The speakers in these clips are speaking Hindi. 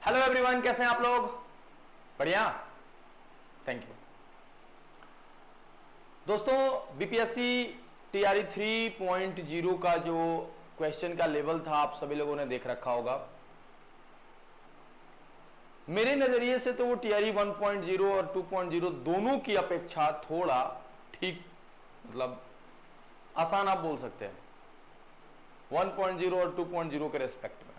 हेलो एवरीवन, कैसे हैं आप लोग? बढ़िया, थैंक यू। दोस्तों, बीपीएससी टीआरई 3.0 का जो क्वेश्चन का लेवल था आप सभी लोगों ने देख रखा होगा। मेरे नजरिए से तो वो टीआरई 1.0 और 2.0 दोनों की अपेक्षा थोड़ा ठीक, मतलब आसान आप बोल सकते हैं 1.0 और 2.0 के रेस्पेक्ट में।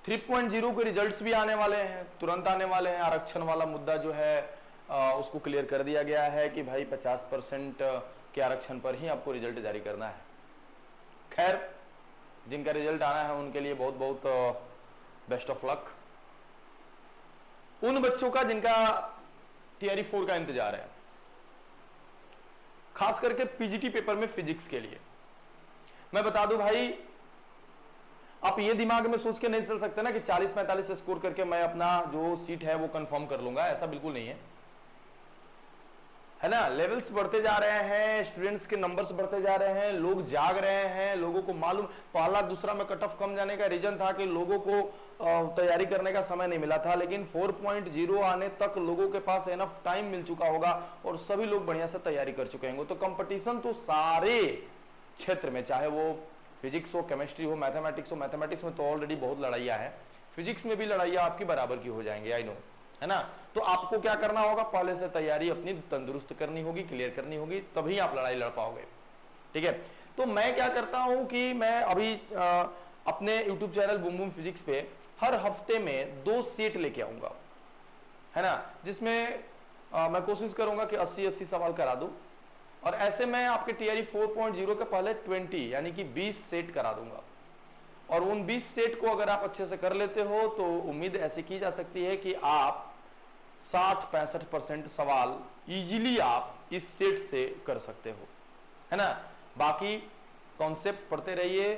3.0 के रिजल्ट्स भी आने वाले हैं, तुरंत आने वाले हैं। आरक्षण वाला मुद्दा जो है उसको क्लियर कर दिया गया है कि भाई 50% के आरक्षण पर ही आपको रिजल्ट जारी करना है। खैर, जिनका रिजल्ट आना है उनके लिए बहुत बहुत बेस्ट ऑफ लक। उन बच्चों का जिनका टीआरई 4 का इंतजार है, खास करके पीजीटी पेपर में फिजिक्स के लिए मैं बता दूं भाई, आप ये दिमाग में सोच के नहीं चल सकते ना कि 40-45 स्कोर करके मैं अपना जो सीट है वो कंफर्म कर लूंगा। ऐसा बिल्कुल नहीं है ना। लेवल्स बढ़ते जा रहे हैं, स्टूडेंट्स के नंबर्स बढ़ते जा रहे हैं, लोग जाग रहे हैं, लोगों को मालूम। पहला दूसरा में कट ऑफ कम जाने का रीजन था कि लोगों को तैयारी करने का समय नहीं मिला था, लेकिन 4.0 आने तक लोगों के पास एनफ टाइम मिल चुका होगा और सभी लोग बढ़िया से तैयारी कर चुके होंगे। तो कंपटीशन तो सारे क्षेत्र में, चाहे वो फिजिक्स हो, केमिस्ट्री हो, मैथमेटिक्स हो। मैथमेटिक्स में तो ऑलरेडी बहुत लड़ाइयाँ है, फिजिक्स में भी लड़ाइयाँ आपकी बराबर की हो जाएंगी, आई नो, है ना। तो आपको क्या करना होगा, पहले से तैयारी अपनी तंदुरुस्त करनी होगी, क्लियर करनी होगी, तभी आप लड़ाई लड़ पाओगे। ठीक है, तो मैं क्या करता हूं कि मैं अभी अपने YouTube channel boom boom physics पे हर हफ्ते में 2 सेट लेके आऊंगा, है ना, जिसमें मैं कोशिश करूंगा कि 80-80 सवाल करा दूं। और ऐसे मैं आपके टीआरई 4.0 के पहले 20 यानी कि 20 सेट करा दूंगा। और उन 20 सेट को अगर आप अच्छे से कर लेते हो तो उम्मीद ऐसी की जा सकती है कि आप 60-65% सवाल इजीली आप इस सेट से कर सकते हो, है ना। बाकी कॉन्सेप्ट पढ़ते रहिए,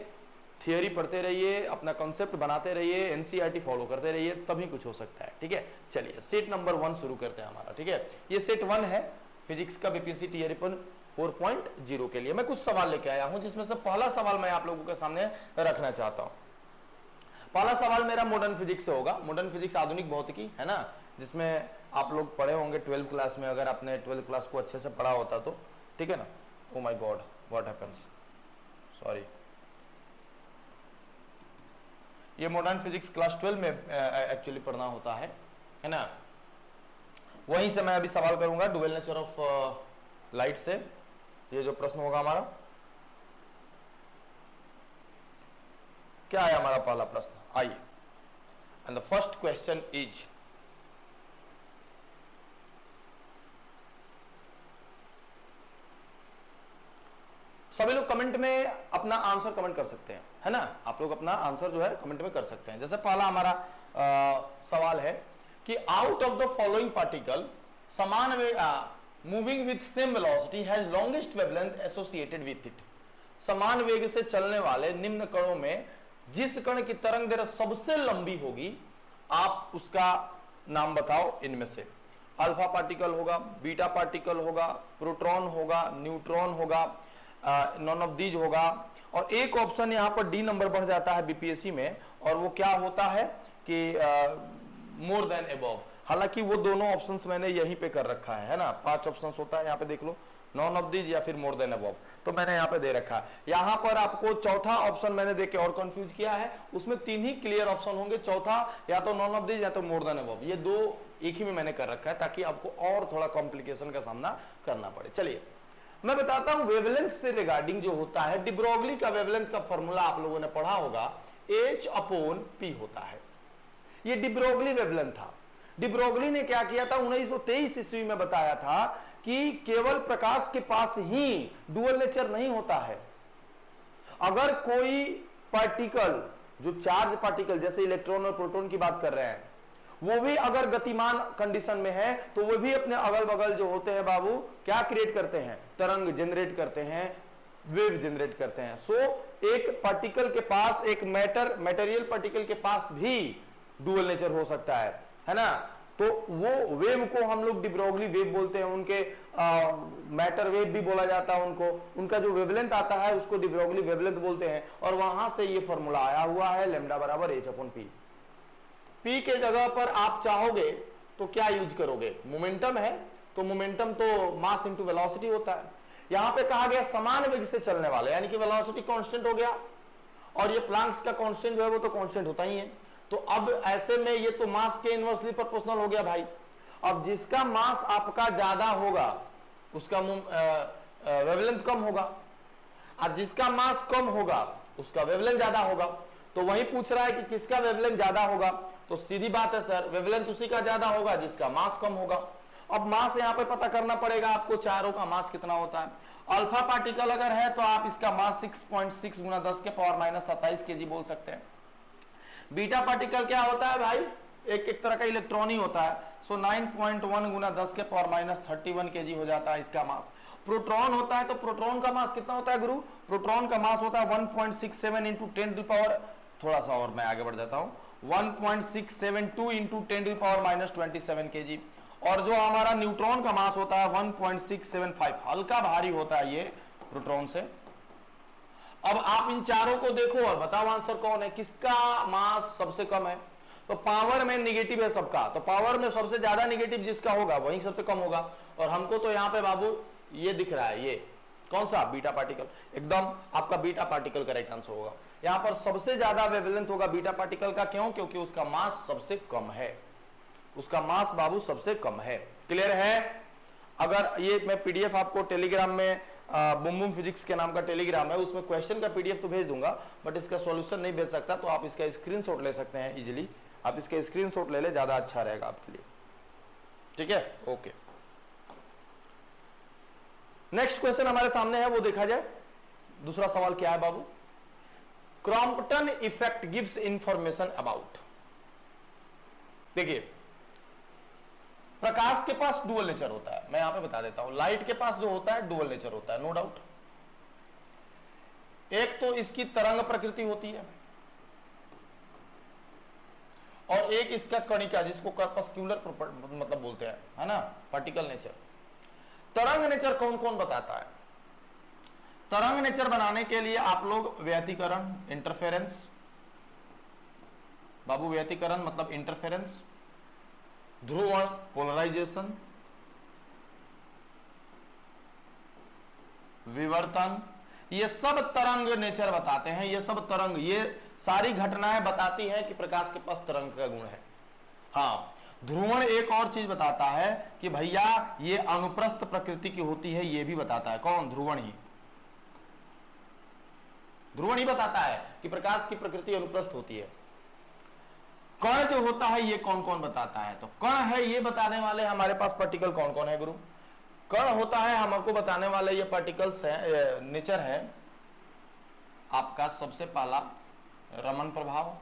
थियोरी पढ़ते रहिए, अपना कॉन्सेप्ट बनाते रहिए, एनसीईआरटी फॉलो करते रहिए, तभी कुछ हो सकता है। ठीक है, चलिए सेट नंबर 1 शुरू करते हैं हमारा। ठीक है, ये सेट 1 है फिजिक्स का बीपीएससी टीआरई 4.0 के लिए। मैं कुछ सवाल लेके आया हूं, जिसमें से पहला सवाल मैं आप लोगों के सामने रखना चाहता हूं। पहला सवाल मेरा मॉडर्न फिजिक्स से होगा। मॉडर्न फिजिक्स आधुनिक भौतिकी, है ना, जिसमें आप लोग पढ़े होंगे 12th क्लास में, अगर आपने 12th क्लास को अच्छे से पढ़ा होता तो। ठीक है ना। Oh my God, what happens, sorry. ये मॉडर्न फिजिक्स क्लास 12 में एक्चुअली पढ़ना होता है ना। वहीं से मैं अभी सवाल करूंगा डुअल नेचर ऑफ लाइट से। ये जो प्रश्न होगा हमारा, क्या है हमारा पहला प्रश्न, आइए। And the first question is, सभी लोग कमेंट में अपना आंसर कमेंट कर सकते हैं, है ना। आप लोग अपना आंसर जो है कमेंट में कर सकते हैं। जैसे पहला हमारा सवाल है कि out of the following particle समान moving with same velocity has longest wavelength associated with it. समान वेग से चलने वाले निम्न कणों में जिस कण की तरंग दैर्घ्य सबसे लंबी होगी, आप उसका नाम बताओ इनमें से। अल्फा पार्टिकल होगा, बीटा पार्टिकल होगा, प्रोटॉन होगा, न्यूट्रॉन होगा, नॉन ऑफ दीज होगा। और एक ऑप्शन यहां पर डी नंबर बढ़ जाता है बीपीएससी में, और वो क्या होता है कि मोर देन अबव। हालांकि वो दोनों ऑप्शंस मैंने यहीं पे कर रखा है ना। 5 ऑप्शंस होता है, यहाँ पे देख लो, नॉन ऑफ दीज या फिर मोर देन अबव, तो मैंने यहाँ पे दे रखा है। यहाँ पर आपको चौथा ऑप्शन मैंने देके और कंफ्यूज किया है, उसमें 3 ही क्लियर ऑप्शन होंगे, चौथा या तो नॉन ऑफ दीज या तो मोर देन अबव। ये 2 एक ही में मैंने कर रखा है ताकि आपको और थोड़ा कॉम्प्लिकेशन का सामना करना पड़े। चलिए मैं बताता हूं वेवलेंथ से रिगार्डिंग जो होता है। डी ब्रोगली का वेवलेंथ का फॉर्मूला आप लोगों ने पढ़ा होगा, H/P होता है। ये डी ब्रोगली वेवलेंथ था। डी ब्रोगली ने क्या किया था, 1923 ईस्वी में बताया था कि केवल प्रकाश के पास ही डुअल नेचर नहीं होता है। अगर कोई पार्टिकल, जो चार्ज पार्टिकल जैसे इलेक्ट्रॉन और प्रोटॉन की बात कर रहे हैं, वो भी अगर गतिमान कंडीशन में है तो वो भी अपने अगल बगल जो होते हैं बाबू, क्या क्रिएट करते हैं, तरंग जनरेट करते हैं, वेव जनरेट करते हैं। सो एक पार्टिकल के पास, एक मैटेरियल पार्टिकल के पास भी डुअल नेचर हो सकता है ना। तो वो वेव को हम लोग डी ब्रोगली वेव बोलते हैं, उनके मैटर वेव भी बोला जाता है उनको, उनका जो वेवलेंथ आता है उसको डी ब्रोगली वेवलेंथ बोलते हैं, और वहां से ये फॉर्मूला आया हुआ है लैम्डा बराबर h अपॉन पी। पी के जगह पर आप चाहोगे तो क्या यूज करोगे, मोमेंटम है तो मोमेंटम तो मास इंटू वेलोसिटी होता है, यहां पे कहा गया समान वेग से चलने वाले, यानी कि वेलोसिटी कांस्टेंट हो गया, और ये प्लैंक्स का कांस्टेंट जो है वो तो कांस्टेंट होता ही है। तो अब ऐसे में ये तो मास के इनवर्सली प्रोपोर्शनल हो गया भाई। अब जिसका मास आपका ज्यादा होगा उसका वेवलेंथ कम होगा, और जिसका मास कम होगा उसका वेवलेंथ ज्यादा होगा। तो वही पूछ रहा है कि किसका वेवलेंथ ज्यादा होगा, तो सीधी बात है सर, वेवलेंथ उसी का ज्यादा होगा जिसका मास कम होगा। अब मास यहां पे पता करना पड़ेगा आपको, चारों का मास कितना होता है। अल्फा पार्टिकल अगर है तो आप इसका मास 6.6 गुना 10 के पावर माइनस 27 केजी बोल सकते हैं। बीटा पार्टिकल क्या होता है भाई, एक तरह का इलेक्ट्रॉन ही होता है, सो 9.1 गुना 10 के पावर माइनस 31 केजी हो जाता है इसका मास। प्रोटॉन होता है तो प्रोटॉन का मास कितना होता है गुरु, प्रोटॉन का मास होता है 1.67 इंटू 10 टू पावर, थोड़ा सा और मैं आगे बढ़ जाता हूं, 1.672 into 10 to power minus 27 KG. और जो हमारा न्यूट्रॉन का मास होता है 1.675, हल्का भारी होता है ये प्रोटॉन से। अब आप इन चारों को देखो और बताओ आंसर कौन है, किसका मास सबसे कम है। तो पावर में निगेटिव है सबका, तो पावर में सबसे ज्यादा निगेटिव जिसका होगा वही सबसे कम होगा। और हमको तो यहाँ पे बाबू ये दिख रहा है, ये कौन सा, बीटा पार्टिकल, एकदम आपका बीटा पार्टिकल करेक्ट आंसर होगा। यहाँ पर सबसे ज्यादा वेवलेंथ होगा बीटा पार्टिकल का, क्यों, क्योंकि उसका मास सबसे कम है, उसका मास बाबू सबसे कम है। क्लियर है। अगर ये मैं पीडीएफ आपको टेलीग्राम में बुम बुम फिजिक्स के नाम का टेलीग्राम है, उसमें क्वेश्चन का पीडीएफ तो भेज दूंगा, बट इसका सॉल्यूशन नहीं भेज सकता, तो आप इसका स्क्रीनशॉट ले सकते हैं इजीली, आप इसका स्क्रीनशॉट ले ले, ज्यादा अच्छा रहेगा आपके लिए। ठीक है, ओके। नेक्स्ट क्वेश्चन हमारे सामने है, वो देखा जाए। दूसरा सवाल क्या है बाबू, Compton effect gives information about. देखिए प्रकाश के पास डुअल नेचर होता है, मैं यहां पे बता देता हूं, लाइट के पास जो होता है डुअल नेचर होता है, नो डाउट। एक तो इसकी तरंग प्रकृति होती है, और एक इसका कणिका जिसको कर्पस्क्यूलर मतलब बोलते हैं, है ना, पार्टिकल नेचर। तरंग नेचर कौन कौन बताता है, तरंग नेचर बनाने के लिए आप लोग व्यतिकरण, इंटरफेरेंस, बाबू व्यतिकरण मतलब इंटरफेरेंस, ध्रुवण पोलराइजेशन, विवर्तन, ये सब तरंग नेचर बताते हैं। ये सब तरंग, ये सारी घटनाएं बताती हैं कि प्रकाश के पास तरंग का गुण है। हाँ, ध्रुवण एक और चीज बताता है कि भैया ये अनुप्रस्थ प्रकृति की होती है, ये भी बताता है। कौन, ध्रुवण ही, ध्रुवण ही बताता है कि प्रकाश की प्रकृति अनुप्रस्थ होती है। कण जो होता है ये कौन कौन बताता है, तो कण है ये बताने वाले हमारे पास पार्टिकल कौन कौन है गुरु, कण होता है हमको बताने वाले ये पार्टिकल्स है, नेचर है आपका। सबसे पहला रमन प्रभाव,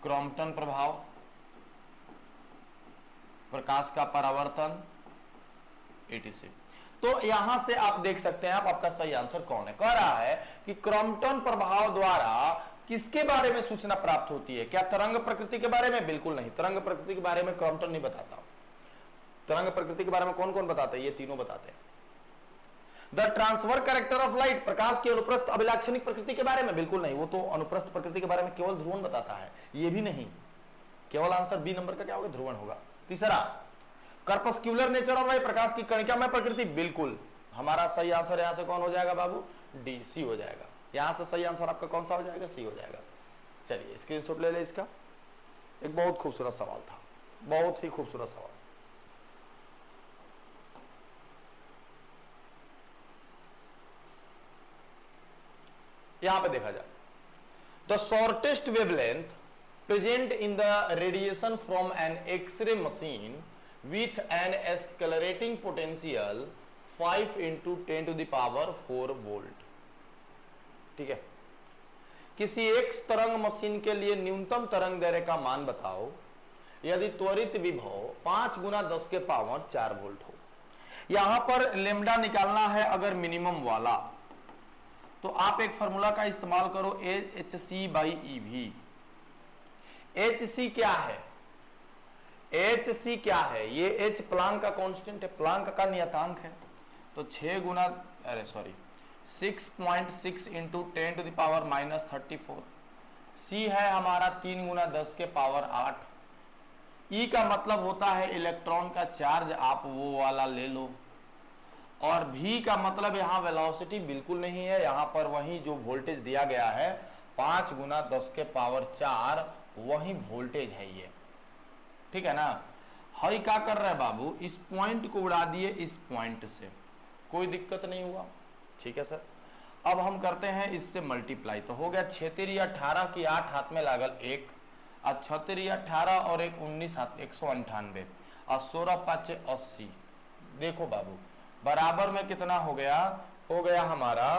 क्रॉम्पटन प्रभाव, प्रकाश का परावर्तन, etc। तो यहां से आप देख सकते हैं आपका सही आंसर कौन है। कह रहा है कि क्रॉम्पटन प्रभाव द्वारा किसके बारे में सूचना प्राप्त होती है, क्या तरंग प्रकृति के बारे में, बिल्कुल नहीं, तरंग प्रकृति के बारे में क्रॉम्पटन नहीं बताता। तरंग प्रकृति के बारे में कौन कौन बताते हैं, ये तीनों बताते हैं। The transfer character of light, प्रकाश की अनुप्रस्थ अभिलाक्षणिक प्रकृति के बारे में, बिल्कुल नहीं, वो तो अनुप्रस्थ प्रकृति के बारे में केवल ध्रुवण बताता है, ये भी नहीं, केवल आंसर बी नंबर का क्या होगा, ध्रुवण होगा। तीसरा कर्पस्क्यूलर नेचर ऑफ लाइट, प्रकाश की कणिकामय प्रकृति, बिल्कुल हमारा सही आंसर यहां से कौन हो जाएगा बाबू, डी, सी हो जाएगा। यहां से सही आंसर आपका कौन सा हो जाएगा, सी हो जाएगा। चलिए स्क्रीनशॉट ले ले इसका, एक बहुत खूबसूरत सवाल था, बहुत ही खूबसूरत सवाल। यहां पे देखा जाए, the shortest wavelength present in the radiation from an X ray machine with an accelerating potential 5 into 10 to the power 4 volt. ठीक है, किसी एक तरंग मशीन के लिए न्यूनतम तरंग दैर्घ्य का मान बताओ यदि त्वरित विभव 5 गुना 10 के पावर 4 वोल्ट हो। यहां पर लेमडा निकालना है अगर मिनिमम वाला, तो आप एक फॉर्मूला का इस्तेमाल करो, HC/EV। HC क्या है? HC क्या है? ये H प्लांक का कांस्टेंट है, प्लांक का नियतांक है। तो 6 गुना 6.6 इंटू 10⁻⁻34। C है हमारा 3 गुना 10 के पावर 8। E का मतलब होता है इलेक्ट्रॉन का चार्ज, आप वो वाला ले लो। और V का मतलब यहाँ वेलोसिटी बिल्कुल नहीं है, यहाँ पर वही जो वोल्टेज दिया गया है 5 गुना 10 के पावर 4 वही वोल्टेज है ये, ठीक है ना। हई क्या कर रहा है बाबू, इस पॉइंट को उड़ा दिए इस पॉइंट से, कोई दिक्कत नहीं हुआ, ठीक है सर। अब हम करते हैं इससे मल्टीप्लाई, तो हो गया 6×3 18 की 8 हाथ में लागल 1, और 6×3 18 और 1 19 198 और 16×5 80। देखो बाबू बराबर में कितना हो गया? हो गया हमारा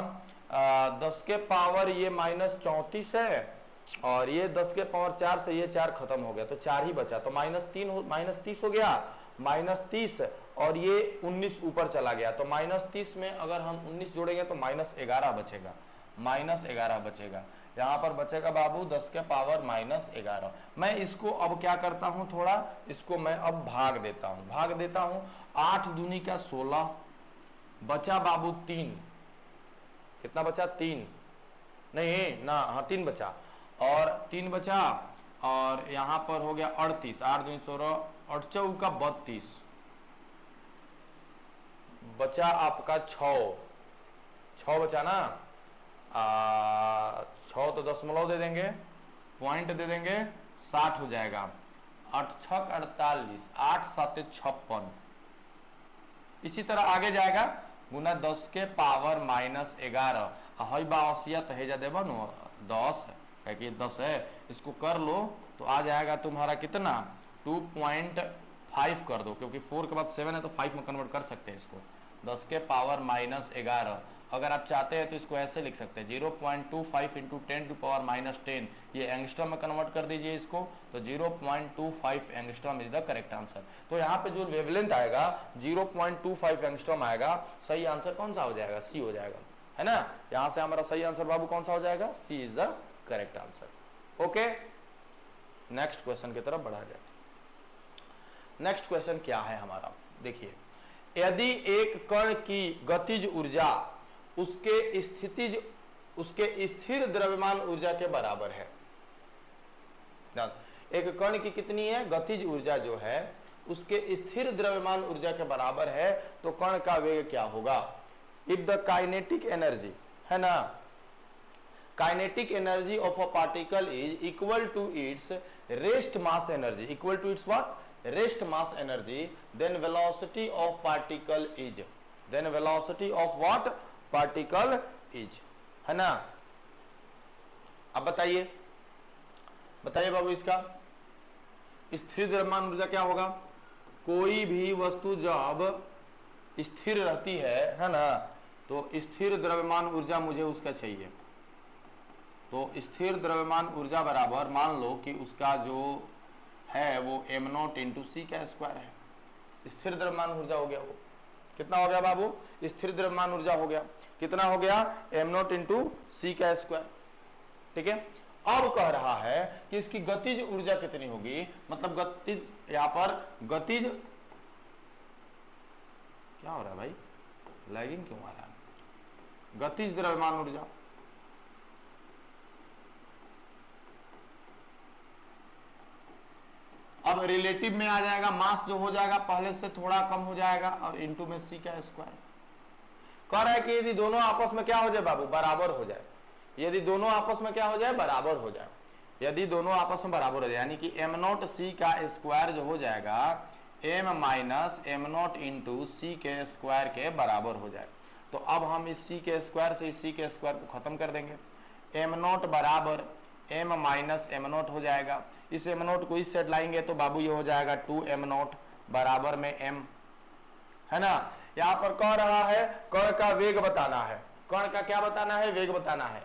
10 के पावर ये -34 है, और ये 10 के पावर 4 से ये 4 खत्म हो गया, तो 4 ही बचा, तो -30 हो गया, -30 और ये 19 ऊपर चला गया, तो -30 में अगर हम 19 जोड़ेंगे तो -11 बचेगा, -11 बचेगा। यहाँ पर बचेगा बाबू 10 के पावर -11। मैं इसको अब क्या करता हूँ, थोड़ा इसको मैं अब भाग देता हूँ। 8 दूनी का 16 बचा बाबू 3, कितना बचा? 3 नहीं ना, हाँ 3 बचा, और 3 बचा, और यहाँ पर हो गया 38, 8 दूनी 16 और 4 का 32 बचा आपका 6 बचा ना, 6 तो दशमलव दे देंगे, पॉइंट दे देंगे, 60 हो जाएगा, 8 6 48, 8 7 56। इसी तरह आगे जाएगा गुना 10 के पावर -11, हई बासियत है जा देबा नो 10 कि 10 है, इसको कर लो तो आ जाएगा तुम्हारा कितना 2.5 कर दो, क्योंकि 4 के बाद 7 है तो 5 में कन्वर्ट कर सकते हैं इसको, 10 के पावर -11। अगर आप चाहते हैं तो इसको ऐसे लिख सकते हैं 0.25 इंटू 10⁻⁻10, ये एंगस्ट्रम में कन्वर्ट कर दीजिए इसको, तो 0.25 angstrom is the correct answer. तो यहाँ पे जो वेवलेंथ आएगा 0.25 एंगस्ट्रम आएगा, सही आंसर कौन सा हो जाएगा? सी हो जाएगा, है ना। यहाँ से हमारा सही आंसर बाबू कौन सा हो जाएगा? C is the correct answer. Okay, next question की तरफ बढ़ा जाए। नेक्स्ट क्वेश्चन क्या है हमारा, देखिए, यदि एक कण की गतिज ऊर्जा उसके स्थिर द्रव्यमान ऊर्जा के बराबर है। एक कण की कितनी है? गतिज ऊर्जा जो है उसके स्थिर द्रव्यमान ऊर्जा के बराबर है, तो कण का वेग क्या होगा? इफ द काइनेटिक एनर्जी, है ना, kinetic energy of a particle is equal to its rest mass energy, equal to its what? Rest mass energy, then velocity of particle is, then velocity of what? Particle is, है ना। अब बताइए बाबू इसका स्थिर द्रव्यमान ऊर्जा क्या होगा? कोई भी वस्तु जब स्थिर रहती है ना, तो स्थिर द्रव्यमान ऊर्जा मुझे उसका चाहिए, तो स्थिर द्रव्यमान ऊर्जा बराबर, मान लो कि उसका जो है वो m0 इंटू सी का स्क्वायर है। स्थिर द्रव्यमान ऊर्जा हो गया, वो कितना हो गया बाबू? स्थिर द्रव्यमान ऊर्जा हो गया, कितना हो गया? m0 इंटू सी का स्क्वायर, ठीक है। अब कह रहा है कि इसकी गतिज ऊर्जा कितनी होगी, मतलब गतिज, यहां पर गतिज, क्या हो रहा है भाई, लैगिंग क्यों आ रहा है? गतिज द्रव्यमान ऊर्जा, अब रिलेटिव में आ जाएगा, मास जो हो जाएगा पहले से थोड़ा कम हो जाएगा, और इंटू में सी का स्क्वायर। कह रहा है कि यदि दोनों आपस में क्या हो जाए बाबू? बराबर हो जाए। यदि दोनों आपस में क्या हो जाए? बराबर हो जाए। यदि दोनों आपस में बराबर हो जाए, यानी कि m0 सी का स्क्वायर जो हो जाएगा m माइनस m0 इंटू सी के स्क्वायर के बराबर हो जाए। तो अब हम इस सी के स्क्वायर से इस सी के स्क्वायर को खत्म कर देंगे, m0 बराबर m माइनस m0 हो जाएगा। इस m0 को इस साइड लाएंगे तो बाबू ये हो जाएगा 2m0 बराबर में m, है ना। यहाँ पर कह रहा है कण का वेग बताना है, कण का क्या बताना है? वेग बताना है।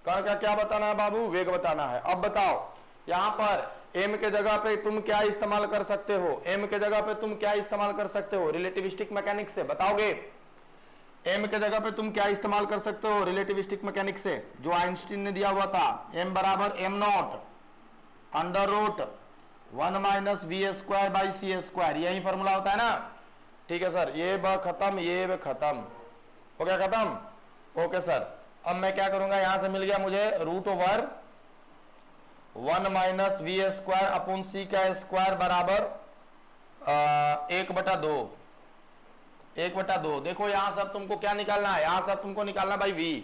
कण का क्या बताना है बाबू? वेग बताना है। अब बताओ यहाँ पर m के जगह पे तुम क्या इस्तेमाल कर सकते हो? m के जगह पे तुम क्या इस्तेमाल कर सकते हो? रिलेटिविस्टिक मैकेनिक्स से बताओगे। एम के जगह पे तुम क्या इस्तेमाल कर सकते हो रिलेटिविस्टिक मैकेनिक्स से, जो आइंस्टीन ने दिया हुआ था, एम बराबर M not under root 1 minus we square by C square, यही फॉर्मूला होता है ना। ठीक है सर, ये ब खत्म, ये ब खत्म हो गया, खत्म। ओके सर, अब मैं क्या करूंगा, यहां से मिल गया मुझे root over 1 minus we square upon c का स्क्वायर बराबर 1/2, 1/2। देखो यहां से अब तुमको क्या निकालना है, यहां से अब तुमको निकालना भाई v,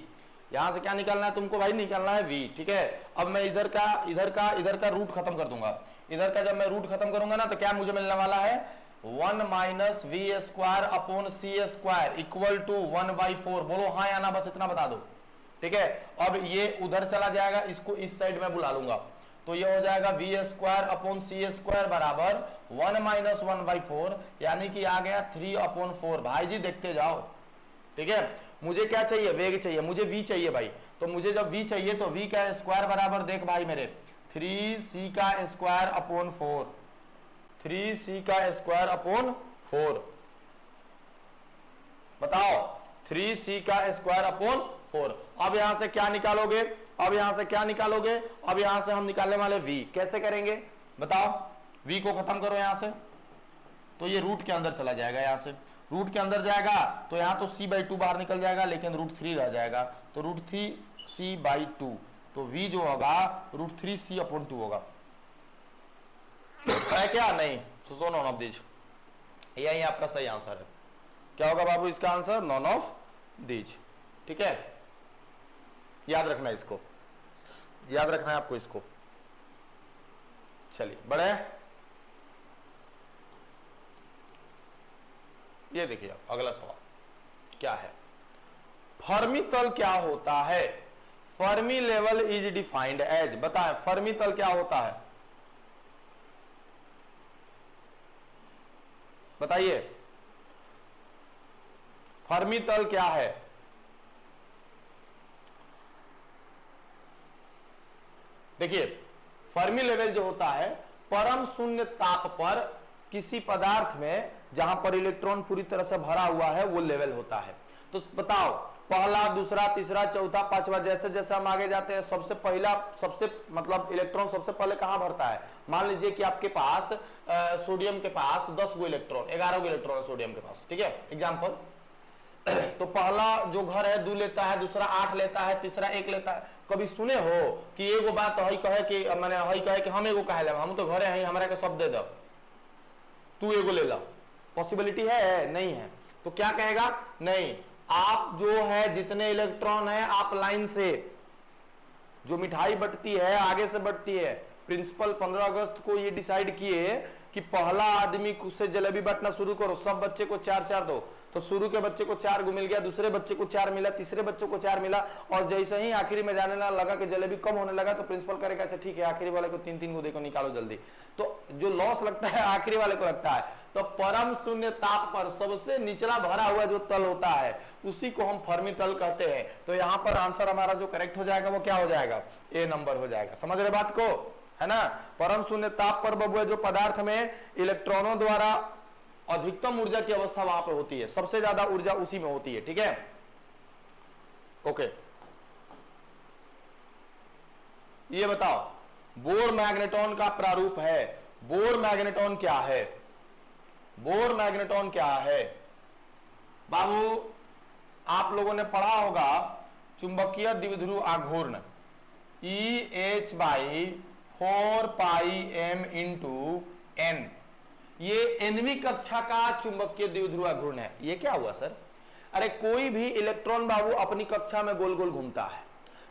यहां से क्या निकालना है तुमको भाई, निकालना है v। ठीक है, अब मैं इधर का रूट खत्म कर दूंगा। इधर का जब मैं रूट खत्म करूंगा ना, तो क्या मुझे मिलने वाला है 1 minus we square upon C square equal to 1/4। बोलो हाँ या ना, बस इतना बता दो। ठीक है, अब ये उधर चला जाएगा, इसको इस साइड में बुला लूंगा, तो ये हो जाएगा V square upon C square बराबर 1 माइनस 1/4, यानी कि आ गया 3/4। भाई जी देखते जाओ। ठीक है, मुझे क्या चाहिए, वेग चाहिए, मुझे v चाहिए भाई। तो मुझे जब v चाहिए तो v का स्क्वायर बराबर देख भाई मेरे 3c का स्क्वायर अपॉन 4, 3c का स्क्वायर अपॉन 4। बताओ 3c का स्क्वायर अपॉन 4। अब यहां से क्या निकालोगे, अब यहां से क्या निकालोगे, अब यहां से हम निकालने वाले v, कैसे करेंगे बताओ। v को खत्म करो यहां से, तो ये रूट के अंदर चला जाएगा, यहां से रूट के अंदर जाएगा तो यहां तो c/2 बाहर निकल जाएगा, लेकिन √3 रह जाएगा, तो √3c/2, तो v जो होगा √3c/2 होगा। है क्या, नहीं, सो नॉन ऑफ दीज, यही आपका सही आंसर है। क्या होगा बाबू इसका आंसर, नॉन ऑफ दीज। ठीक है, याद रखना, इसको याद रखना है आपको इसको। चलिए बढ़े, ये देखिए आप अगला सवाल क्या है, फर्मी तल क्या होता है। Fermi level is defined as, बताएं फर्मी तल क्या होता है, बताइए फर्मी तल क्या है। देखिए फर्मी लेवल जो होता है, परम शून्य ताप पर किसी पदार्थ में जहां पर इलेक्ट्रॉन पूरी तरह से भरा हुआ है, वो लेवल होता है। तो बताओ पहला, दूसरा, तीसरा, चौथा, पांचवा, जैसे जैसे हम आगे जाते हैं, सबसे पहला, सबसे मतलब इलेक्ट्रॉन सबसे पहले कहां भरता है। मान लीजिए कि आपके पास सोडियम के पास 10 गो इलेक्ट्रॉन, 11 गो इलेक्ट्रॉन है सोडियम के पास। ठीक है, एग्जाम्पल, तो पहला जो घर है 2 लेता है, दूसरा 8 लेता है, तीसरा 1 लेता है। कभी सुने हो कि एगो बात हई कहे कि मैंने हई कहे कि हम एगो कहे ले, हम तो घरे हैं, हमारा के सब दे दो, तू एगो ले ला, पॉसिबिलिटी है नहीं है। तो क्या कहेगा, नहीं, आप जो है जितने इलेक्ट्रॉन है आप लाइन से, जो मिठाई बंटती है आगे से बंटती है। प्रिंसिपल 15 अगस्त को ये डिसाइड किए कि पहला आदमी से जलेबी बांटना शुरू करो, सब बच्चे को 4-4 दो। तो शुरू के बच्चे को 4 गो मिल गया, दूसरे बच्चे को 4 मिला, तीसरे बच्चे को 4 मिला, और जैसे ही आखिरी में जाने लगा कि जलेबी कम होने लगा, तो प्रिंसिपल करेगा अच्छा ठीक है आखिरी वाले को 3-3 गो देखो, निकालो जल्दी। तो जो लॉस लगता है आखिरी वाले को लगता है। तो परम शून्य ताप पर सबसे निचला भरा हुआ जो तल होता है, उसी को हम फर्मी तल कहते हैं। तो यहाँ पर आंसर हमारा जो करेक्ट हो जाएगा वो क्या हो जाएगा, ए नंबर हो जाएगा। समझ रहे बात को, है ना। परम शून्य ताप पर बबुआ जो पदार्थ में इलेक्ट्रॉनों द्वारा अधिकतम ऊर्जा की अवस्था वहां पे होती है, सबसे ज्यादा ऊर्जा उसी में होती है। ठीक है, ओके। ये बताओ बोर मैग्नेटॉन का प्रारूप है। बोर मैग्नेटॉन क्या है, बोर मैग्नेटॉन क्या है बाबू, आप लोगों ने पढ़ा होगा चुंबकीय द्विध्रुव आघूर्ण EH/4πm × n, ये nवीं कक्षा का चुंबकीय द्विध्रुव आघूर्ण है। ये क्या हुआ सर, अरे कोई भी इलेक्ट्रॉन बाबू अपनी कक्षा में गोल गोल घूमता है,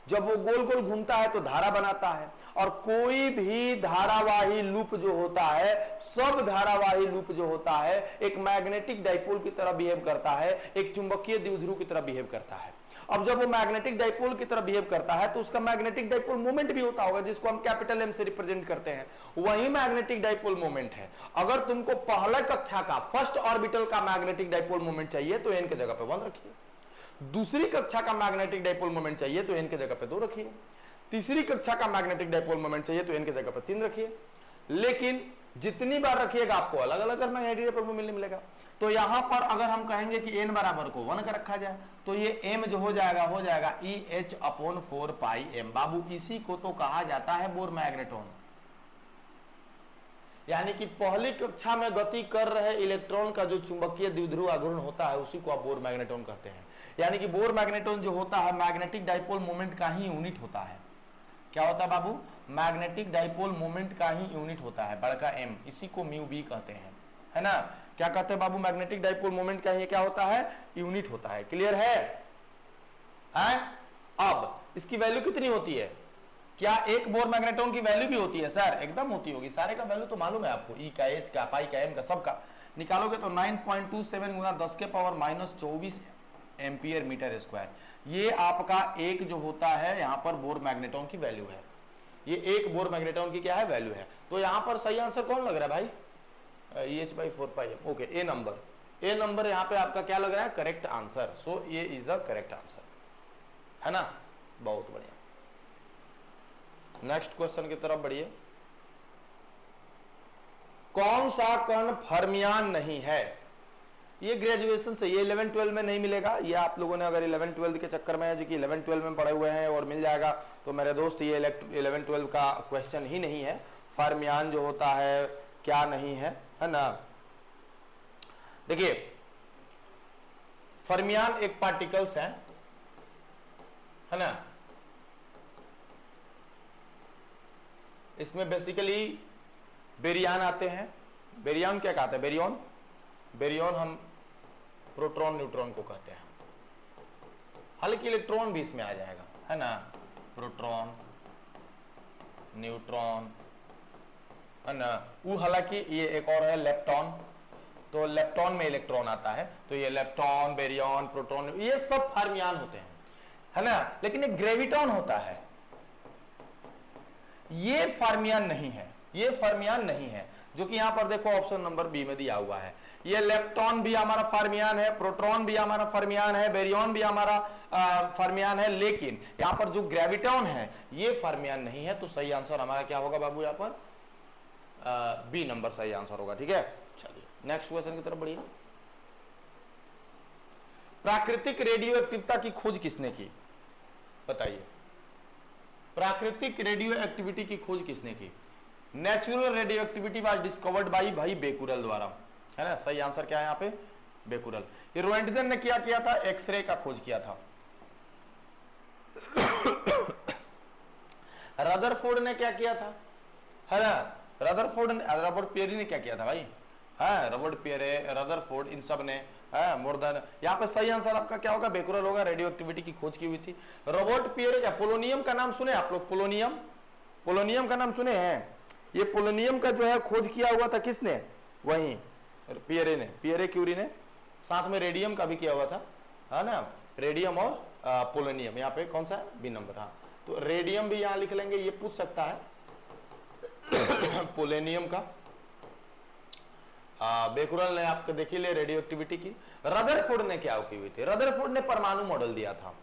जब वो गोल गोल घूमता है तो धारा बनाता है, और कोई भी धारावाही लूप जो होता है, सब धारावाही लूप जो होता है एक मैग्नेटिक डाइपोल की तरह बिहेव करता है, एक चुंबकीय द्विध्रुव की तरह बिहेव करता है। अब जब वो मैग्नेटिक डाइपोल की तरह बिहेव करता है तो उसका मैग्नेटिक डाइपोल मोमेंट भी होता होगा, जिसको हम कैपिटल M से रिप्रेजेंट करते हैं, वही मैग्नेटिक डाइपोल मोमेंट है। अगर तुमको पहला कक्षा का फर्स्ट ऑर्बिटल का मैग्नेटिक डाइपोल मोमेंट चाहिए तो n के जगह पे 1 रखिए, दूसरी कक्षा का मैग्नेटिक डाइपोल मोमेंट चाहिए तो n के जगह पे 2 रखिए, तीसरी कक्षा का मैग्नेटिक डाइपोल मोमेंट चाहिए तो n के जगह पे 3 रखिए। लेकिन जितनी बार रखिएगा आपको अलग अलग करना है, आइडियल प्रॉब्लम मिलने मिलेगा। तो यहां पर अगर हम कहेंगे कि n बराबर को 1 का रखा जाए तो ये m जो हो जाएगा EH/4πm। बाबू इसी को तो कहा जाता है बोर मैग्नेटॉन। यानी कि पहली कक्षा में गति कर रहे इलेक्ट्रॉन का जो चुंबकीय द्विध्रुव आघूर्ण होता है उसी को आप बोर मैग्नेटॉन कहते हैं। यानी कि बोर मैग्नेटॉन जो होता है मैग्नेटिक डाइपोल मोमेंट का ही यूनिट होता है। क्या होता है बाबू? मैग्नेटिक डाइपोल मोमेंट का ही यूनिट होता है, बड़का m, इसी को म्यू बी कहते हैं, है ना। क्या कहते हैं बाबू? मैग्नेटिक डाइपोल मोमेंट का ही क्या होता है? यूनिट होता है। क्लियर है? अब इसकी वैल्यू कितनी होती है? क्या एक बोर मैग्नेटॉन की वैल्यू भी होती है? सर एकदम होती होगी, सारे का वैल्यू तो मालूम है आपको, ई का, एच का, पाई का, एम का, सबका निकालोगे तो 9.27 गुना 10 के पावर -24 एम्पियर मीटर स्क्वायर, ये आपका एक जो होता है यहाँ पर बोर मैग्नेटॉन की वैल्यू है। ये एक बोर मैग्नेटॉन की क्या है? वैल्यू है। तो यहाँ पर सही आंसर कौन लग रहा है भाई? EH/4πm। ओके, ए नंबर यहाँ पे आपका क्या लग रहा है? Correct answer. सो ये इज द करेक्ट आंसर, है ना। बहुत बढ़िया। नेक्स्ट क्वेश्चन की तरफ बढ़िए। कौन सा कण फर्मियान नहीं है? ये ग्रेजुएशन से, ये 11-12 में नहीं मिलेगा। ये आप लोगों ने अगर 11-12 के चक्कर में है, जो कि 11-12 में पढ़े हुए हैं और मिल जाएगा, तो मेरे दोस्त ये 11-12 का क्वेश्चन ही नहीं है। फर्मियान जो होता है क्या नहीं है ना। देखिए फर्मियान एक पार्टिकल्स है ना। इसमें बेसिकली बेरियन आते हैं। बेरियन क्या कहते हैं? बेरियन हम प्रोटॉन न्यूट्रॉन को कहते हैं। हल्की इलेक्ट्रॉन भी इसमें आ जाएगा, है ना। प्रोटॉन न्यूट्रॉन, है ना। वो हालांकि ये एक और है लेप्टॉन, तो लेप्टॉन में इलेक्ट्रॉन आता है, तो ये लेप्टॉन, बेरियन, प्रोटॉन, ये सब फर्मियान होते हैं, है ना। लेकिन एक ग्रेविटॉन होता है, ये फर्मियान नहीं है, ये फर्मियान नहीं है, जो कि यहां पर देखो ऑप्शन नंबर बी में दिया हुआ है। ये लेप्टॉन भी हमारा फर्मियान है, प्रोटॉन भी हमारा फर्मियान है, बेरियन भी हमारा फर्मियान है, लेकिन यहां पर जो ग्रेविटॉन है ये फर्मियान नहीं है। तो सही आंसर हमारा क्या होगा बाबू? यहां पर बी नंबर सही आंसर होगा। ठीक है, चलिए नेक्स्ट क्वेश्चन की तरफ बढ़िए। प्राकृतिक रेडियो एक्टिविटी की खोज किसने की? बताइए। प्राकृतिक रेडियो एक्टिविटी की खोज किसने की? Natural radio activity was discovered by भाई बेकुरल द्वारा, है ना। सही आंसर क्या है यहाँ पे? बेकुरल। ये रोएंटजन ने क्या किया था? एक्सरे का खोज किया था। रदरफोर्ड ने क्या किया था? है ना। रॉबर्ट पियरे ने क्या किया था भाई? हाँ, रॉबर्ट पियरे, रदरफोर्ड, इन सब ने मोर देन। यहाँ पे सही आंसर आपका क्या होगा? बेकुरल होगा। रेडियो एक्टिविटी की खोज की हुई थी। रॉबर्ट पियरे क्या पोलोनियम का नाम सुने आप लोग? पोलोनियम का नाम सुने हैं? ये पोलोनियम का जो है खोज किया हुआ था किसने? वही पियरे ने, पियरे क्यूरी ने। साथ में रेडियम का भी किया हुआ था, है ना। रेडियम और पोलोनियम, यहाँ पे कौन सा है? B number. हाँ, तो रेडियम भी यहाँ लिख लेंगे, ये पूछ सकता है। पोलोनियम का बेकुरल ने आपको देखी ले रेडियो एक्टिविटी की। रदरफोर्ड ने क्या की हुई थी? रदरफोर्ड ने परमाणु मॉडल दिया था,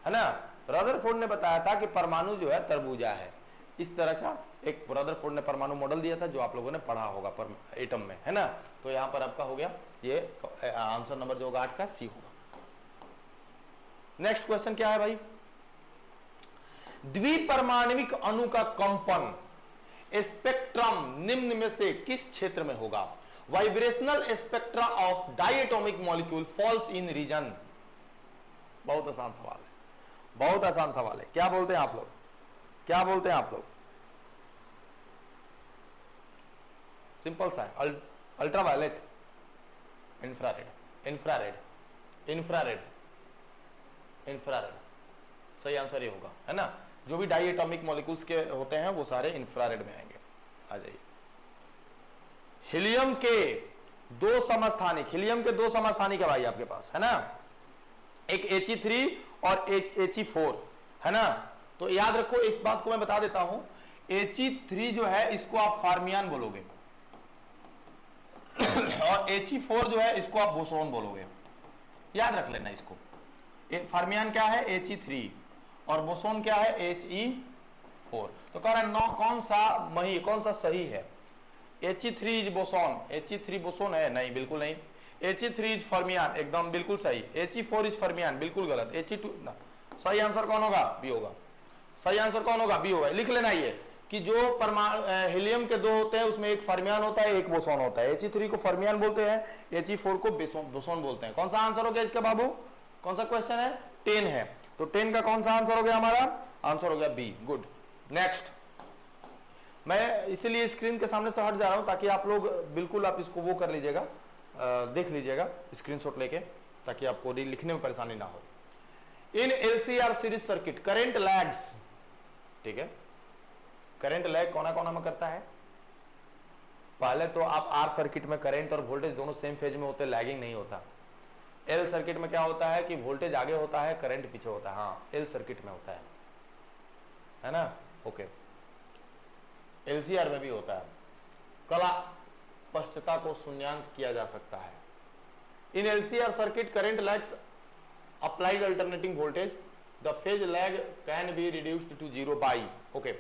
है ना। रदरफोर्ड ने बताया था कि परमाणु जो है तरबूजा है, इस तरह का एक रदरफोर्ड ने परमाणु मॉडल दिया था, जो आप लोगों ने पढ़ा होगा पर एटम में, है ना। तो यहां पर आपका हो गया ये आंसर नंबर जो होगा 8 का सी होगा। नेक्स्ट क्वेश्चन क्या है भाई? द्विपरमाणविक अणु का कंपन स्पेक्ट्रम निम्न में से किस क्षेत्र में होगा? Vibrational spectra of diatomic molecule falls in region. बहुत आसान सवाल है, बहुत आसान सवाल है। क्या बोलते हैं आप लोग? क्या बोलते हैं आप लोग? सिंपल सा है, ultraviolet, infrared, infrared, infrared, infrared. सही आंसर ये होगा, है ना। जो भी डाई एटॉमिक मॉलिक्यूल्स के होते हैं वो सारे इंफ्रारेड में आएंगे। आ जाइए। हीलियम के दो समस्थानिक, हीलियम के दो समस्थानिक है भाई आपके पास, है ना। एक He3 और एक He4, है ना। तो याद रखो, इस बात को मैं बता देता हूं, He3 जो है इसको आप फर्मियान बोलोगे और He4 जो है इसको आप बोसोन बोलोगे। याद रख लेना इसको। फर्मियान क्या है? He3 और बोसोन क्या है? He4। तो कह रहा है कौन सा सही है? He3 is boson, He3 boson है? नहीं, बिल्कुल नहीं। He3 इज फर्मियान, एकदम बिल्कुल सही। He4 इज फर्मियान, बिल्कुल गलत। He2 ना, सही आंसर कौन होगा? बी होगा। सही आंसर कौन होगा? बी होगा। लिख लेना ये कि जो परमाणु हीलियम के दो होते हैं उसमें एक फर्मियान होता है, एक बोसॉन होता है। He3 को फर्मियान बोलते हैं, He4 को बोसॉन बोलते हैं। कौन सा आंसर हो गया इसका बाबू? कौन सा क्वेश्चन है? 10 है, तो 10 का कौन सा आंसर हो गया हमारा? आंसर हो गया बी। गुड। नेक्स्ट, मैं इसीलिए स्क्रीन के सामने से हट जा रहा हूं ताकि आप लोग बिल्कुल आप इसको वो कर लीजिएगा, देख लीजिएगा स्क्रीनशॉट लेके, ताकि आपको लिखने में परेशानी ना हो। In LCR series circuit current lags, ठीक है, करंट लैग कोना कोना में करता है? पहले तो आप आर सर्किट में करंट और वोल्टेज दोनों सेम फेज में होते, लैगिंग नहीं होता। एल सर्किट में क्या होता है कि वोल्टेज आगे होता है, करंट पीछे होता है। हाँ, एल सर्किट में होता है ना? ओके। एलसीआर में भी होता है। कला पश्चता को शून्यांक किया जा सकता है। In LCR circuit current lags applied alternating voltage, the phase lag can be reduced to 0 by. Okay,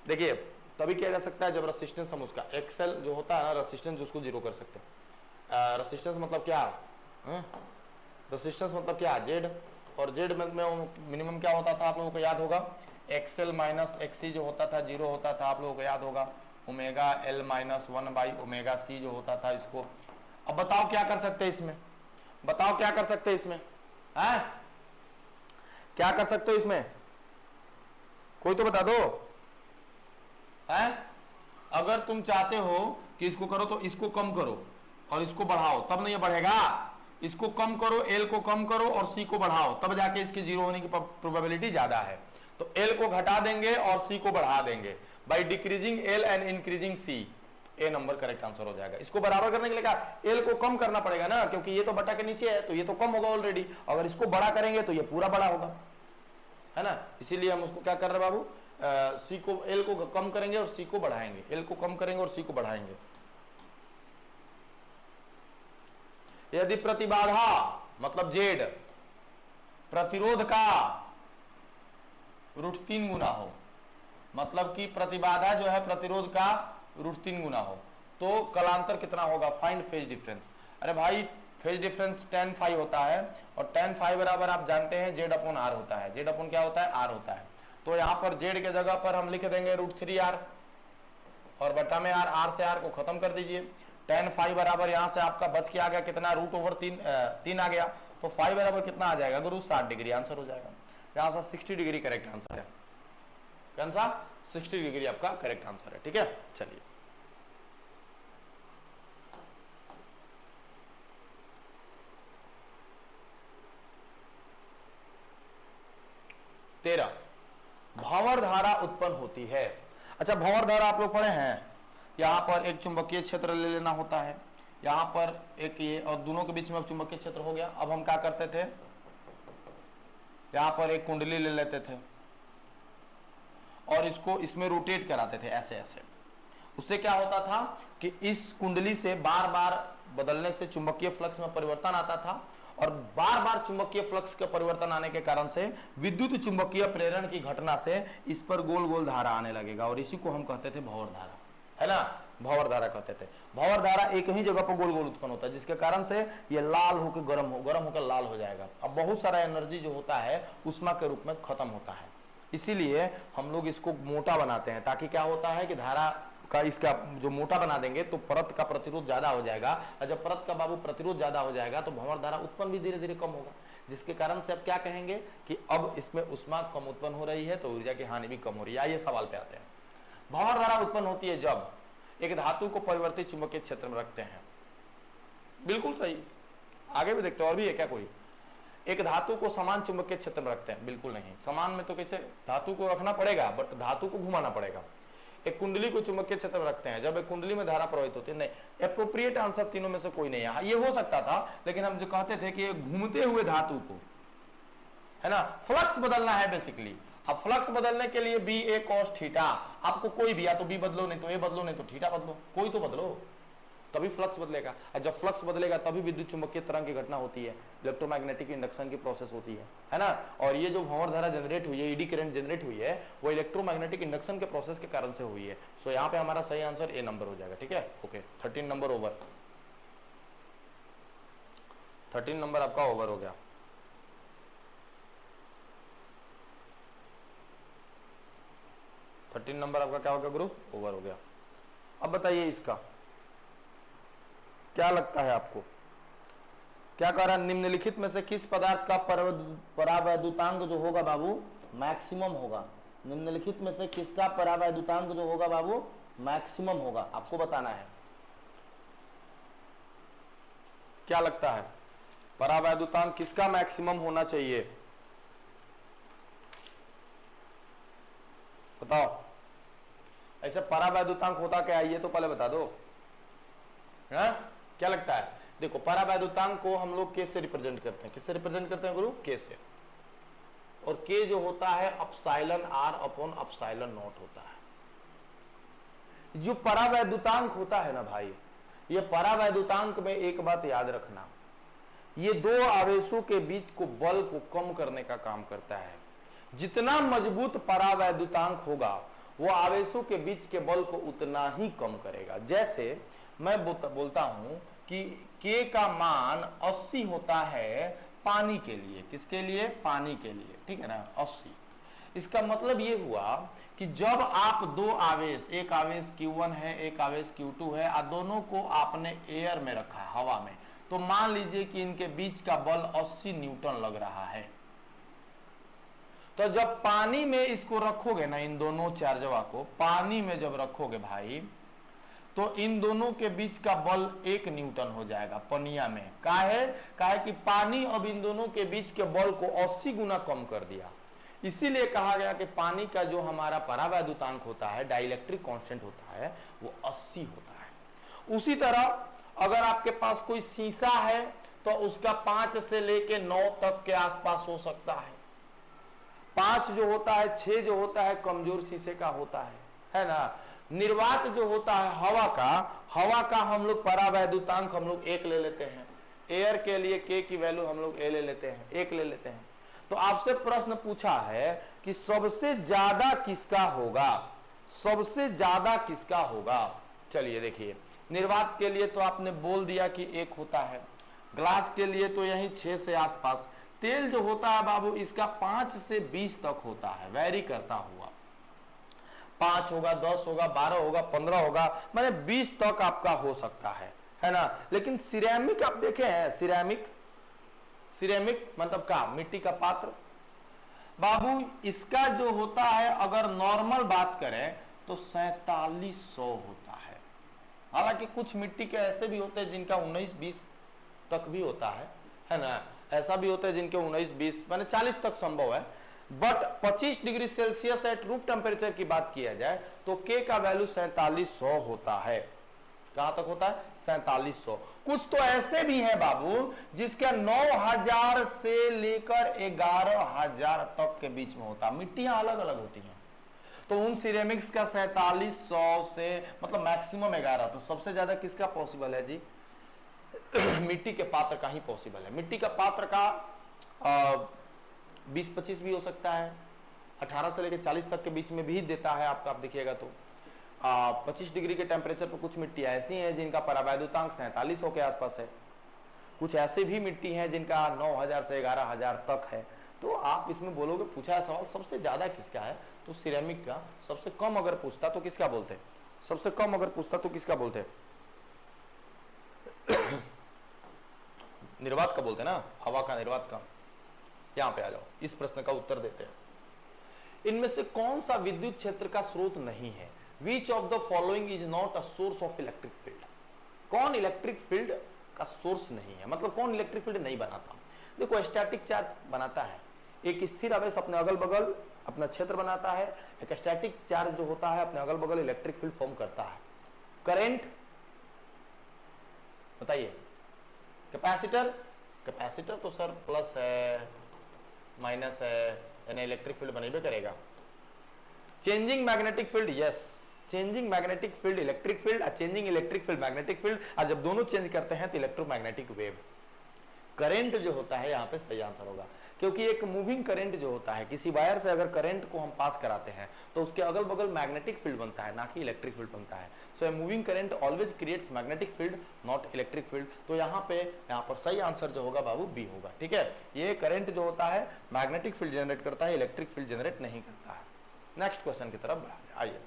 देखिए तभी किया जा सकता है जब रेसिस्टेंस हम उसका एक्सएल जो होता है ना, रेसिस्टेंस उसको 0 कर सकते हैं। रेसिस्टेंस मतलब क्या? रेसिस्टेंस मतलब क्या? जेड, और जेड में मिनिमम क्या होता था आप लोगों को याद होगा? एक्सएल माइनस एक्सी जो होता था 0 होता था, आप लोगों को याद होगा। Omega L minus 1 by omega C जो होता था इसको। अब बताओ क्या कर सकते हैं इसमें? बताओ क्या कर सकते हैं इसमें? हैं? क्या कर सकते हो इसमें? कोई तो बता दो। हैं? अगर तुम चाहते हो कि इसको करो तो इसको कम करो और इसको बढ़ाओ, तब नहीं बढ़ेगा। इसको कम करो, एल को कम करो और सी को बढ़ाओ, तब जाके इसके 0 होने की प्रोबेबिलिटी ज्यादा है। तो एल को घटा देंगे और सी को बढ़ा देंगे by decreasing L and increasing C. A number correct answer हो जाएगा। इसको बराबर करने के लिए क्या? एल को कम करना पड़ेगा ना, क्योंकि ये तो बटा के नीचे है तो ये तो कम होगा ऑलरेडी। अगर इसको बड़ा करेंगे तो ये पूरा बड़ा होगा, है ना? इसीलिए हम उसको क्या कर रहे हैं बाबू? सी को, एल को कम करेंगे और सी को बढ़ाएंगे। एल को कम करेंगे और सी को बढ़ाएंगे। यदि प्रतिबाधा मतलब जेड प्रतिरोध का √3 गुना हो, मतलब कि प्रतिबाधा जो है प्रतिरोध का √3 गुना हो, तो कलांतर कितना होगा? Find phase difference. अरे भाई फेज डिफरेंस tan phi होता है, और tan phi बराबर आप जानते हैं Z अपॉन R होता है। Z अपॉन क्या होता है? R होता है। तो यहाँ पर Z के जगह पर हम लिख देंगे √3R और बटा में R से R को खत्म कर दीजिए। tan phi बराबर यहाँ से आपका बच के आ गया कितना? √3 आ गया। तो phi बराबर कितना आ जाएगा गुरु? 60 डिग्री आंसर हो जाएगा। यहाँ से 60 डिग्री करेक्ट आंसर है। कौन सा? 60 डिग्री आपका करेक्ट आंसर है। ठीक है, चलिए तेरह, भंवर धारा उत्पन्न होती है। अच्छा, भंवर धारा आप लोग पढ़े हैं? यहाँ पर एक चुंबकीय क्षेत्र ले लेना होता है, यहाँ पर एक ये, और दोनों के बीच में अब चुंबकीय क्षेत्र हो गया। अब हम क्या करते थे? यहाँ पर एक कुंडली ले लेते थे और इसको इसमें रोटेट कराते थे ऐसे ऐसे। उससे क्या होता था कि इस कुंडली से बार बार बदलने से चुंबकीय फ्लक्स में परिवर्तन आता था, और बार बार चुंबकीय फ्लक्स के परिवर्तन आने के कारण से विद्युत चुंबकीय प्रेरण की घटना से इस पर गोल गोल धारा आने लगेगा, और इसी को हम कहते थे भंवर धारा, है ना? भंवर धारा कहते थे। भंवर धारा एक ही जगह पर गोल गोल उत्पन्न होता है, जिसके कारण से ये लाल होकर गर्म होकर लाल हो जाएगा। अब बहुत सारा एनर्जी जो होता है उष्मा के रूप में खत्म होता है, इसीलिए हम लोग इसको मोटा बनाते हैं, ताकि क्या होता है कि धारा का इसका जो मोटा बना देंगे तो परत का प्रतिरोध ज्यादा हो जाएगा, और जब परत का बाबू प्रतिरोध ज्यादा हो जाएगा तो भंवर धारा उत्पन्न भी धीरे धीरे कम होगा, जिसके कारण से अब क्या कहेंगे कि अब इसमें उष्मा कम उत्पन्न हो रही है तो ऊर्जा की हानि भी कम हो रही है। आइए सवाल पे आते हैं। भंवर धारा उत्पन्न होती है जब एक धातु को परिवर्तित चुंबकीय क्षेत्र में रखते हैं। बिल्कुल सही, आगे भी देखते हैं। और भी है क्या कोई? एक धातु को समान चुंबकीय क्षेत्र में रखते हैं? बिल्कुल नहीं। समान में तो कैसे? धातु को रखना पड़ेगा, बट धातु को घुमाना पड़ेगा। एक कुंडली को चुंबकीय क्षेत्र में रखते हैं, जब एक कुंडली में धारा प्रवाहित होती है। नहीं, एप्रोप्रिएट आंसर तीनों में से कोई नहीं है। ये हो सकता था, लेकिन हम जो कहते थे कि घूमते हुए धातु को, है ना, फ्लक्स बदलना है बेसिकली। अब फ्लक्स बदलने के लिए बी ए कॉस थीटा, आपको कोई भी, या तो बी बदलो, नहीं तो ए बदलो, नहीं तो थीटा बदलो, कोई तो बदलो। तभी फ्लक्स बदलेगा, और जब फ्लक्स बदलेगा तभी विद्युत चुंबकीय तरंग की घटना होती है, इलेक्ट्रोमैग्नेटिक इंडक्शन की प्रोसेस होती है ना। और ये जो भंवर धारा जनरेट हुई है, ईडी करंट जनरेट हुई है, वो इलेक्ट्रोमैग्नेटिक इंडक्शन के प्रोसेस के कारण से हुई है। सो यहाँ पे हमारा सही आंसर ए नंबर हो जाएगा, ठीक है। ओके, 13 नंबर ओवर, 13 नंबर आपका ओवर हो गया। थर्टीन नंबर आपका क्या हो गया गुरु, ओवर हो गया। अब बताइए इसका क्या लगता है आपको, क्या कह रहा है, निम्नलिखित में से किस पदार्थ का परावैद्युतांक जो होगा बाबू मैक्सिमम होगा। निम्नलिखित में से किसका परावैद्युतांक जो होगा बाबू मैक्सिमम होगा, आपको बताना है। क्या लगता है परावैद्युतांक किसका मैक्सिमम होना चाहिए, बताओ। ऐसे परावैद्युतांक होता क्या है ये तो पहले बता दो, है? क्या लगता है, देखो परावैद्युतांक को हम लोग के से रिप्रेजेंट करते हैं, किससे रिप्रेजेंट करते हैं गुरु, के से। और के जो होता है epsilon R upon epsilon not होता है। जो परावैद्युतांक होता है ना भाई, ये परावैद्युतांक में एक बात याद रखना, ये दो आवेशों के बीच को बल को कम करने का काम करता है। जितना मजबूत परावैद्युतांक होगा वो आवेशों के बीच के बल को उतना ही कम करेगा। जैसे मैं बोलता हूं कि K का मान 80 होता है पानी के लिए, किसके लिए, पानी के लिए, ठीक है ना, 80। इसका मतलब ये हुआ कि जब आप दो आवेश, एक आवेश Q1 है एक आवेश Q2 है, और दोनों को आपने एयर में रखा है, हवा में, तो मान लीजिए कि इनके बीच का बल 80 न्यूटन लग रहा है। तो जब पानी में इसको रखोगे ना, इन दोनों चार्जवा को पानी में जब रखोगे भाई, तो इन दोनों के बीच का बल 1 न्यूटन हो जाएगा पनिया में। काहे कि पानी अब इन दोनों के बीच के बल को 80 गुना कम कर दिया। इसीलिए कहा गया कि पानी का जो हमारा परावैद्युतांक होता है, डाइलेक्ट्रिक कांस्टेंट होता है, वो 80 होता है। उसी तरह अगर आपके पास कोई शीशा है तो उसका 5 से लेके 9 तक के आसपास हो सकता है। 5 जो होता है, 6 जो होता है कमजोर शीशे का होता है ना। निर्वात जो होता है हवा का हम लोग परावैद्युतांक हम लोग 1 ले लेते हैं। एयर के लिए के की वैल्यू हम लोग ए ले लेते हैं, 1 ले लेते हैं। तो आपसे प्रश्न पूछा है कि सबसे ज्यादा किसका होगा, सबसे ज्यादा किसका होगा। चलिए देखिए, निर्वात के लिए तो आपने बोल दिया कि 1 होता है, ग्लास के लिए तो यही 6 से आसपास। तेल जो होता है बाबू इसका 5 से 20 तक होता है, वैरी करता हुआ। 5 होगा, 10 होगा, 12 होगा, 15 होगा, माने 20 तक आपका हो सकता है ना। लेकिन सिरेमिक आप देखे हैं, सिरेमिक मतलब का मिट्टी का पात्र बाबू, इसका जो होता है अगर नॉर्मल बात करें तो 4700 होता है। हालांकि कुछ मिट्टी के ऐसे भी होते हैं जिनका 19-20 तक भी होता है ना। ऐसा भी होता है जिनके 19-20 माने 40 तक संभव है। But 25 degree Celsius at room temperature की बात किया जाए तो के का वैल्यू 4700 होता है। कहां तक होता है, 4700। कुछ तो ऐसे भी हैं बाबू जिसका 9000 से लेकर 11000 तक के बीच में होता है। मिट्टियां अलग अलग होती हैं, तो उन सिरेमिक्स का 4700 से मतलब मैक्सिमम 11। तो सबसे ज्यादा किसका पॉसिबल है जी, मिट्टी के पात्र का ही पॉसिबल है। मिट्टी का पात्र का 20-25 भी हो सकता है, 18 से लेकर 40 तक के बीच में भी देता है आपका। आप देखिएगा तो 25 डिग्री के टेम्परेचर पर कुछ मिट्टी ऐसी हैं जिनका परावैद्युतांक 4700 के आसपास है। कुछ ऐसे भी मिट्टी हैं जिनका 9000 से 11000 तक है। तो आप इसमें बोलोगे, पूछा है सवाल सबसे ज्यादा किसका है, तो सिरेमिक का। सबसे कम अगर पूछता तो किसका बोलते, सबसे कम अगर पूछता तो किसका बोलते, निर्वात का बोलते ना, हवा का, निर्वात का। यहां पे आ जाओ, इस प्रश्न का उत्तर देते हैं। इनमें से कौन सा विद्युत क्षेत्र का स्रोत नहीं है, which of the following is not a source of electric field. कौन इलेक्ट्रिक फील्ड का सोर्स नहीं है, मतलब कौन इलेक्ट्रिक फील्ड नहीं बनाता। देखो, स्टैटिक चार्ज बनाता है, एक स्थिर आवेश अपने अगल बगल अपना क्षेत्र बनाता है। एक स्टैटिक चार्ज जो होता है अपने अगल बगल इलेक्ट्रिक फील्ड फॉर्म करता है। करंट बताइए, कैपेसिटर, कैपेसिटर तो सर प्लस है माइनस है, यानी इलेक्ट्रिक फील्ड बनेबे करेगा। Changing magnetic field, yes changing magnetic field electric field, changing electric field magnetic field, और जब दोनों चेंज करते हैं तो इलेक्ट्रोमैग्नेटिक वेव। करंट जो होता है यहाँ पे सही आंसर होगा, क्योंकि एक मूविंग करंट जो होता है, किसी वायर से अगर करंट को हम पास कराते हैं तो उसके अगल बगल मैग्नेटिक फील्ड बनता है, ना कि इलेक्ट्रिक फील्ड बनता है। So a moving current always creates magnetic field not electric field. तो यहाँ पर सही आंसर जो होगा बाबू बी होगा, ठीक है। ये करंट जो होता है मैग्नेटिक फील्ड जनरेट करता है, इलेक्ट्रिक फील्ड जनरेट नहीं करता है। नेक्स्ट क्वेश्चन की तरफ बढ़ा जाए। आइए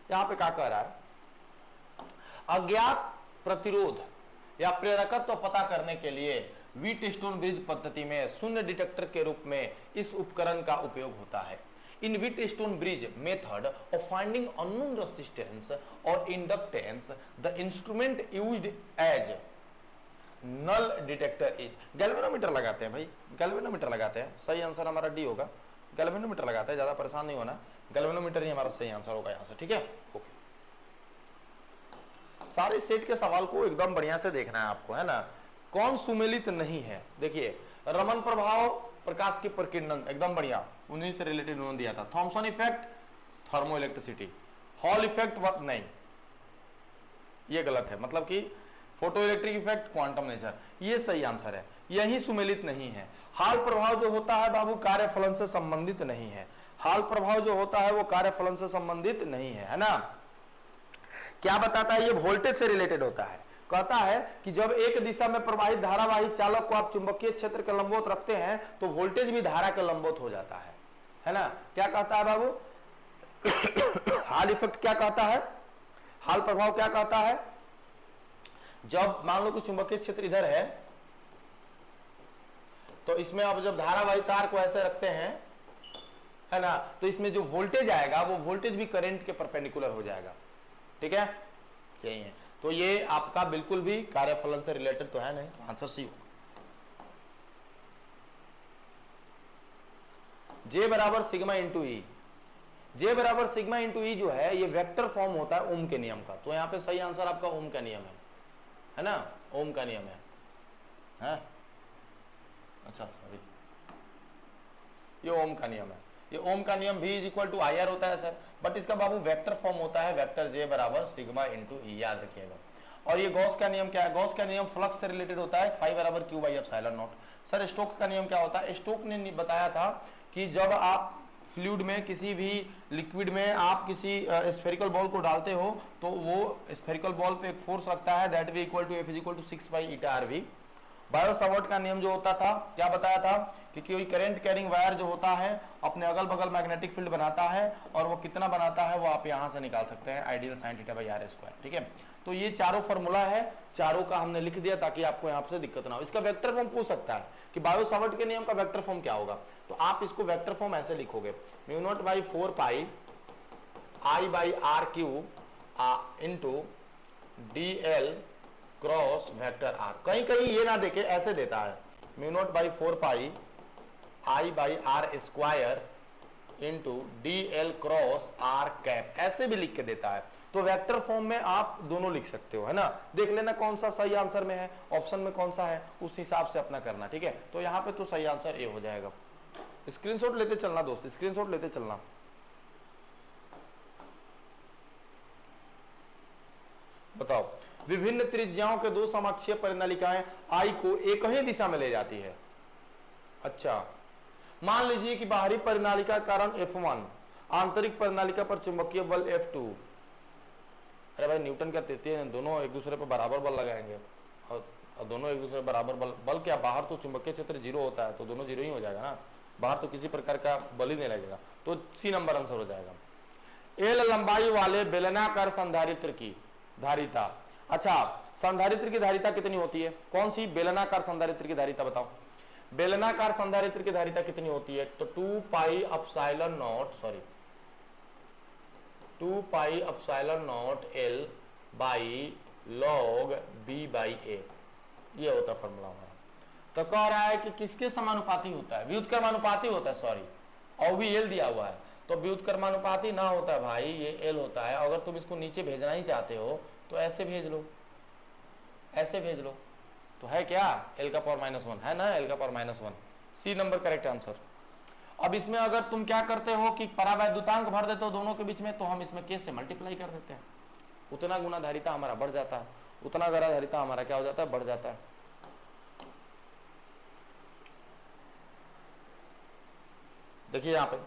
यहाँ पे क्या कह रहा है, अज्ञात प्रतिरोध या प्रेरकत्व तो पता करने के लिए व्हीटस्टोन ब्रिज पद्धति में शून्य डिटेक्टर के रूप में इस उपकरण का उपयोग होता है। In Wheatstone bridge method of finding unknown resistance और inductance the instrument used as null detector is. Galvanometer लगाते हैं भाई, गैल्वेनोमीटर लगाते हैं, सही आंसर हमारा डी होगा। गैल्वेनोमीटर लगाते हैं, ज्यादा परेशान नहीं होना, गैल्वेनोमीटर ही हमारा सही आंसर होगा यहाँ से, ठीक है। ओके, सारे सेट के सवाल को एकदम बढ़िया से देखना है आपको, है ना। कौन सुमेलित नहीं है, देखिए रमन प्रभाव, प्रकाश की प्रकीर्णन, एकदम बढ़िया, उन्हीं से रिलेटेड उन्होंने दिया था। Thomson effect, thermo electricity. Hall effect नहीं, ये गलत है, मतलब कि photo electric effect, quantum nature, ये सही आंसर है, यही सुमेलित नहीं है। हाल प्रभाव जो होता है बाबू कार्यफलन से संबंधित नहीं है, हाल प्रभाव जो होता है वो कार्यफलन से संबंधित नहीं है ना। क्या बताता है, ये वोल्टेज से रिलेटेड होता है। कहता है कि जब एक दिशा में प्रवाहित धारावाही चालक को आप चुंबकीय क्षेत्र के लंबवत रखते हैं तो वोल्टेज भी धारा के लंबवत हो जाता है ना। क्या कहता है बाबू, हाल इफेक्ट क्या कहता है, हाल प्रभाव क्या कहता है, जब मान लो कि चुंबकीय क्षेत्र इधर है तो इसमें आप जब धारावाही तार को ऐसे रखते हैं, है ना, तो इसमें जो वोल्टेज आएगा वो वोल्टेज भी करंट के परपेंडिकुलर हो जाएगा, ठीक है, यही है। तो ये आपका बिल्कुल भी कार्यफलन से रिलेटेड तो है नहीं, तो आंसर सी होगा। J बराबर सिग्मा इंटू ई, J बराबर सिग्मा इंटू ई जो है ये वेक्टर फॉर्म होता है ओम के नियम का। तो यहाँ पे सही आंसर आपका ओम का नियम है ना, ओम का नियम है? अच्छा सॉरी, ये ओम का नियम है, ये ओम का नियम V is equal to I R होता है सर, बट इसका बाबू वेक्टर फॉर्म होता है वेक्टर J बराबर सिग्मा इंटू ई, याद रखिएगा। और ये गॉस का नियम क्या है, गॉस का नियम फ्लक्स से रिलेटेड होता है, फाई बराबर Q by epsilon not. Sir Stoke का नियम क्या होता है, स्टोक ने बताया था कि जब आप फ्लूइड में, किसी भी लिक्विड में आप किसी स्फेरिकल बॉल को डालते हो तो वो स्फेरिकल बॉल पे एक फोर्स लगता है, that V equal to F is equal to 6 pi eta R V. Biot Savart का नियम जो होता था, क्या बताया था कि कोई करंट कैरिंग वायर जो होता है अपने अगल बगल मैग्नेटिक फील्ड बनाता है, और वो कितना बनाता है वो आप यहां से निकाल सकते हैं, I DL sine theta by R square, ठीक है। तो ये चारों फॉर्मूला है, चारों का हमने लिख दिया ताकि आपको यहाँ से दिक्कत ना हो। इसका वेक्टर फॉर्म पूछ सकता है कि बायो-सावर्ट के नियम का वेक्टर फॉर्म क्या होगा, तो आप इसको वेक्टर फॉर्म ऐसे लिखोगे, mu not by 4 pi I by R cube into D L cross vector R. कहीं कहीं ये ना देखे, ऐसे देता है mu not by 4 pi I by R square into D L cross R cap, ऐसे भी लिख के देता है। तो वेक्टर फॉर्म में आप दोनों लिख सकते हो, है ना। देख लेना कौन सा सही आंसर में है, ऑप्शन में कौन सा है, उस हिसाब से अपना करना, ठीक है। तो यहाँ पे तो सही आंसर ए हो जाएगा। स्क्रीनशॉट लेते चलना दोस्त, स्क्रीनशॉट लेते चलना। बताओ, विभिन्न त्रिज्याओं के दो समाक्षीय परिनालिकाएं आई को एक ही दिशा में ले जाती है। अच्छा, मान लीजिए कि बाहरी परिनालिका कारण F1, आंतरिक परिनालिका पर चुंबकीय बल F2। अरे भाई न्यूटन क्या कहते हैं, दोनों एक दूसरे पर बराबर बल लगाएंगे, और दोनों एक दूसरे बराबर बल क्या, बाहर तो चुंबकीय क्षेत्र 0 होता है तो दोनों 0 ही हो जाएगा ना, बाहर तो किसी प्रकार का बल ही नहीं लगेगा, तो सी नंबर आंसर हो जाएगा। एल लंबाई वाले बेलनाकार संधारित्र की धारिता, अच्छा संधारित्र की धारिता कितनी होती है, कौन सी, बेलनाकार संधारित्र की धारिता बताओ। बेलनाकार संधारित्र की धारिता कितनी होती है, तो 2 pi epsilon naught, sorry 2 pi epsilon naught L by log b by a, ये होता है फॉर्मूला हमारा। तो कह रहा है कि किसके समानुपाती होता है, व्युत्क्रमानुपाती होता है, सॉरी, और भी एल दिया हुआ है, तो व्युत्क्रमानुपाती ना होता है भाई, ये एल होता है। अगर तुम इसको नीचे भेजना ही चाहते हो तो ऐसे भेज लो, ऐसे भेज लो, तो है क्या, एल का पावर -1 है ना, एल का power -1, C number correct answer. अब इसमें अगर तुम क्या करते हो कि परावैद्युतांक भर देते हो दोनों के बीच में, तो हम इसमें के से मल्टीप्लाई कर देते हैं, उतना गुना धारिता हमारा बढ़ जाता है, उतना गरा धारिता हमारा क्या हो जाता है, बढ़ जाता है। देखिए यहां पे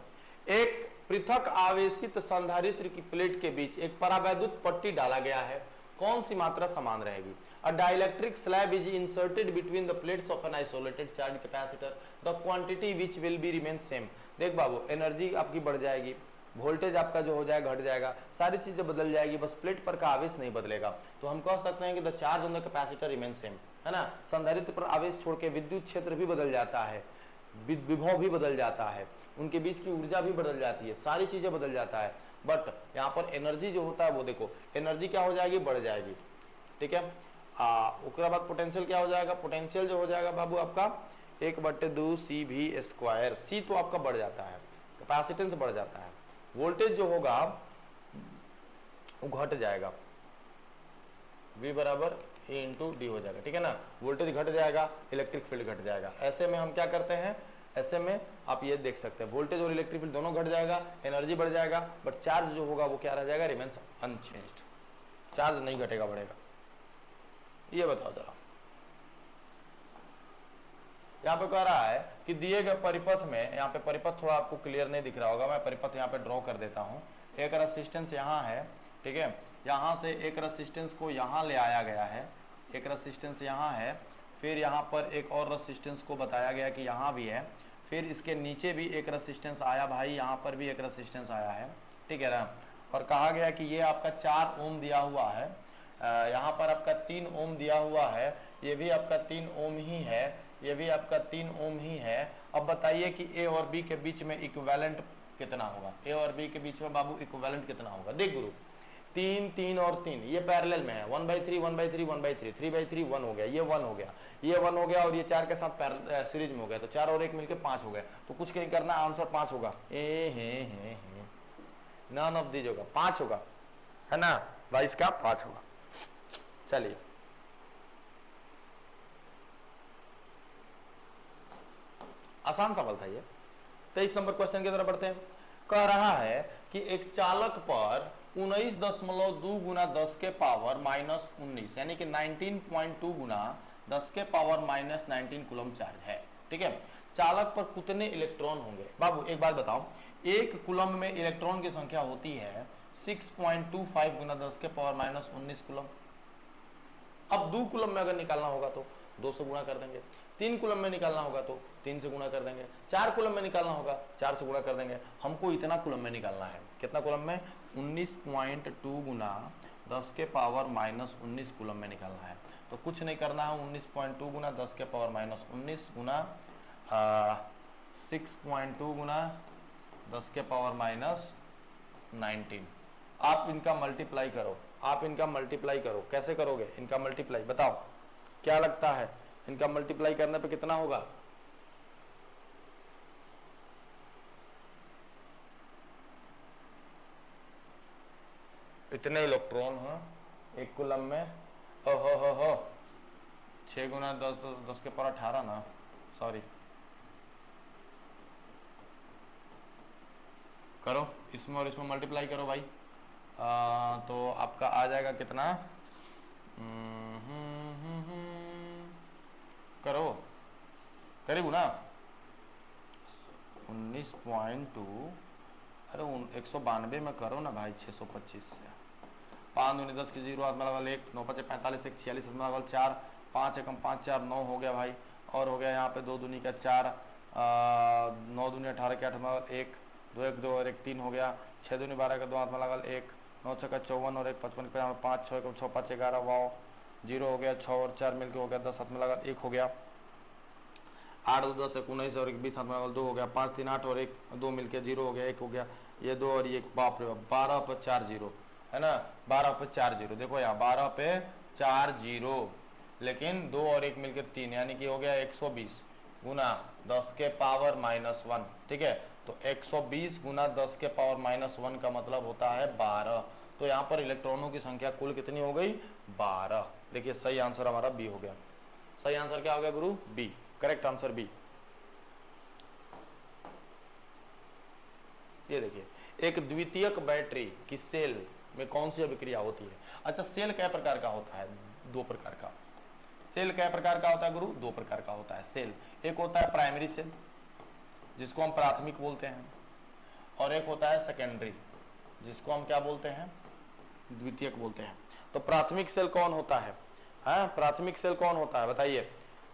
एक पृथक आवेशित संधारित्र की प्लेट के बीच एक परावैद्युत पट्टी डाला गया है, कौन सी मात्रा समान रहेगी? A dielectric slab is inserted between the plates of an isolated charged capacitor. The quantity which will be remain same. देख बाबू, एनर्जी आपकी बढ़ जाएगी, वोल्टेज आपका जो हो जाएगा घट जाएगा, सारी चीजें बदल जाएगी, बस प्लेट पर का आवेश नहीं बदलेगा। तो हम कह सकते हैं कि the charge on the capacitor remain same, है ना। संधारित्र पर आवेश छोड़ के विद्युत क्षेत्र भी बदल जाता है, विभव भी बदल जाता है, उनके बीच की ऊर्जा भी बदल जाती है, सारी चीजें बदल जाता है। बट यहाँ पर एनर्जी जो होता है वो देखो, एनर्जी क्या हो जाएगी, बढ़ जाएगी, ठीक है। उसके बाद पोटेंशियल क्या हो जाएगा, पोटेंशियल जो हो जाएगा बाबू आपका 1/2 CV स्क्वायर, सी तो आपका बढ़ जाता है, कैपेसिटेंस बढ़ जाता है, वोल्टेज जो होगा वो घट जाएगा, V बराबर A इंटू डी हो जाएगा, ठीक है ना। वोल्टेज घट जाएगा, इलेक्ट्रिक फील्ड घट जाएगा। ऐसे में हम क्या करते हैं, ऐसे में आप ये देख सकते हैं वोल्टेज और इलेक्ट्रिक फील्ड दोनों घट जाएगा, एनर्जी बढ़ जाएगा, बट चार्ज जो होगा वो क्या रह जाएगा, रिमेन्स अनचेंज्ड, चार्ज नहीं घटेगा, बढ़ेगा। ये बताओ जरा, यहाँ पे कह रहा है कि दिए गए परिपथ में, यहाँ पे परिपथ थोड़ा आपको क्लियर नहीं दिख रहा होगा, मैं परिपथ यहाँ पे ड्रॉ कर देता हूँ। एक रेसिस्टेंस यहाँ है, ठीक है, यहाँ से एक रेसिस्टेंस को यहाँ ले आया गया है, एक रेसिस्टेंस यहाँ है, फिर यहाँ पर एक और रेसिस्टेंस को बताया गया कि यहाँ भी है, फिर इसके नीचे भी एक रेसिस्टेंस आया भाई, यहाँ पर भी एक रेसिस्टेंस आया है, ठीक है ना। और कहा गया कि ये आपका 4 ओम दिया हुआ है, यहाँ पर आपका 3 ओम दिया हुआ है, ये भी आपका 3 ओम ही है, ये भी आपका 3 ओम ही है। अब बताइए कि ए और बी के बीच में इक्विवेलेंट कितना होगा, ए और बी के बीच में बाबू इक्विवेलेंट कितना होगा। देख गुरु, 3 3 और 3 ये पैरेलल में है, 1/3 1/3 1/3 3/3 1 हो गया, ये 1 हो गया, ये 1 हो गया, और ये 4 के साथ सीरीज में हो गया, तो 4 और 1 मिलकर 5 हो गया। तो कुछ नहीं करना, आंसर 5 होगा। नन ऑफ दीज होगा, 5 होगा, है ना भाई, इसका 5 होगा। चलिए आसान सवाल था ये। 23 नंबर क्वेश्चन की तरफ बढ़ते हैं। कह रहा है कि एक चालक पर 19.2 गुना 10 के पावर -19 यानी कि 19.2 गुना 10 के पावर -19 कूलम चार्ज है, ठीक है। चालक पर कितने इलेक्ट्रॉन होंगे? बाबू एक बात बताओ, एक कूलम में इलेक्ट्रॉन की संख्या होती है 6.25 गुना 10 के पावर -19 कूलम। अब 2 कूलम में अगर निकालना होगा तो 2 से गुणा कर देंगे, 3 कूलम में निकालना होगा तो 3 से गुणा कर देंगे, 4 कूलम में निकालना होगा 4 से गुणा कर देंगे। हमको इतना कूलम में निकालना है, कितना कूलम में? 19.2 गुना 10 के पावर -19 कूलम में निकालना है। तो कुछ नहीं करना है, 19.2 गुना 10 के पावर -19 गुना 6.2 गुना 10 के पावर -19। आप इनका मल्टीप्लाई करो, आप इनका मल्टीप्लाई करो। कैसे करोगे इनका मल्टीप्लाई, बताओ क्या लगता है? इनका मल्टीप्लाई करने पे कितना होगा? इतने इलेक्ट्रॉन हैं एक कूलम में, हो 6 गुना 10 के पावर 18 ना, सॉरी, करो इसमें और इसमें मल्टीप्लाई करो भाई। तो आपका आ जाएगा कितना? करो, करीब ना 19.2, अरे 192 में करो ना भाई, 625 से 5 दूनी 10 की 0 हाथ में लगा 1, 9 5 45 1 46 हाथ में लगा 4, 5 एकम 5 4 9 हो गया भाई। और हो गया यहाँ पे 2 दूनी का 4, 9 दूनी 18 के 8 में लगा 1, 2 1 2 और 1 3 हो गया, 6 दूनी 12 का 2 हाथ में लगा 1, 9 6 का 54 और 1 55 का 5 6 का 6 5 11 वाओ 0 हो गया, 6 और 4 मिलकर हो गया 10 हाथ में लगा 1 हो गया, 8 2 10 19 और 1 20 हाथ में लगा 2 हो गया, 5 3 8 और 1 2 मिलकर 0 हो गया 1 हो गया, ये 2 और ये बाप रे बाप 12 पर 4 0 है ना, 12 पे 4 0। देखो यहाँ 12 पे 4 0, लेकिन 2 और 1 मिलकर 3 यानी कि हो गया 120 गुना 10 के पावर -1, ठीक है। तो 120 गुना 10 के पावर -1 का मतलब होता है 12। तो यहाँ पर इलेक्ट्रॉनों की संख्या कुल कितनी हो गई? 12। देखिए सही आंसर हमारा बी हो गया। सही आंसर क्या हो गया गुरु? B, correct answer B. ये देखिए, एक द्वितीयक बैटरी की सेल में कौन सी अभिक्रिया होती है? अच्छा, सेल कै प्रकार का होता है? दो प्रकार का। सेल कै प्रकार का होता है गुरु? दो प्रकार का होता है सेल। एक होता है प्राइमरी सेल, जिसको हम प्राथमिक बोलते हैं, और एक होता है सेकेंडरी, जिसको हम क्या बोलते हैं? द्वितीयक बोलते हैं। तो प्राथमिक सेल कौन होता है? हाँ, प्राथमिक सेल कौन होता है बताइए?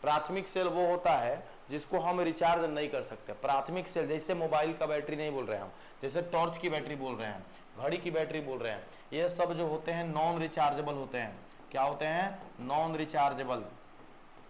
प्राथमिक सेल वो होता है जिसको हम रिचार्ज नहीं कर सकते। प्राथमिक सेल जैसे मोबाइल का बैटरी नहीं बोल रहे हैं हम, जैसे टॉर्च की बैटरी बोल रहे हैं, घड़ी की बैटरी बोल रहे हैं, ये सब जो होते हैं नॉन रिचार्जेबल होते हैं। क्या होते हैं? Non rechargeable.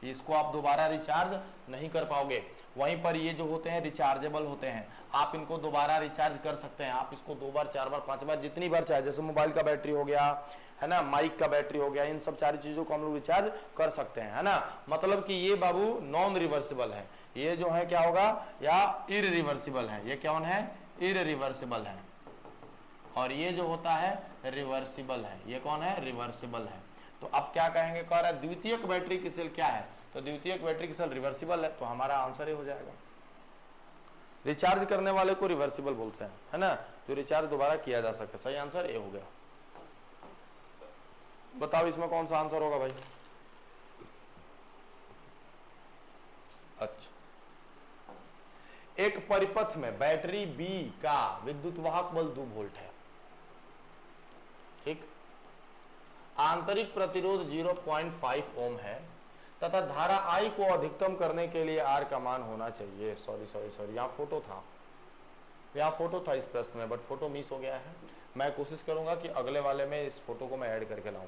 इसको आप दोबारा रिचार्ज नहीं कर पाओगे। वहीं पर ये जो होते हैं रिचार्जेबल होते हैं, आप इनको दोबारा रिचार्ज कर सकते हैं। आप इसको 2 बार 4 बार 5 बार जितनी बार चाहे, जैसे मोबाइल का बैटरी हो गया है ना, माइक का बैटरी हो गया, इन सब सारी चीजों को हम लोग रिचार्ज कर सकते हैं, है ना। मतलब कि ये बाबू नॉन रिवर्सिबल है। ये जो है क्या होगा? या इररिवर्सिबल है। ये कौन है? इररिवर्सिबल है। और ये जो होता है रिवर्सिबल है। ये कौन है? रिवर्सिबल है। तो अब क्या कहेंगे? कह रहा है द्वितीयक बैटरी की सेल क्या है? तो द्वितीयक बैटरी की सेल रिवर्सिबल है, तो हमारा आंसर ही हो जाएगा। रिचार्ज करने वाले को रिवर्सिबल बोलते हैं, है ना, जो रिचार्ज दोबारा किया जा सके। सही आंसर ए हो गया। बताओ इसमें कौन सा आंसर होगा भाई? अच्छा, एक परिपथ में बैटरी B का विद्युत वाहक बल 2 वोल्ट है, ठीक। आंतरिक प्रतिरोध 0.5 ओम है तथा धारा I को अधिकतम करने के लिए R का मान होना चाहिए। सॉरी, यहाँ फोटो था, यहाँ फोटो था इस प्रश्न में, बट फोटो मिस हो गया है। मैं कोशिश करूंगा कि अगले वाले में इस फोटो को मैं ऐड करके लाऊं,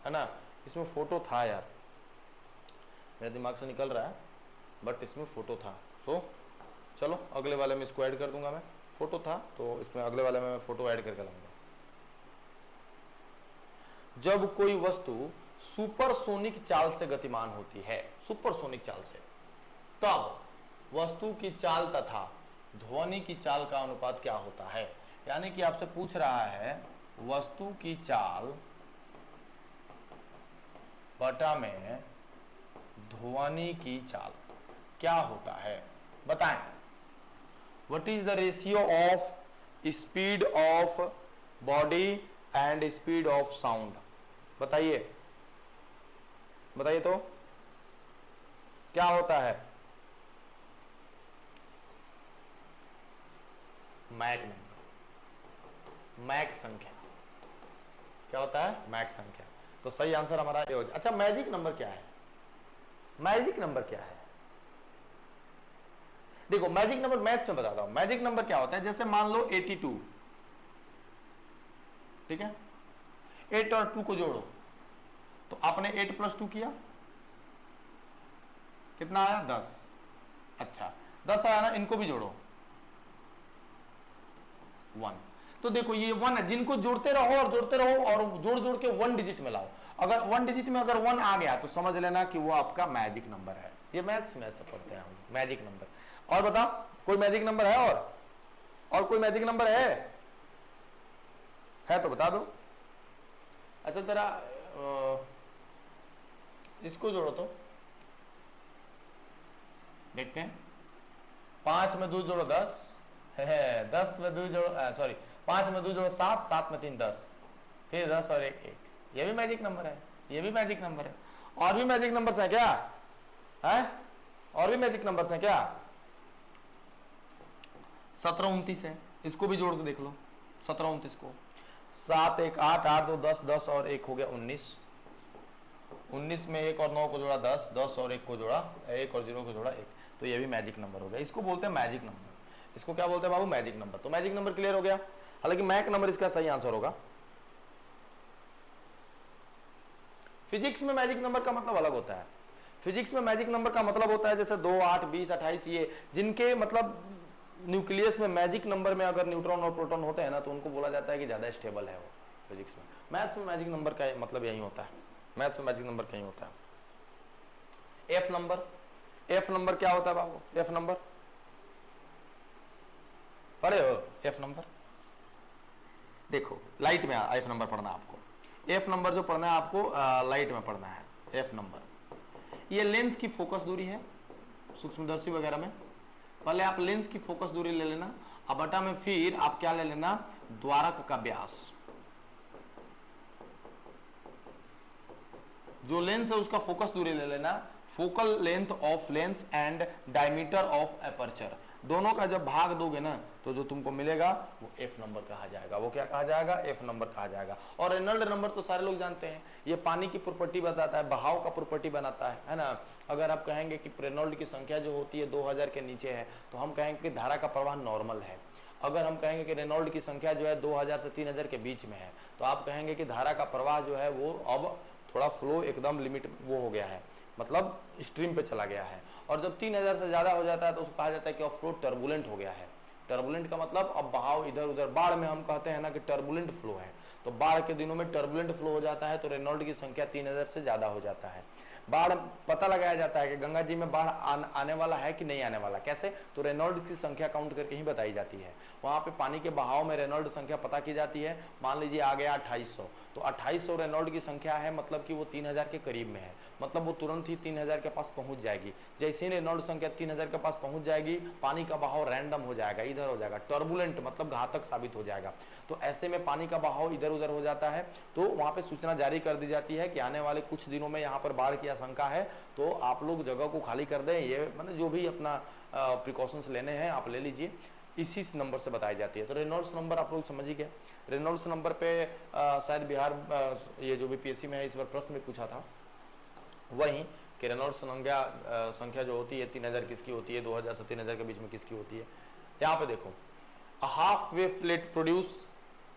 है ना। इसमें फोटो था यार, मेरे दिमाग से निकल रहा है, बट इसमें फोटो था। सो चलो अगले वाले में इसको ऐड कर दूंगा मैं। फोटो था तो इसमें अगले वाले में मैं फोटो ऐड करके लाऊंगा। जब कोई वस्तु सुपरसोनिक चाल से गतिमान होती है, सुपरसोनिक चाल से, तब वस्तु की चाल तथा ध्वनि की चाल का अनुपात क्या होता है? यानी कि आपसे पूछ रहा है वस्तु की चाल बटा में ध्वनि की चाल क्या होता है, बताएं। What is the ratio of speed of body and speed of sound? बताइए, बताइए तो क्या होता है? मैक नंबर, मैक संख्या। क्या होता है? मैक संख्या। तो सही आंसर हमारा ये हो जाए। अच्छा, मैजिक नंबर क्या है? मैजिक नंबर क्या है? देखो, मैजिक नंबर मैथ्स में बताता हूं। मैजिक नंबर क्या होता है? जैसे मान लो 82, ठीक है, 8 और 2 को जोड़ो, तो आपने 8 + 2 किया, कितना आया? 10। अच्छा, 10 आया ना, इनको भी जोड़ो, 1। तो देखो ये 1 है, जिनको जोड़ते रहो और जोड़ते रहो और जोड़ जोड़ के 1 डिजिट में लाओ। अगर 1 डिजिट में अगर 1 आ गया तो समझ लेना कि वो आपका मैजिक नंबर है। ये मैथ्स में ऐसे पढ़ते हैं हम, मैजिक नंबर। और बताओ कोई मैजिक नंबर है? और कोई मैजिक नंबर है तो बता दो। अच्छा, जरा इसको जोड़ो तो देखते हैं। 5 में 2 जोड़ो 10 है, 10 में 2 जोड़ो, सॉरी 5 में 2 जोड़ो 7, 7 में 3 10, फिर 10 और 1 1। ये भी मैजिक नंबर है, ये भी मैजिक नंबर है। और भी मैजिक नंबर्स हैं क्या? है? और भी मैजिक नंबर्स हैं क्या? 17 29 है, इसको भी जोड़ के देख लो। 17 29 को 7 1 8 8 2 10, 10 और 1 हो गया 19। 19 में 1 और 9 को जोड़ा 10, 10 और 1 को जोड़ा 1 और 0 को जोड़ा 1, तो ये भी मैजिक नंबर हो गया। इसको बोलते हैं मैजिक नंबर। इसको क्या बोलते हैं बाबू? Magic number. तो मैजिक नंबर क्लियर हो गया। हालांकि मैक नंबर इसका सही आंसर होगा। फिजिक्स में मैजिक नंबर का मतलब अलग होता है। फिजिक्स में मैजिक नंबर का मतलब होता है जैसे 2 8 20 28, ये जिनके मतलब न्यूक्लियस में मैजिक नंबर में अगर न्यूट्रॉन और प्रोटॉन होते हैं ना, तो उनको बोला जाता है कि ज्यादा स्टेबल है वो फिजिक्स में। मैथ्स में मैजिक नंबर का मतलब यही होता है। मैथ्स में मैजिक नंबर कहीं होता है। एफ नंबर, एफ नंबर क्या होता है बाबू? एफ नंबर पढ़े हो? एफ नंबर देखो, लाइट में एफ नंबर पढ़ना आपको। एफ नंबर जो पढ़ना है आपको लाइट में पढ़ना है। एफ नंबर ये लेंस की फोकस दूरी है सूक्ष्मदर्शी वगैरह में, पहले आप लेंस की फोकस दूरी ले लेना, अब बटा में फिर आप क्या ले लेना, द्वारक का व्यास। जो लेंस है उसका फोकस दूरी ले लेना, focal length of lens and diameter of aperture, दोनों का जब भाग दोगे ना तो जो तुमको मिलेगा वो एफ नंबर कहा जाएगा। वो क्या कहा जाएगा, एफ नंबर कहा जाएगा। और रेनॉल्ड नंबर तो सारे लोग जानते हैं, ये पानी की प्रॉपर्टी बताता है, बहाव का प्रॉपर्टी बनाता है ना। अगर आप कहेंगे कि रेनॉल्ड की संख्या जो होती है 2000 के नीचे है तो हम कहेंगे कि धारा का प्रवाह नॉर्मल है। अगर हम कहेंगे कि रेनॉल्ड की संख्या जो है 2000 से 3000 के बीच में है तो आप कहेंगे कि धारा का प्रवाह जो है वो अब थोड़ा फ्लो एकदम लिमिट वो हो गया है, मतलब स्ट्रीम पे चला गया है। और जब 3000 से ज्यादा हो जाता है तो उसको कहा जाता है कि अब फ्लो टर्बुलेंट हो गया है। टर्बुलेंट का मतलब अब बहाव इधर उधर, बाढ़ में हम कहते हैं ना कि टर्बुलेंट फ्लो है, तो बाढ़ के दिनों में टर्बुलेंट फ्लो हो जाता है तो रेनॉल्ड की संख्या 3000 से ज्यादा हो जाता है। बाढ़ पता लगाया जाता है कि गंगा जी में बाढ़ आने वाला है कि नहीं आने वाला, कैसे, तो रेनॉल्ड की संख्या काउंट करके ही बताई जाती है। वहां पे पानी के बहाव में रेनॉल्ड संख्या पता की जाती है। मान लीजिए आ गया 2800, तो 2800 रेनॉल्ड की संख्या है, मतलब कि वो 3000 के करीब में है, मतलब वो तुरंत ही 3000 के पास पहुंच जाएगी। जैसे ही रेनॉल्ड संख्या 3000 के पास पहुंच जाएगी, पानी का बहाव रैंडम हो जाएगा, इधर हो जाएगा, टर्बुलेंट मतलब घातक साबित हो जाएगा। तो ऐसे में पानी का बहाव इधर उधर हो जाता है, तो वहां पे सूचना जारी कर दी जाती है कि आने वाले कुछ दिनों में यहाँ पर बाढ़ की आशंका है, तो आप लोग जगह को खाली कर दें। ये मतलब जो भी अपना प्रिकॉशंस लेने हैं आप ले लीजिए, इसी नंबर से बताई जाती है। तो रेनॉल्ड्स नंबर आप लोग समझ ही गए। रेनॉल्ड्स नंबर पे शायद बिहार ये जो भी पीएससी में है इस बार प्रश्न में पूछा था वही कि रेनॉल्ड्स संख्या जो होती है 3000 किसकी होती है, 2000 से 3000 के बीच में किसकी होती है। यहाँ पे देखो, a half wave plate produce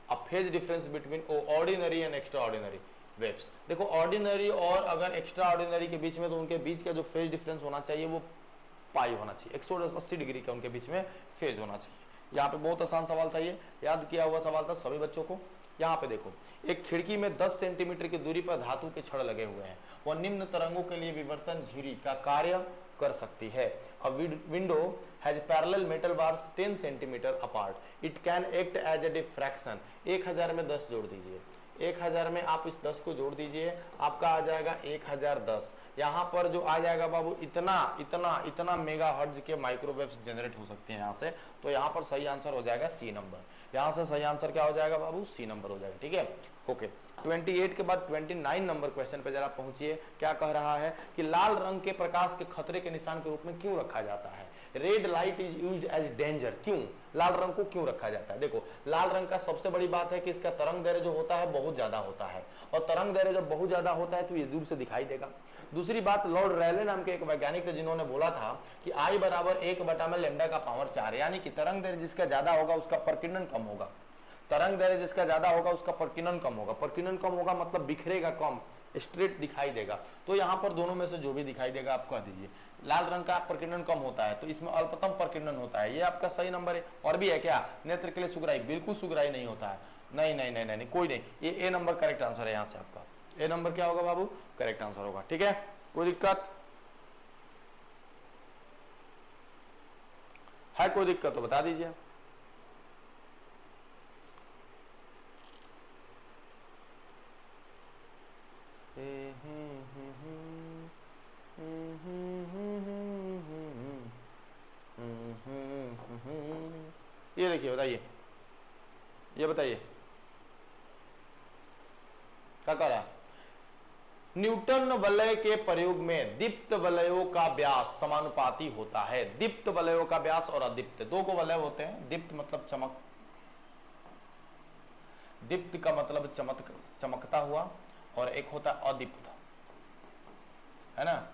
a phase difference between ordinary and extra ordinary waves. देखो ऑर्डिनरी और अगर एक्स्ट्रा ऑर्डिनरी के बीच में, तो उनके बीच का जो फेज डिफरेंस होना चाहिए वो पाई होना चाहिए, 180 डिग्री का उनके बीच में फेज होना चाहिए। यहाँ पे बहुत आसान सवाल था, ये याद किया हुआ सवाल था सभी बच्चों को। यहाँ पे देखो, एक खिड़की में 10 सेंटीमीटर की दूरी पर धातु के छड़ लगे हुए हैं, वह निम्न तरंगों के लिए विवर्तन झिरी का कार्य कर सकती है। A window has parallel metal bars 10 centimetre apart. It can act as a diffraction. 1000 में 10 जोड़ दीजिए, 1000 में आप इस 10 को जोड़ दीजिए, आपका आ जाएगा 1010। यहाँ पर जो आ जाएगा बाबू इतना इतना इतना मेगा हर्ट्ज के माइक्रोवेव्स जनरेट हो सकते हैं यहाँ से। तो यहाँ पर सही आंसर हो जाएगा सी नंबर। यहाँ से सही आंसर क्या हो जाएगा बाबू, सी नंबर हो जाएगा। ठीक है, ओके। 28 के बाद 29 नंबर क्वेश्चन पे जरा पहुंचिए। क्या कह रहा है कि लाल रंग के प्रकाश के खतरे के निशान के रूप में क्यों रखा जाता है। Red light is used as danger. क्यों लाल रंग को क्यों रखा जाता है। देखो लाल रंग का सबसे बड़ी बात है कि इसका तरंग दैर्घ्य जो होता है बहुत ज्यादा होता है, और तरंग दैर्घ्य जब बहुत ज्यादा होता है तो ये दूर से दिखाई देगा। दूसरी बात, लॉर्ड रैले नाम के एक वैज्ञानिक थे जिन्होंने बोला था कि I बराबर 1/में लैम्डा का पावर 4, यानी कि तरंग दैर्घ्य जिसका ज्यादा होगा उसका प्रकीर्णन कम होगा, तरंग दैर्घ्य जिसका ज्यादा होगा उसका प्रकीर्णन कम होगा। प्रकीर्णन कम होगा मतलब बिखरेगा कम, स्ट्रेट दिखाई देगा। तो यहाँ पर दोनों में से जो भी दिखाई देगा आप कह दीजिए। लाल रंग का प्रकीर्णन कम होता है तो इसमें अल्पतम प्रकीर्णन होता है, ये आपका सही नंबर है। और भी है क्या, नेत्र के लिए सुगराई, बिल्कुल सुगराई नहीं होता है, नहीं नहीं नहीं नहीं कोई नहीं, ये ए नंबर करेक्ट आंसर है। यहाँ से आपका ए नंबर क्या होगा बाबू, करेक्ट आंसर होगा। ठीक है, कोई दिक्कत है, कोई दिक्कत तो बता दीजिए। ये देखिए, बताइए, ये बताइए क्या कर रहा है। न्यूटन वलय के प्रयोग में दीप्त वलयों का व्यास समानुपाती होता है। दीप्त वलयों का व्यास और अदीप्त दो को वलय होते हैं। दीप्त मतलब चमक, दीप्त का मतलब चमकता हुआ, और एक होता है अदीप्त, है ना।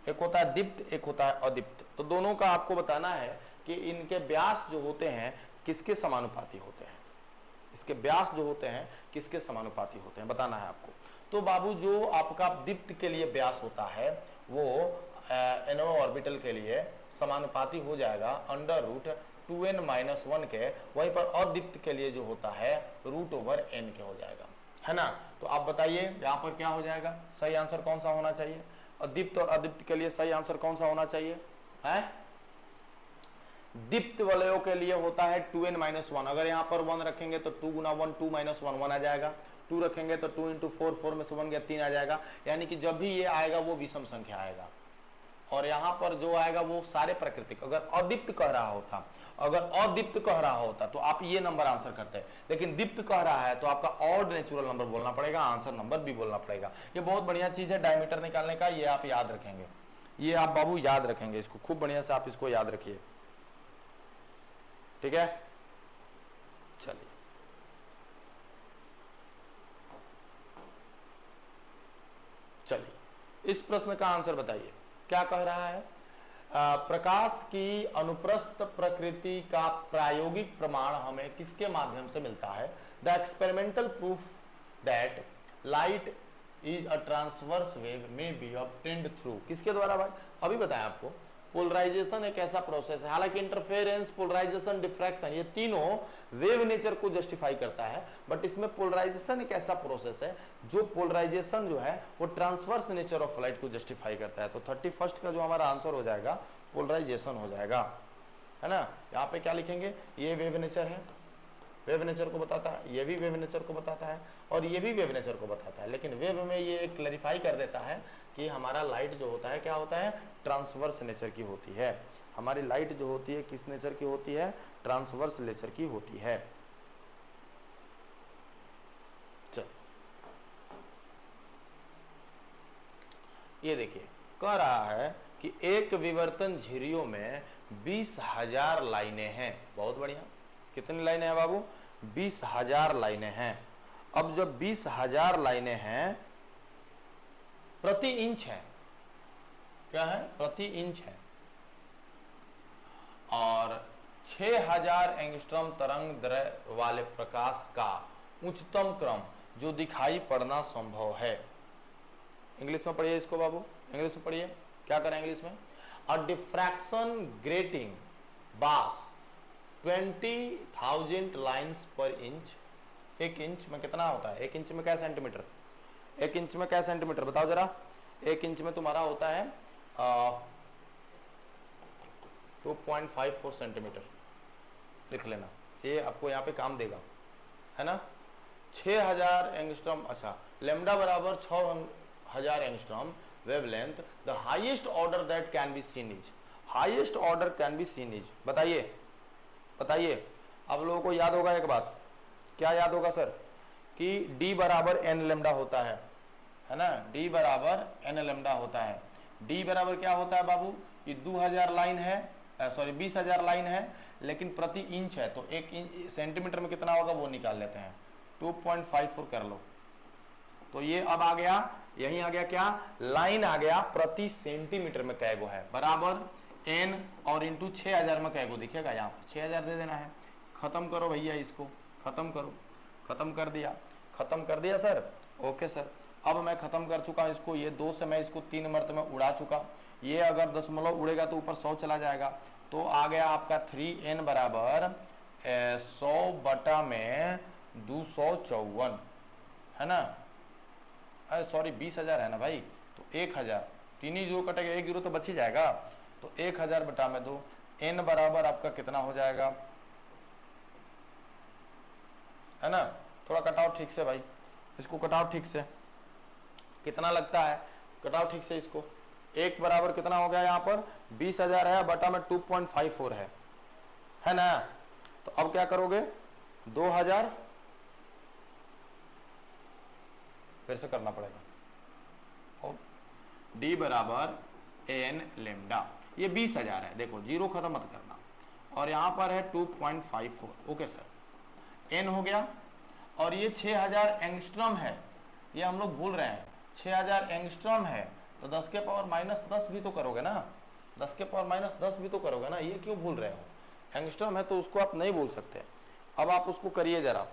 एक होता है दीप्त, एक होता है अदीप्त। तो दोनों का आपको बताना है कि इनके व्यास जो होते हैं किसके समानुपाती होते हैं, इसके व्यास जो होते हैं किसके समानुपाती होते हैं, बताना है आपको। तो बाबू जो आपका दीप्त के लिए व्यास होता है वो nth ऑर्बिटल के लिए समानुपाती हो जाएगा √2n-1 के, वहीं पर अदीप्त के लिए जो होता है √n के हो जाएगा, है ना। तो आप बताइए यहाँ पर क्या हो जाएगा, सही आंसर कौन सा होना चाहिए। दीप्त और अदीप्त के लिए सही आंसर कौन सा होना चाहिए है। दीप्त वलयों के लिए होता है 2n-1। अगर यहाँ पर 1 रखेंगे तो 2 गुना 1 2 - 1 1 आ जाएगा। 2 रखेंगे तो 2 × 4 4 में से 1 गया 3 आ जाएगा। यानी कि जब भी ये आएगा वो विषम संख्या आएगा, और यहां पर जो आएगा वो सारे प्राकृतिक। अगर अदीप्त कह रहा होता, अगर अदीप्त कह रहा होता तो आप ये नंबर आंसर करते हैं, लेकिन दीप्त कह रहा है तो आपका ऑड नेचुरल नंबर बोलना पड़ेगा, आंसर नंबर भी बोलना पड़ेगा। ये बहुत बढ़िया चीज है डायमीटर निकालने का, ये आप याद रखेंगे, ये आप बाबू याद रखेंगे, इसको खूब बढ़िया से आप इसको याद रखिए, ठीक है। चलिए चलिए इस प्रश्न का आंसर बताइए, क्या कह रहा है? प्रकाश की अनुप्रस्थ प्रकृति का प्रायोगिक प्रमाण हमें किसके माध्यम से मिलता है? The experimental proof that light is a transverse wave may be obtained through, किसके द्वारा भाई? अभी बताया आपको, पोलराइजेशन एक ऐसा प्रोसेस है, हालांकि इंटरफेरेंस, पोलराइजेशन, डिफ्रैक्शन ये तीनों वेव नेचर को जस्टिफाई करता है, बट इसमें पोलराइजेशन एक ऐसा प्रोसेस है जो पोलराइजेशन जो है वो ट्रांसवर्स नेचर ऑफ लाइट को जस्टिफाई करता है। तो 31 का जो हमारा आंसर हो जाएगा पोलराइजेशन हो जाएगा, है ना। यहाँ पे क्या लिखेंगे? ये वेव नेचर है, वेव नेचर को बताता है, ये भी वेव नेचर को बताता है और ये भी वेव नेचर को बताता है, लेकिन वेव में ये क्लैरिफाई कर देता है कि हमारा लाइट जो होता है क्या होता है? ट्रांसवर्स नेचर की होती है। हमारी लाइट जो होती है किस नेचर की होती है? ट्रांसवर्स नेचर की होती है। चल ये देखिए, कह रहा है कि एक विवर्तन झिर्रियों में 20,000 लाइनें हैं। बहुत बढ़िया, कितनी लाइनें हैं बाबू? 20,000 लाइनें हैं। अब जब 20,000 लाइनें हैं, प्रति इंच है, क्या है? प्रति इंच है, और 6,000 एंगस्ट्रॉम तरंग दैर्घ्य वाले प्रकाश का उच्चतम क्रम जो दिखाई पड़ना संभव है। इंग्लिश में पढ़िए इसको बाबू, इंग्लिश में पढ़िए, क्या करें इंग्लिश में? अ डिफ्रैक्शन ग्रेटिंग बास 20,000 लाइन्स पर इंच। एक इंच में कितना होता है? एक इंच में क्या सेंटीमीटर? एक इंच में क्या सेंटीमीटर बताओ जरा? एक इंच में तुम्हारा होता है 2.54 सेंटीमीटर, लिख लेना, ये आपको यहाँ पे काम देगा, है ना। 6,000 एंगस्ट्रॉम, अच्छा, लेमडा बराबर 6,000 angstrom wavelength, the highest order that can be seen is, highest order can be seen is, बताइए बताइए। आप लोगों को याद होगा एक बात, क्या याद होगा सर? कि d बराबर n लेमडा होता है ना, d बराबर n लेमडा होता है। d बराबर क्या होता है बाबू? ये 2,000 लाइन है, सॉरी 20,000 लाइन है, लेकिन प्रति इंच है, तो एक सेंटीमीटर में कितना होगा वो निकाल लेते हैं, 2.54 कर लो। तो ये अब आ गया, यही आ गया क्या? लाइन आ गया प्रति सेंटीमीटर में कैगो है, बराबर n और इंटू 6,000 में कैगो दिखेगा, यहाँ पर 6,000 दे देना है। खत्म करो भैया, इसको खत्म करो। खत्म कर दिया सर, ओके सर। अब मैं खत्म कर चुका इसको, ये 2 से मैं इसको 3 मरतबे उड़ा चुका, ये अगर दशमलव उड़ेगा तो ऊपर 100 चला जाएगा, तो आ गया आपका 3n बराबर 100 बटा में 254, है ना। अरे सॉरी 20,000 है ना भाई, तो 1,000, 3 ही जीरो कटेगा, 1 जीरो तो बच ही जाएगा, तो 1,000 बटा में 2, n बराबर आपका कितना हो जाएगा, है ना। थोड़ा कटाओ ठीक से भाई, इसको कटाओ ठीक से, कितना लगता है? कटाओ ठीक से इसको। 1 बराबर कितना हो गया यहाँ पर? 20,000 है, बटा में 2.54 है ना। तो अब क्या करोगे? 2,000 फिर से करना पड़ेगा, और d बराबर n लेमडा, ये 20,000 है, देखो जीरो खत्म मत करना, और यहाँ पर है 2.54, ओके सर। n हो गया, और ये 6,000 एंगस्ट्रॉम है, ये हम लोग भूल रहे हैं, 6,000 एंगस्ट्रॉम है, तो 10 के पावर माइनस 10 भी तो करोगे ना, 10 के पावर माइनस 10 भी तो करोगे ना, ये क्यों भूल रहे हो? एंगस्ट्रॉम है तो उसको आप नहीं भूल सकते। अब आप उसको करिए जरा,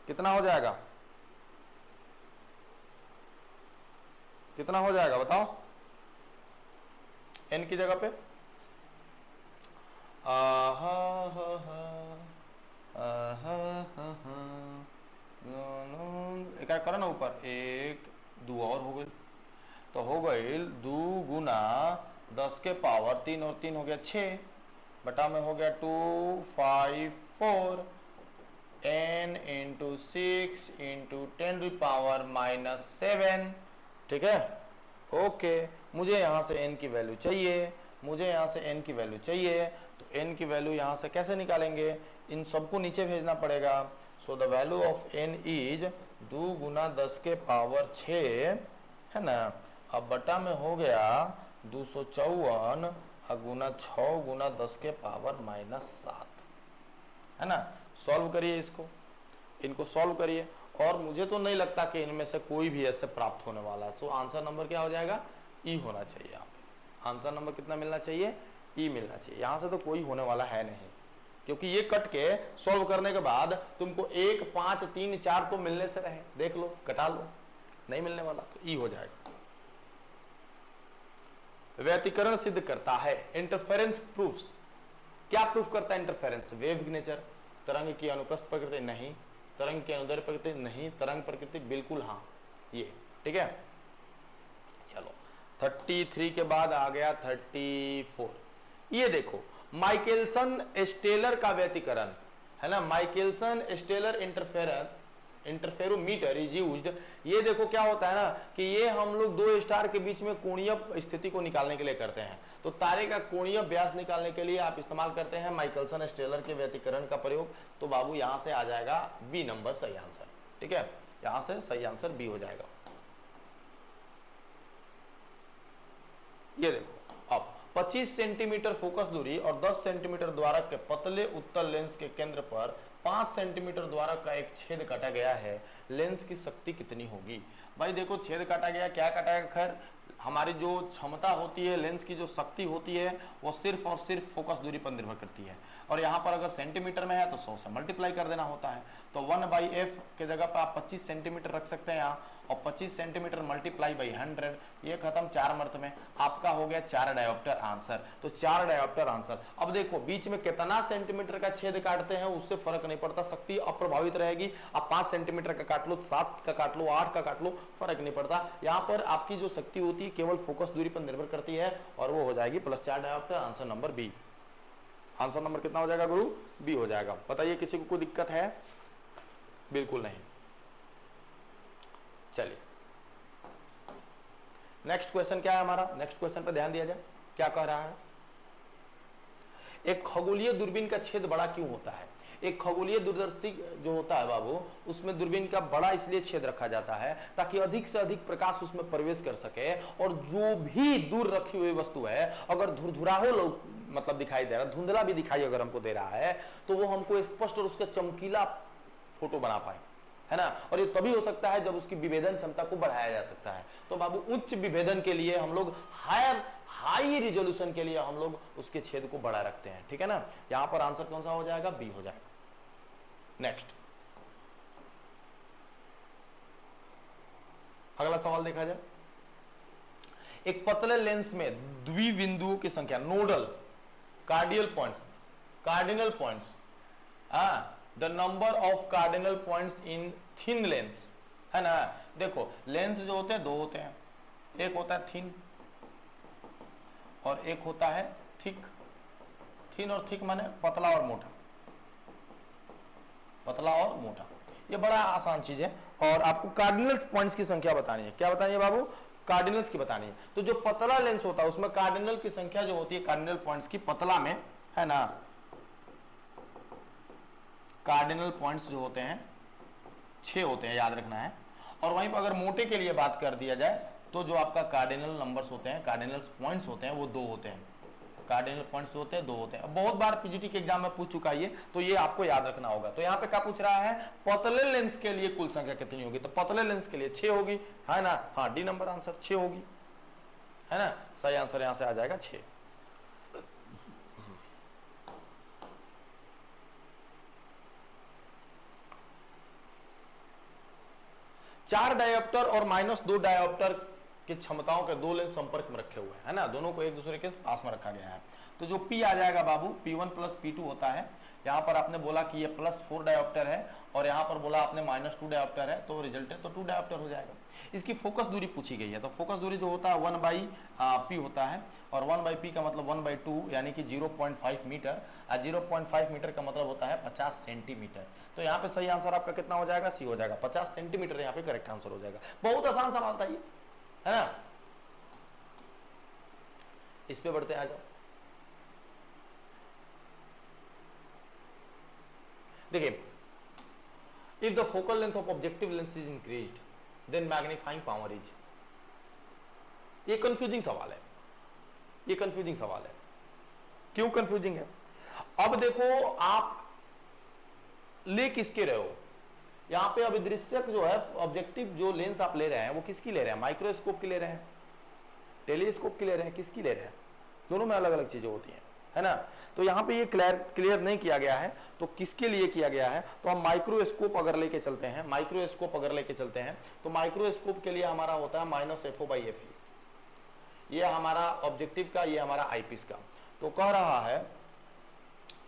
कितना हो जाएगा? कितना हो जाएगा बताओ n की जगह पे? एक करो ना ऊपर, 1 2 और हो गई, तो हो गई 2 गुना 10 के पावर 3 और 3 हो गया 6, बटा में हो गया 254 n इंटू 6 इंटू 10 पावर -7, ठीक है, ओके। मुझे यहाँ से n की वैल्यू चाहिए, मुझे यहाँ से n की वैल्यू चाहिए, तो n की वैल्यू यहाँ से कैसे निकालेंगे, इन सबको नीचे भेजना पड़ेगा। So the value of n is 2 गुना 10 के पावर 6 है ना, अब बटा में हो गया 254 गुना 6 गुना 10 के पावर -7 है ना। सॉल्व करिए इसको, इनको सॉल्व करिए, और मुझे तो नहीं लगता कि इनमें से कोई भी ऐसे प्राप्त होने वाला है। सो आंसर नंबर क्या हो जाएगा, ई होना चाहिए। यहाँ पे आंसर नंबर कितना मिलना चाहिए, ई मिलना चाहिए। यहाँ से तो कोई होने वाला है नहीं, क्योंकि ये कट के सॉल्व करने के बाद तुमको 1 5 3 4 तो मिलने से रहे, देख लो कटा लो, नहीं मिलने वाला, तो ई हो जाएगा। व्यतिकरण सिद्ध करता है, इंटरफेरेंस प्रूफ्स। क्या प्रूफ करता है इंटरफेरेंस, वेव सिग्नेचर, तरंग की अनुप्रस्थ प्रकृति नहीं, तरंग की अनुदैर्ध्य प्रकृति नहीं, तरंग प्रकृति बिल्कुल हाँ, ये ठीक है। चलो 33 के बाद आ गया 34। ये देखो माइकेलसन स्टेलर का व्यतिकरण है ना, माइकेलसन स्टेलर इंटरफेरोमीटर इज यूज्ड। ये देखो क्या होता है ना कि ये हम लोग दो स्टार के बीच में कोणीय स्थिति को निकालने के लिए करते हैं। तो तारे का कोणीय व्यास निकालने के लिए आप इस्तेमाल करते हैं माइकलसन स्टेलर के व्यतिकरण का प्रयोग। तो बाबू यहां से आ जाएगा बी नंबर सही आंसर, ठीक है, यहां से सही आंसर बी हो जाएगा। ये देखो अब 25 सेंटीमीटर फोकस दूरी और 10 सेंटीमीटर द्वारा के पतले उत्तल लेंस के केंद्र पर 5 सेंटीमीटर द्वारा का एक छेद काटा गया है, लेंस की शक्ति कितनी होगी। भाई देखो छेद काटा गया, क्या काटा गया, खैर हमारी जो क्षमता होती है, लेंस की जो शक्ति होती है वो सिर्फ और सिर्फ फोकस दूरी पर निर्भर करती है। और यहाँ पर अगर सेंटीमीटर में है तो 100 से मल्टीप्लाई कर देना होता है। तो 1/f के जगह पर आप 25 सेंटीमीटर रख सकते हैं यहाँ, और 25 सेंटीमीटर मल्टीप्लाई बाई 100, ये खत्म 4 मर्त में, आपका हो गया 4 डायोप्टर आंसर। तो 4 डायोप्टर आंसर। अब देखो बीच में कितना सेंटीमीटर का छेद काटते हैं उससे फर्क नहीं पड़ता, शक्ति अप्रभावित रहेगी। आप 5 सेंटीमीटर का काट लो, 7 का काट लो, 8 का काट लो, फर्क नहीं पड़ता। यहाँ पर आपकी जो शक्ति होती है केवल फोकस दूरी पर निर्भर करती है, और वो हो जाएगी +4 dioptre, answer number B. Answer number कितना हो जाएगा गुरु, बी हो जाएगा। बताइए किसी को कोई दिक्कत है, बिल्कुल नहीं। चलिए नेक्स्ट क्वेश्चन क्या है हमारा, नेक्स्ट क्वेश्चन पर ध्यान दिया जाए, क्या कह रहा है। एक खगोलीय दूरबीन का छेद बड़ा क्यों होता है। एक खगोलीय दूरदर्शी जो होता है बाबू, उसमें दूरबीन का बड़ा इसलिए छेद रखा जाता है ताकि अधिक से अधिक प्रकाश उसमें प्रवेश कर सके, और जो भी दूर रखी हुई वस्तु है अगर धुरधुराहो लोग मतलब दिखाई दे रहा, धुंधला भी दिखाई अगर हमको दे रहा है, तो वो हमको स्पष्ट और उसका चमकीला फोटो बना पाए, है ना। और ये तभी हो सकता है जब उसकी विभेदन क्षमता को बढ़ाया जा सकता है। तो बाबू उच्च विभेदन के लिए हम लोग हाई रिजोल्यूशन के लिए हम लोग उसके छेद को बड़ा रखते हैं, ठीक है ना। यहां पर आंसर कौन सा हो जाएगा, बी हो जाएगा। नेक्स्ट अगला सवाल देखा जाए। एक पतले लेंस में द्विबिंदुओं की संख्या, nodal cardinal points the number of cardinal points in thin lens, है ना। देखो लेंस जो होते हैं दो होते हैं, एक होता है थिन और एक होता है थिक। थिन और थिक माने पतला और मोटा, पतला और मोटा। ये बड़ा आसान चीज है, और आपको कार्डिनल पॉइंट्स की संख्या बतानी है। क्या बतानी है बाबू, कार्डिनल्स की बतानी है। तो जो पतला लेंस होता है उसमें कार्डिनल की संख्या जो होती है, कार्डिनल पॉइंट्स की पतला में, है ना, कार्डिनल पॉइंट्स जो होते हैं 6 होते हैं, याद रखना है। और वहीं पर अगर मोटे के लिए बात कर दिया जाए तो जो आपका कार्डिनल नंबर्स होते हैं, कार्डिनल पॉइंट्स होते हैं, वो 2 होते हैं। कार्डिनल पॉइंट्स होते हैं 2 होते हैं। बहुत बार पीजीटी के एग्जाम में पूछ चुका है, तो ये आपको याद रखना होगा। तो यहाँ पे क्या पूछ रहा है, पतले लेंस के लिए कुल संख्या कितनी होगी। तो पतले लेंस के लिए 6 होगी, है ना। हाँ, डी नंबर आंसर 6 होगी, है ना। सही आंसर यहाँ से आ जाएगा 6। चार डायोप्टर और -2 डायोप्टर की क्षमताओं के 2 लेंस संपर्क में रखे हुए हैं, है ना। दोनों को एक दूसरे के पास में रखा गया है। तो जो P आ जाएगा बाबू, P1 + P2 होता है। यहाँ पर आपने बोला कि ये +4 डायोप्टर है, और यहाँ पर बोला आपने -2 डायोप्टर है, तो रिजल्ट है तो 2 डायोप्टर हो जाएगा। इसकी फोकस दूरी पूछी गई है। तो फोकस दूरी जो होता है 1/p होता है, और 1/p का मतलब 1/2 यानी कि 0.5 मीटर, और 0.5 मीटर का मतलब होता है 50 सेंटीमीटर। तो यहाँ पे सही आंसर आपका कितना हो जाएगा, सी हो जाएगा। 50 सेंटीमीटर यहाँ पे करेक्ट आंसर हो जाएगा। बहुत आसान सवाल था ये, है ना। इस पे बढ़ते आ जाओ। देखिए, if the focal length of objective lens is increased then magnifying power is, ये कंफ्यूजिंग सवाल है, ये कंफ्यूजिंग सवाल है। क्यों कंफ्यूजिंग है? अब देखो आप ले किसके रहे हो, यहां पे अभिदृश्यक जो है ऑब्जेक्टिव जो लेंस आप ले रहे हैं वो किसकी ले रहे हैं? माइक्रोस्कोप की ले रहे हैं, टेलीस्कोप की ले रहे हैं, किसकी ले रहे हैं? दोनों में अलग अलग चीजें होती हैं, है ना। तो यहाँ पे ये क्लियर नहीं किया गया है, तो किसके लिए किया गया है? तो हम माइक्रोस्कोप अगर लेके चलते हैं, माइक्रोस्कोप अगर लेके चलते हैं तो माइक्रोस्कोप के लिए हमारा होता है -FO/FE, ये हमारा ऑब्जेक्टिव का, ये हमारा आईपीस का। तो कह रहा है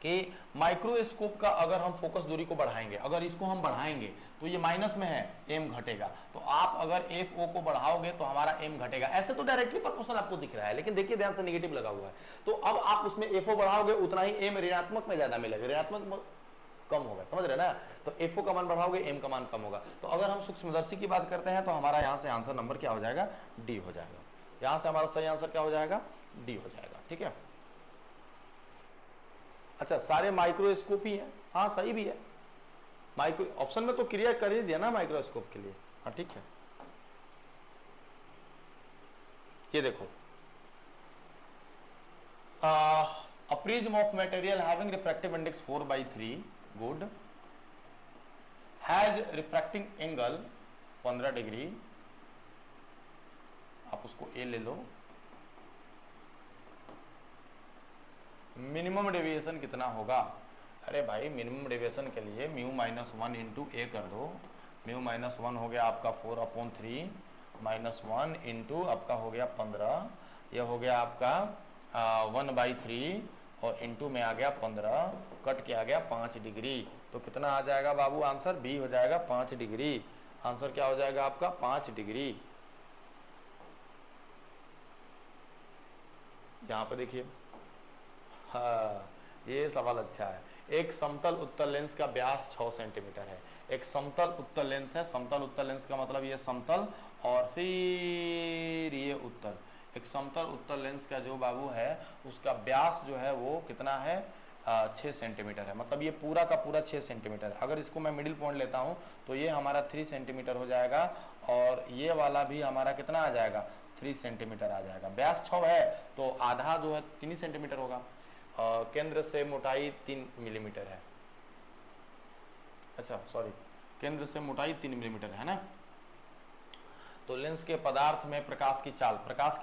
कि माइक्रोस्कोप का अगर हम फोकस दूरी को बढ़ाएंगे, अगर इसको हम बढ़ाएंगे तो ये माइनस में है, एम घटेगा। तो आप अगर FO को बढ़ाओगे तो हमारा एम घटेगा। ऐसे तो डायरेक्टली प्रोपोर्शनल आपको दिख रहा है, लेकिन देखिए ध्यान से नेगेटिव लगा हुआ है। तो अब आप उसमें FO बढ़ाओगे उतना ही एम ऋणात्मक में ज्यादा मिलेगा, ऋणात्मक कम होगा, समझ रहे ना। तो FO का मान बढ़ाओगे, एम का मान कम होगा। तो अगर हम सूक्ष्मदर्शी की बात करते हैं तो हमारा यहाँ से आंसर नंबर क्या हो जाएगा? डी हो जाएगा। यहाँ से हमारा सही आंसर क्या हो जाएगा? डी हो जाएगा, ठीक है। अच्छा, सारे माइक्रोस्कोप ही है, हाँ सही भी है। माइक्रो ऑप्शन में तो क्रिया कर ही दिया ना माइक्रोस्कोप के लिए, हाँ ठीक है। ये देखो, a prism of material having refractive index 4/3, good, has refracting angle 15 degree, आप उसको ए ले लो। मिनिमम डेविएशन कितना होगा? अरे भाई मिनिमम डेविएशन के लिए μ-1 इंटू ए कर दो। μ-1 हो गया आपका 4/3 -1 इंटू आपका हो गया 15, यह हो गया आपका 1/3 और इंटू में आ गया 15, कट के आ गया 5 डिग्री। तो कितना आ जाएगा बाबू आंसर? बी हो जाएगा 5 डिग्री। आंसर क्या हो जाएगा आपका? 5 डिग्री। यहाँ पे देखिए, हाँ ये सवाल अच्छा है। एक समतल उत्तल लेंस का व्यास 6 सेंटीमीटर है। एक समतल उत्तल लेंस है, समतल उत्तल लेंस का मतलब ये समतल और फिर ये उत्तल। एक समतल उत्तल लेंस का जो बाबू है उसका व्यास जो है वो कितना है? 6 सेंटीमीटर है। मतलब ये पूरा का पूरा 6 सेंटीमीटर है। अगर इसको मैं मिडिल पॉइंट लेता हूँ तो ये हमारा 3 सेंटीमीटर हो जाएगा और ये वाला भी हमारा कितना आ जाएगा? 3 सेंटीमीटर आ जाएगा। व्यास 6 है तो आधा जो है 3 सेंटीमीटर होगा। केंद्र से मोटाई 3 मिलीमीटर है। अच्छा सॉरी, केंद्र से मोटाई 3 मिलीमीटर है ना। तो लेंस के पदार्थ में प्रकाश की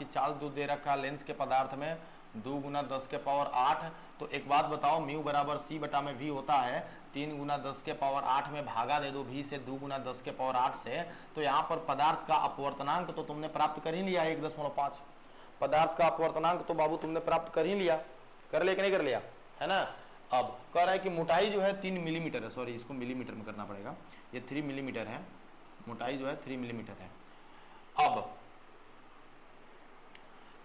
चाल जो दे रखा लेंस के पदार्थ में 2 × 10⁸। तो एक बात बताओ, म्यू बराबर c/v होता है 3 × 10⁸ में भागा दे दो v से 2 × 10⁸ से। तो यहाँ पर पदार्थ का अपवर्तनांक तो तुमने प्राप्त कर ही लिया 1.5। पदार्थ का अपवर्तनांक तो बाबू तुमने प्राप्त कर ही लिया, कर लिया कि नहीं कर लिया, है ना। अब कह रहा है कि मोटाई जो है 3 मिलीमीटर है, सॉरी इसको मिलीमीटर में करना पड़ेगा, ये 3 मिलीमीटर है, मोटाई जो है 3 मिलीमीटर है। अब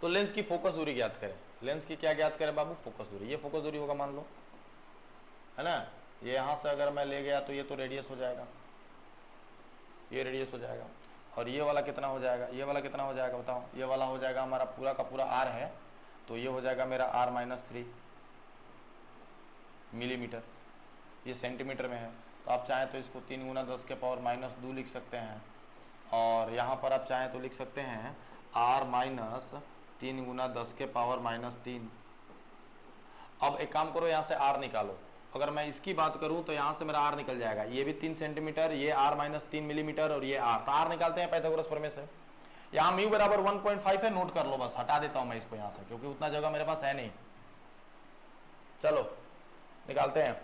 तो लेंस की फोकस दूरी ज्ञात करें। लेंस की क्या ज्ञात करें बाबू? फोकस दूरी। ये फोकस दूरी होगा मान लो, है ना। ये यहां से अगर मैं ले गया तो ये तो रेडियस हो जाएगा, ये रेडियस हो जाएगा। और ये वाला कितना हो जाएगा? ये वाला कितना हो जाएगा बताओ? ये वाला हो जाएगा हमारा पूरा का पूरा r है, तो ये हो जाएगा मेरा r-3 मिलीमीटर। ये सेंटीमीटर में है तो आप चाहें तो इसको 3 × 10⁻2 लिख सकते हैं। और यहाँ पर आप चाहें तो लिख सकते हैं r-3 × 10⁻3। अब एक काम करो, यहाँ से r निकालो। अगर मैं इसकी बात करूं तो यहाँ से मेरा r निकल जाएगा, ये भी 3 सेंटीमीटर, ये r-3 मिलीमीटर और ये r। तो r निकालते हैं पाइथागोरस प्रमेय से। यहाँ म्यू बराबर 1.5 है, नोट कर लो, बस हटा देता हूं मैं इसको यहाँ से क्योंकि उतना जगह मेरे पास है नहीं। चलो निकालते हैं।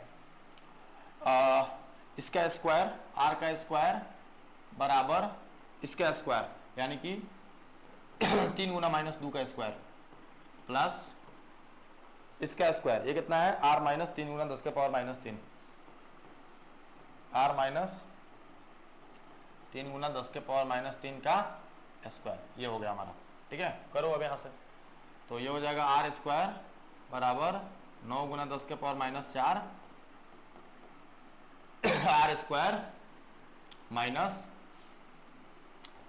इसका स्क्वायर, r का स्क्वायर बराबर इसका स्क्वायर यानी कि 3 × -2 का स्क्वायर प्लस इसका स्क्वायर, ये कितना है? r-3 × 10⁻3, r-3 × 10⁻3 का स्क्वायर, ये हो गया हमारा। ठीक है, करो अब यहाँ से। तो ये हो जाएगा r स्क्वायर बराबर 9 × 10⁻4 r square minus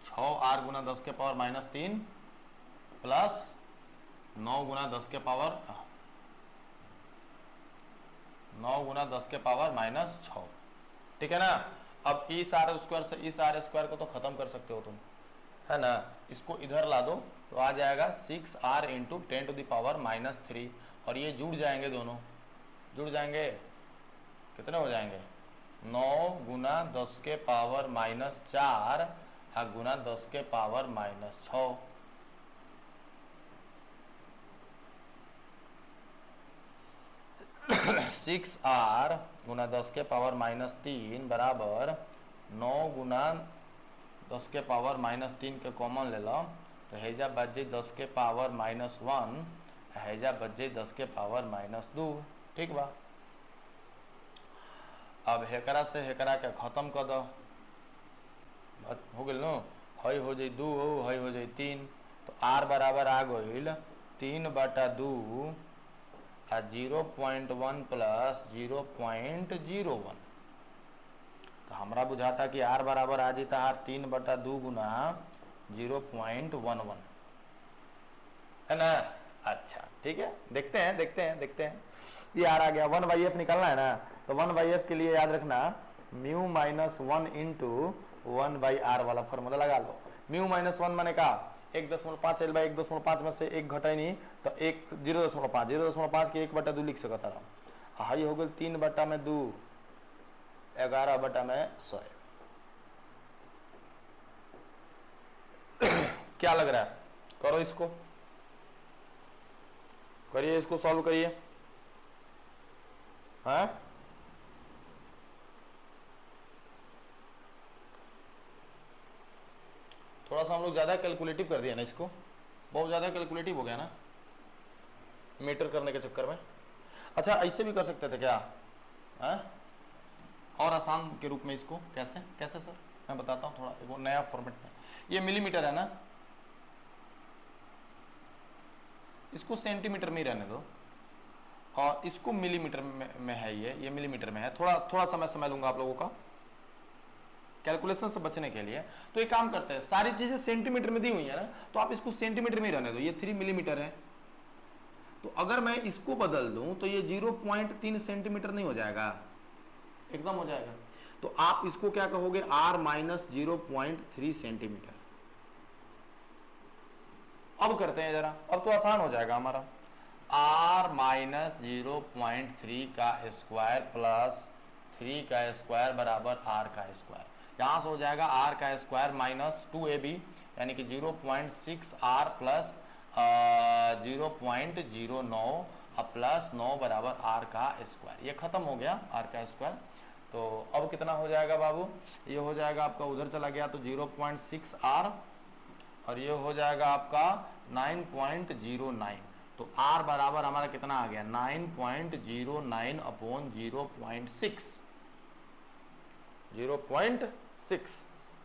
6r × 10⁻3 plus 9 गुना 10 के पावर 9 गुना 10 के पावर माइनस 6, ठीक है ना। अब इस आर स्क्वायर से इस आर स्क्वायर को तो खत्म कर सकते हो तुम, है ना। इसको इधर ला दो तो आ जाएगा 6r into 10 to the power minus 3, और ये जुड़ जाएंगे, दोनों जुड़ जाएंगे, कितने हो जाएंगे 9 गुना 10 के पावर माइनस 4 गुना 10 के पावर माइनस 6। सिक्स आर गुना 10 के पावर माइनस 3 बराबर 9 गुना 10 के पावर माइनस 3 के कॉमन ले लो तो हैजा बच जाए 10 के पावर माइनस 1, हैजा बच जाए 10 के पावर माइनस 2, ठीक बा। अब हेकरा से हेकरा के खत्म कर दो, हो गई नो, हई हो जाए 2, हई हो जाए 3, तो आर बराबर आ गई 3/2 0.1 प्लस 0.01। तो हमरा बुझाता कि आर बराबर आ जाता है 3/2 गुना 0.11, है ना। अच्छा ठीक है, देखते हैं ये आर आ गया। 1/f निकालना है ना, तो 1/f के लिए याद रखना म्यू माइनस 1 इंटू 1/r वाला फॉर्मूला लगा लो। म्यू माइनस 1 मैंने कहा 1.5 L बाई 1.5 में से एक घटा नहीं तो 0.5 के 1/2 लिख सकता रहा। हाई हो गई 3/2 11/100। क्या लग रहा है, करो इसको, करिए इसको, सॉल्व करिए। हाँ थोड़ा सा हम लोग ज्यादा कैलकुलेटिव कर दिया ना इसको, बहुत ज्यादा कैलकुलेटिव हो गया ना मीटर करने के चक्कर में। अच्छा ऐसे भी कर सकते थे क्या, है? और आसान के रूप में इसको कैसे सर मैं बताता हूँ थोड़ा, एक नया फॉर्मेट में। ये मिलीमीटर है ना, इसको सेंटीमीटर में ही रहने दो, और इसको मिलीमीटर में है, ये मिलीमीटर में है। थोड़ा समय समय लूंगा आप लोगों का कैलकुलेशन से बचने के लिए। तो एक काम करते हैं, सारी चीजें सेंटीमीटर में दी हुई है ना, तो आप इसको सेंटीमीटर में ही रहने दो। ये 3 मिलीमीटर है, तो अगर मैं इसको बदल दूं तो ये 0.3 सेंटीमीटर नहीं हो जाएगा, एकदम हो जाएगा। तो आप इसको क्या कहोगे, r माइनस 0.3 सेंटीमीटर। अब करते हैं जरा, अब तो आसान हो जाएगा हमारा। r माइनस 0.3 का स्क्वायर प्लस 3 का स्क्वायर बराबर r का स्क्वायर। यहां से हो जाएगा r का स्क्वायर माइनस 2ab यानी कि 0.6r प्लस 0.09 प्लस 9 बराबर r का स्क्वायर। ये खत्म हो गया r का स्क्वायर। तो अब कितना हो जाएगा बाबू, ये हो जाएगा आपका, उधर चला गया तो 0.6r, और ये हो जाएगा आपका 9.09। तो r बराबर हमारा कितना आ गया 9.09 अपॉन 0.6।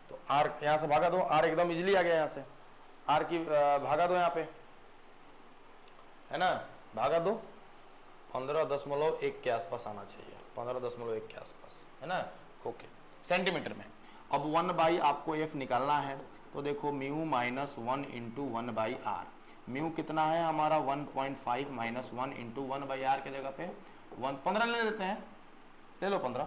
तो r यहां से भागा दो, r एकदम इजीली आ गया, यहां से r की भागा दो, यहाँ पे है ना, भागा दो 15.1 के आसपास आना चाहिए, 15.1 के आसपास, है ना। ओके, सेंटीमीटर में। अब 1/, आपको f निकालना है, तो देखो mu minus 1 into 1/r। Mu कितना है हमारा 1.5 माइनस 1 इंटू 1/r के जगह पे 15 ले लेते हैं, ले लो 15।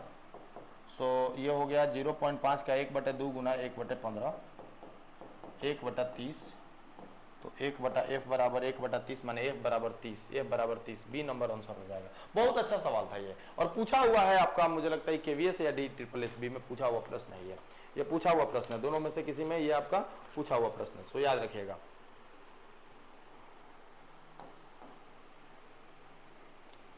सो ये हो गया 0.5 का 1/2 गुना 1/15 1/30। तो 1/f बराबर 1/30 माने f बराबर 30, f बराबर 30, बी नंबर आंसर हो जाएगा। बहुत अच्छा सवाल था ये, और पूछा हुआ है आपका, मुझे लगता है केवीएस या DSSS में पूछा हुआ प्रश्न है ये पूछा हुआ प्रश्न है, दोनों में से किसी में ये आपका पूछा हुआ प्रश्न है, सो याद रखिएगा।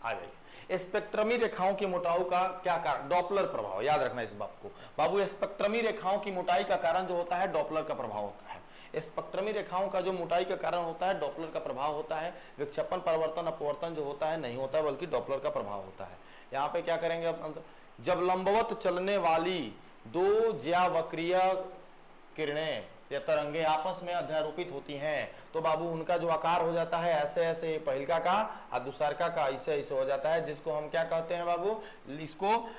आ जाइए, स्पेक्ट्रमी रेखाओं की मोटाई का क्या कारण, डॉपलर प्रभाव, याद रखना इस बात को बाबू। स्पेक्ट्रमी रेखाओं की मोटाई का कारण जो होता है डॉपलर का प्रभाव होता है। स्पेक्ट्रमी रेखाओं का जो मोटाई का कारण होता है डॉपलर का प्रभाव होता है। विक्षेपण परिवर्तन अपवर्तन जो होता है नहीं होता है, बल्कि डॉपलर का प्रभाव होता है। यहाँ पे क्या करेंगे अब, जब लंबवत चलने वाली दो ज्यावक्रीय किरणें या तरंगे आपस में अध्यारोपित होती हैं तो बाबू उनका जो आकार हो जाता है ऐसे ऐसे, पहिलका का और दूसरका का ऐसे ऐसे हो जाता है, जिसको हम क्या कहते हैं बाबू, इसको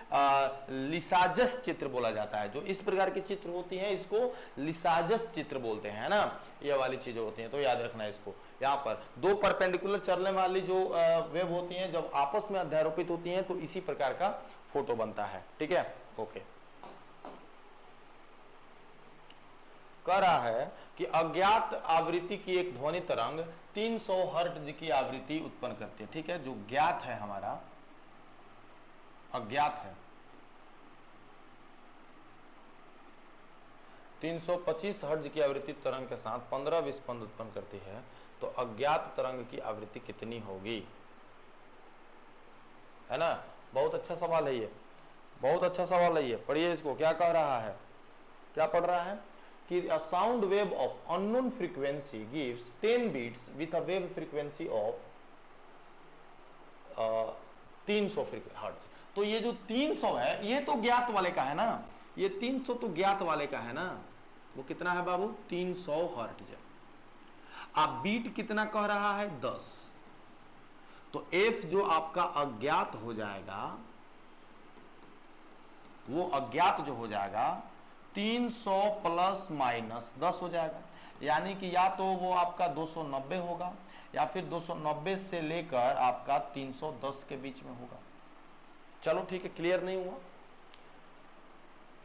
लिसाजस चित्र बोला जाता है। जो इस प्रकार की चित्र होती है इसको लिसाजस चित्र बोलते हैं ना, ये वाली चीजें होती हैं, तो याद रखना है इसको। यहाँ पर दो परपेंडिकुलर चलने वाली जो वेव होती हैं जब आपस में अध्यारोपित होती हैं तो इसी प्रकार का फोटो बनता है। ठीक है, ओके। कह रहा है कि अज्ञात आवृत्ति की एक ध्वनि तरंग 300 हर्ट्ज की आवृत्ति उत्पन्न करती है। ठीक है, जो ज्ञात है हमारा अज्ञात है 325 हर्ट्ज की आवृत्ति तरंग के साथ 15-20 स्पंद उत्पन्न करती है, तो अज्ञात तरंग की आवृत्ति कितनी होगी? है ना, बहुत अच्छा सवाल है ये, बहुत अच्छा सवाल है ये। पढ़िए इसको, क्या कह रहा है, क्या पढ़ रहा है कि a sound wave of unknown frequency gives 10 beats with a wave frequency of 300 hertz. तो ये जो 300 है ये तो ज्ञात वाले का है ना, ये 300 तो ज्ञात वाले का है ना, वो कितना है बाबू? 300 हर्ट्ज। आप बीट कितना कह रहा है? 10। तो F जो आपका अज्ञात हो जाएगा, वो अज्ञात जो हो जाएगा 300 प्लस माइनस 10 हो जाएगा, यानी कि या तो वो आपका 290 होगा या फिर 290 से लेकर आपका 310 के बीच में होगा। चलो ठीक है, क्लियर नहीं हुआ?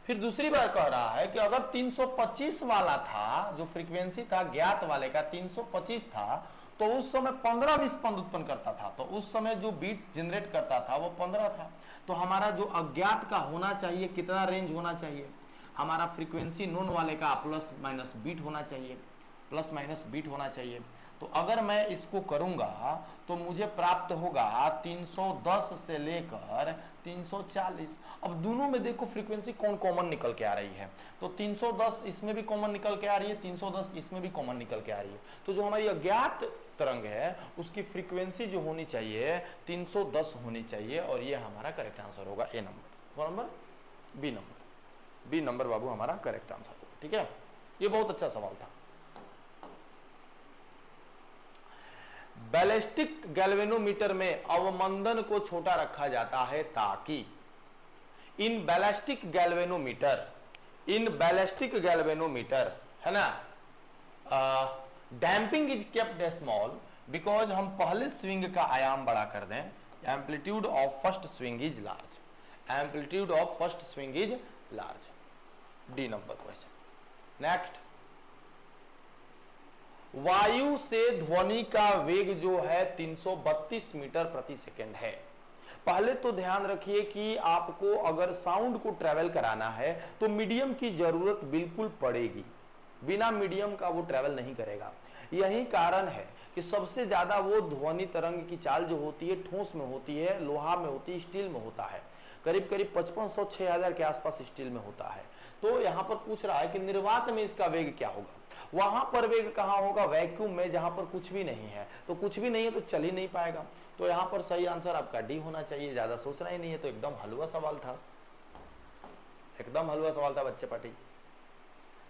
फिर दूसरी बार कह रहा है कि अगर 325 वाला था, जो फ्रीक्वेंसी था ज्ञात वाले का 325 था, तो उस समय 15-20 स्पंद उत्पन्न करता था, तो उस समय जो बीट जनरेट करता था वो 15 था। तो हमारा जो अज्ञात का होना चाहिए कितना रेंज होना चाहिए? हमारा फ्रीक्वेंसी नोन वाले का प्लस माइनस बीट होना चाहिए, प्लस माइनस बीट होना चाहिए। तो अगर मैं इसको करूंगा तो मुझे प्राप्त होगा 310 से लेकर 340। अब दोनों में देखो फ्रीक्वेंसी कौन कॉमन निकल के आ रही है, तो 310 इसमें भी कॉमन निकल के आ रही है, 310 इसमें भी कॉमन निकल के आ रही है। तो जो हमारी अज्ञात तरंग है उसकी फ्रीक्वेंसी जो होनी चाहिए 310 होनी चाहिए, और ये हमारा करेक्ट आंसर होगा। ए नंबर, कौन नंबर? बी नंबर, बी नंबर बाबू हमारा करेक्ट आंसर होगा। ठीक है, ये बहुत अच्छा सवाल था। बैलिस्टिक गैल्वेनोमीटर में अवमंदन को छोटा रखा जाता है ताकि इन बैलिस्टिक गैल्वेनोमीटर है ना, damping is kept small because हम पहले स्विंग का आयाम बड़ा कर दें, amplitude of first swing is large, amplitude of first swing is large. D number question. Next, वायु से ध्वनि का वेग जो है 332 मीटर प्रति सेकंड है। पहले तो ध्यान रखिए कि आपको अगर साउंड को ट्रेवल कराना है तो मीडियम की जरूरत बिल्कुल पड़ेगी, बिना मीडियम का वो ट्रेवल नहीं करेगा। यही कारण है कि सबसे ज्यादा वो ध्वनि तरंग की चाल जो होती है ठोस में होती है, लोहा में होती है, स्टील में होता है, करीब करीब 5500-6000 के आसपास स्टील में होता है। तो यहां पर पूछ रहा है कि निर्वात में इसका वेग क्या होगा। वहां पर वेग कहां होगा? वैक्यूम में, जहां पर कुछ भी नहीं है। तो कुछ भी नहीं है तो चल ही नहीं पाएगा। तो यहां पर सही आंसर आपका डी होना चाहिए, ज्यादा सोचना ही नहीं है। तो एकदम हलवा सवाल था, एकदम हलवा सवाल था बच्चे पार्टी।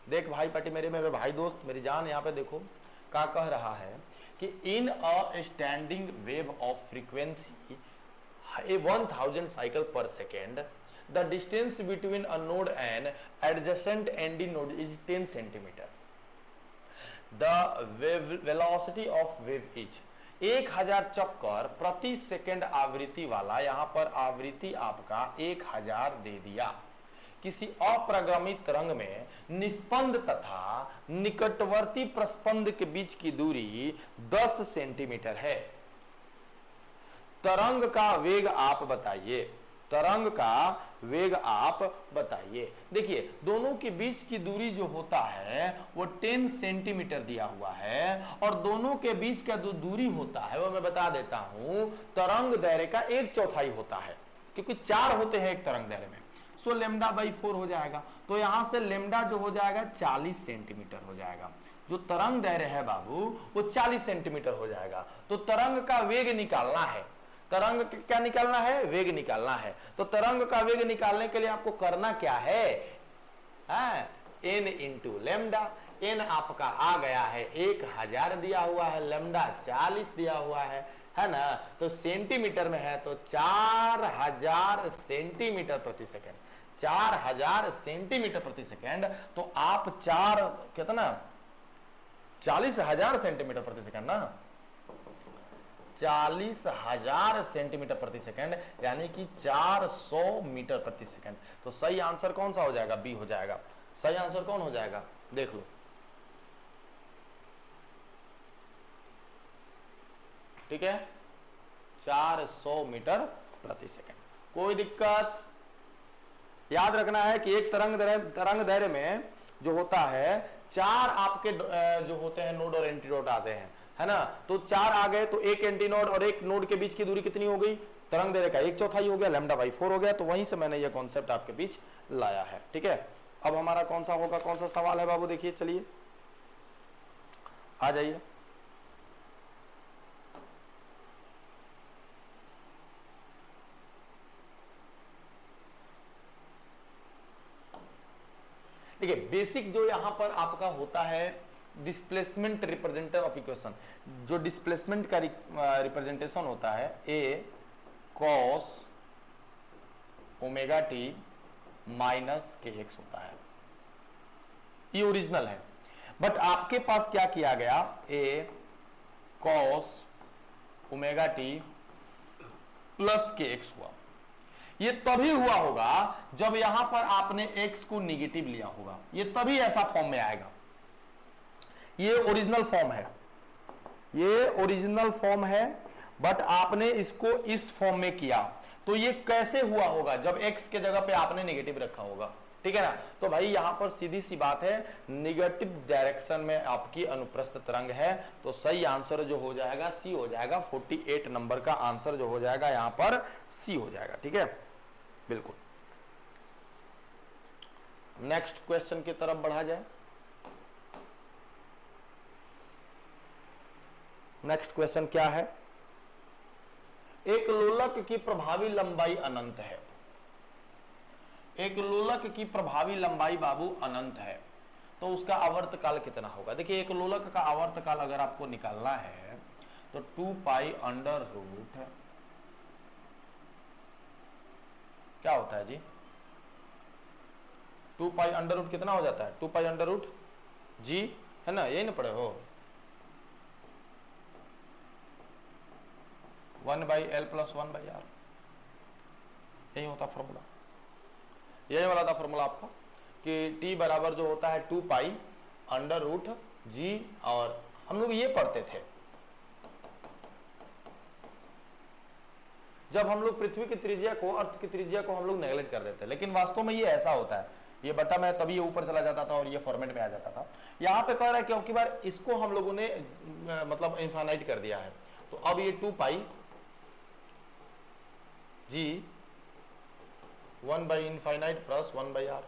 देख भाई पार्टी, मेरे भाई दोस्त, मेरी जान, यहाँ पे देखो क्या कह रहा है कि in a standing wave of frequency 1000 cycle per second the distance between a node and adjacent ND node is 10 centimeter. The velocity of wave is 1000 चक्कर प्रति सेकंड आवृत्ति वाला, यहां पर आवृत्ति आपका 1000 दे दिया। किसी अप्रगामी तरंग में निस्पंद तथा निकटवर्ती प्रस्पंद के बीच की दूरी 10 सेंटीमीटर है। तरंग का वेग आप बताइए, तरंग का वेग आप बताइए। देखिए दोनों के बीच की दूरी जो होता है वो 10 सेंटीमीटर दिया हुआ है, और दोनों के बीच का जो दूरी होता है वो मैं बता देता हूं, तरंग दायरे का 1/4 होता है, क्योंकि 4 होते हैं एक तरंग दायरे में। सो लेमडा बाई 4 हो जाएगा। तो यहां से लेमडा जो हो जाएगा 40 सेंटीमीटर हो जाएगा। जो तरंग दायरे है बाबू वो 40 सेंटीमीटर हो जाएगा। तो तरंग का वेग निकालना है, तरंग क्या निकालना है? वेग निकालना है। तो तरंग का वेग निकालने के लिए आपको करना क्या है? n into lambda. n आपका आ गया है 1000 दिया हुआ है, लेमडा 40 दिया हुआ है ना। तो सेंटीमीटर में है तो 4000 सेंटीमीटर प्रति सेकेंड, 4000 सेंटीमीटर प्रति सेकेंड। तो आप 4 कितना 40,000 सेंटीमीटर प्रति सेकंड ना, 40,000 सेंटीमीटर प्रति सेकंड, यानी कि 400 मीटर प्रति सेकंड। तो सही आंसर कौन सा हो जाएगा? बी हो जाएगा। सही आंसर कौन हो जाएगा? देख लो, ठीक है, 400 मीटर प्रति सेकंड। कोई दिक्कत? याद रखना है कि एक तरंग दैर्घ्य में जो होता है 4 आपके जो होते हैं नोड और एंटीनोड आते हैं, है ना। तो 4 आ गए तो एक एंटीनोड और एक नोड के बीच की दूरी कितनी हो गई? तरंग दैर्घ्य का 1/4 हो गया, λ/4 हो गया। तो वहीं से मैंने ये कॉन्सेप्ट आपके बीच लाया है, ठीक है। अब हमारा कौन सा होगा, कौन सा सवाल है बाबू? देखिए, चलिए आ जाइए। देखिए, बेसिक जो यहां पर आपका होता है डिस्प्लेसमेंट रिप्रेजेंटेशन ऑफ इक्वेशन, जो डिस्प्लेसमेंट का रिप्रेजेंटेशन होता है ए कॉस ओमेगा टी माइनस के एक्स होता है, ये ओरिजिनल है। बट आपके पास क्या किया गया, ए कॉस ओमेगा टी प्लस के एक्स हुआ। ये तभी हुआ होगा जब यहां पर आपने x को निगेटिव लिया होगा, ये तभी ऐसा फॉर्म में आएगा। ये ओरिजिनल फॉर्म है, ये ओरिजिनल फॉर्म है, बट आपने इसको इस फॉर्म में किया। तो ये कैसे हुआ होगा? जब x के जगह पे आपने निगेटिव रखा होगा, ठीक है ना। तो भाई यहां पर सीधी सी बात है, निगेटिव डायरेक्शन में आपकी अनुप्रस्थ तरंग है। तो सही आंसर जो हो जाएगा सी हो जाएगा। 48 नंबर का आंसर जो हो जाएगा यहां पर सी हो जाएगा, ठीक है, बिल्कुल। नेक्स्ट क्वेश्चन की तरफ बढ़ा जाए। नेक्स्ट क्वेश्चन क्या है? एक लोलक की प्रभावी लंबाई अनंत है। एक लोलक की प्रभावी लंबाई बाबू अनंत है, तो उसका आवर्तकाल कितना होगा? देखिए, एक लोलक का आवर्तकाल अगर आपको निकालना है तो 2 पाई अंडर रूट क्या होता है जी? 2 पाई अंडर रूट कितना हो जाता है? 2 पाई अंडर रूट जी, है ना, यही ना पढ़े हो, 1/L + 1/R, यही होता फॉर्मूला। यही वाला था फॉर्मूला आपका कि t बराबर जो होता है 2 पाई अंडर रूट जी, और हम लोग ये पढ़ते थे जब हम लोग पृथ्वी की त्रिज्या को, अर्थ की त्रिज्या को हम लोग नेगलेक्ट कर देते हैं। लेकिन वास्तव में ये ऐसा होता है, ये बटा में तभी ये ऊपर चला जाता था और ये फॉर्मेट में आ जाता था। यहाँ पे कह रहा है क्योंकि बार इसको हम लोगों ने मतलब इनफाइनाइट कर दिया है। तो अब ये 2 पाई जी 1/इनफाइनाइट प्लस 1/R,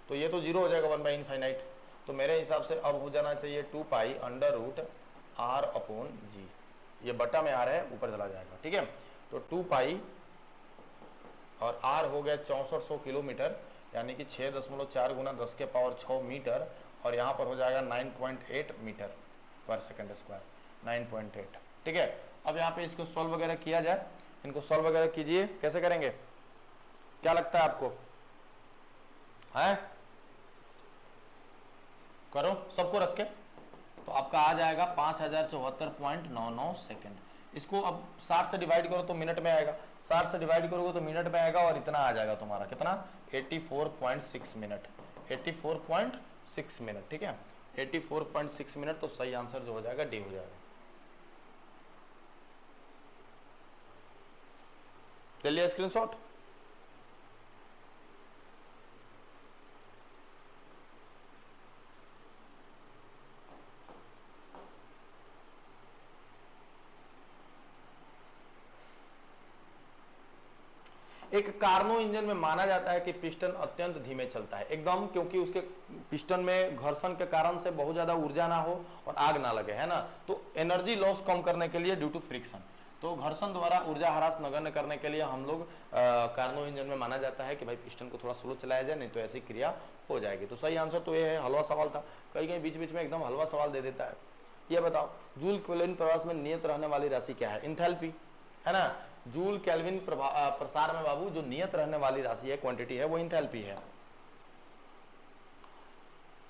तो ये तो 0 हो जाएगा 1/इनफाइनाइट। तो मेरे हिसाब से अब हो जाना चाहिए 2 पाई अंडर रूट R/G, ये बटा में आ रहा है, ऊपर चला जाएगा, ठीक है। तो 2 पाई और R हो गया 6400 किलोमीटर, यानी कि 6.4 गुना 10 के पावर 6 मीटर, और यहाँ पर हो जाएगा 9.8 मीटर पर सेकंड स्क्वायर, 9.8, ठीक है। अब यहाँ पे इसको सॉल्व वगैरह किया जाए, इनको सॉल्व वगैरह कीजिए। कैसे करेंगे, क्या लगता है आपको? है करो सबको रख के, तो आपका आ जाएगा 5074.99 सेकंड। इसको अब 60 से डिवाइड करो तो मिनट में आएगा, 60 से डिवाइड करोगे तो मिनट में आएगा, और इतना आ जाएगा तुम्हारा कितना? 84.6 मिनट, 84.6 मिनट, ठीक है, 84.6 मिनट। तो सही आंसर जो हो जाएगा डी हो जाएगा। चलिए स्क्रीनशॉट। एक कार्नो इंजन में माना जाता है कि पिस्टन अत्यंत धीमे चलता है एकदम, क्योंकि उसके पिस्टन में घर्षण के कारण से बहुत ज्यादा ऊर्जा ना हो और आग ना लगे, है ना। तो एनर्जी लॉस कम करने के लिए ड्यू टू फ्रिक्शन, तो घर्षण द्वारा ऊर्जा ह्रास नगण्य करने के लिए हम लोग कार्नो इंजन में माना जाता है कि भाई पिस्टन को थोड़ा स्लो चलाया जाए, नहीं तो ऐसी क्रिया हो जाएगी। तो सही आंसर तो ये है। हलवा सवाल था, कहीं कहीं बीच बीच में एकदम हलवा सवाल दे देता है। ये बताओ, जूल केल्विन प्रवास में नियत रहने वाली राशि क्या है? इंथैल्पी, है ना। जूल केल्विन प्रसार में बाबू जो नियत रहने वाली राशि है, क्वांटिटी है, वो इंथैल्पी है।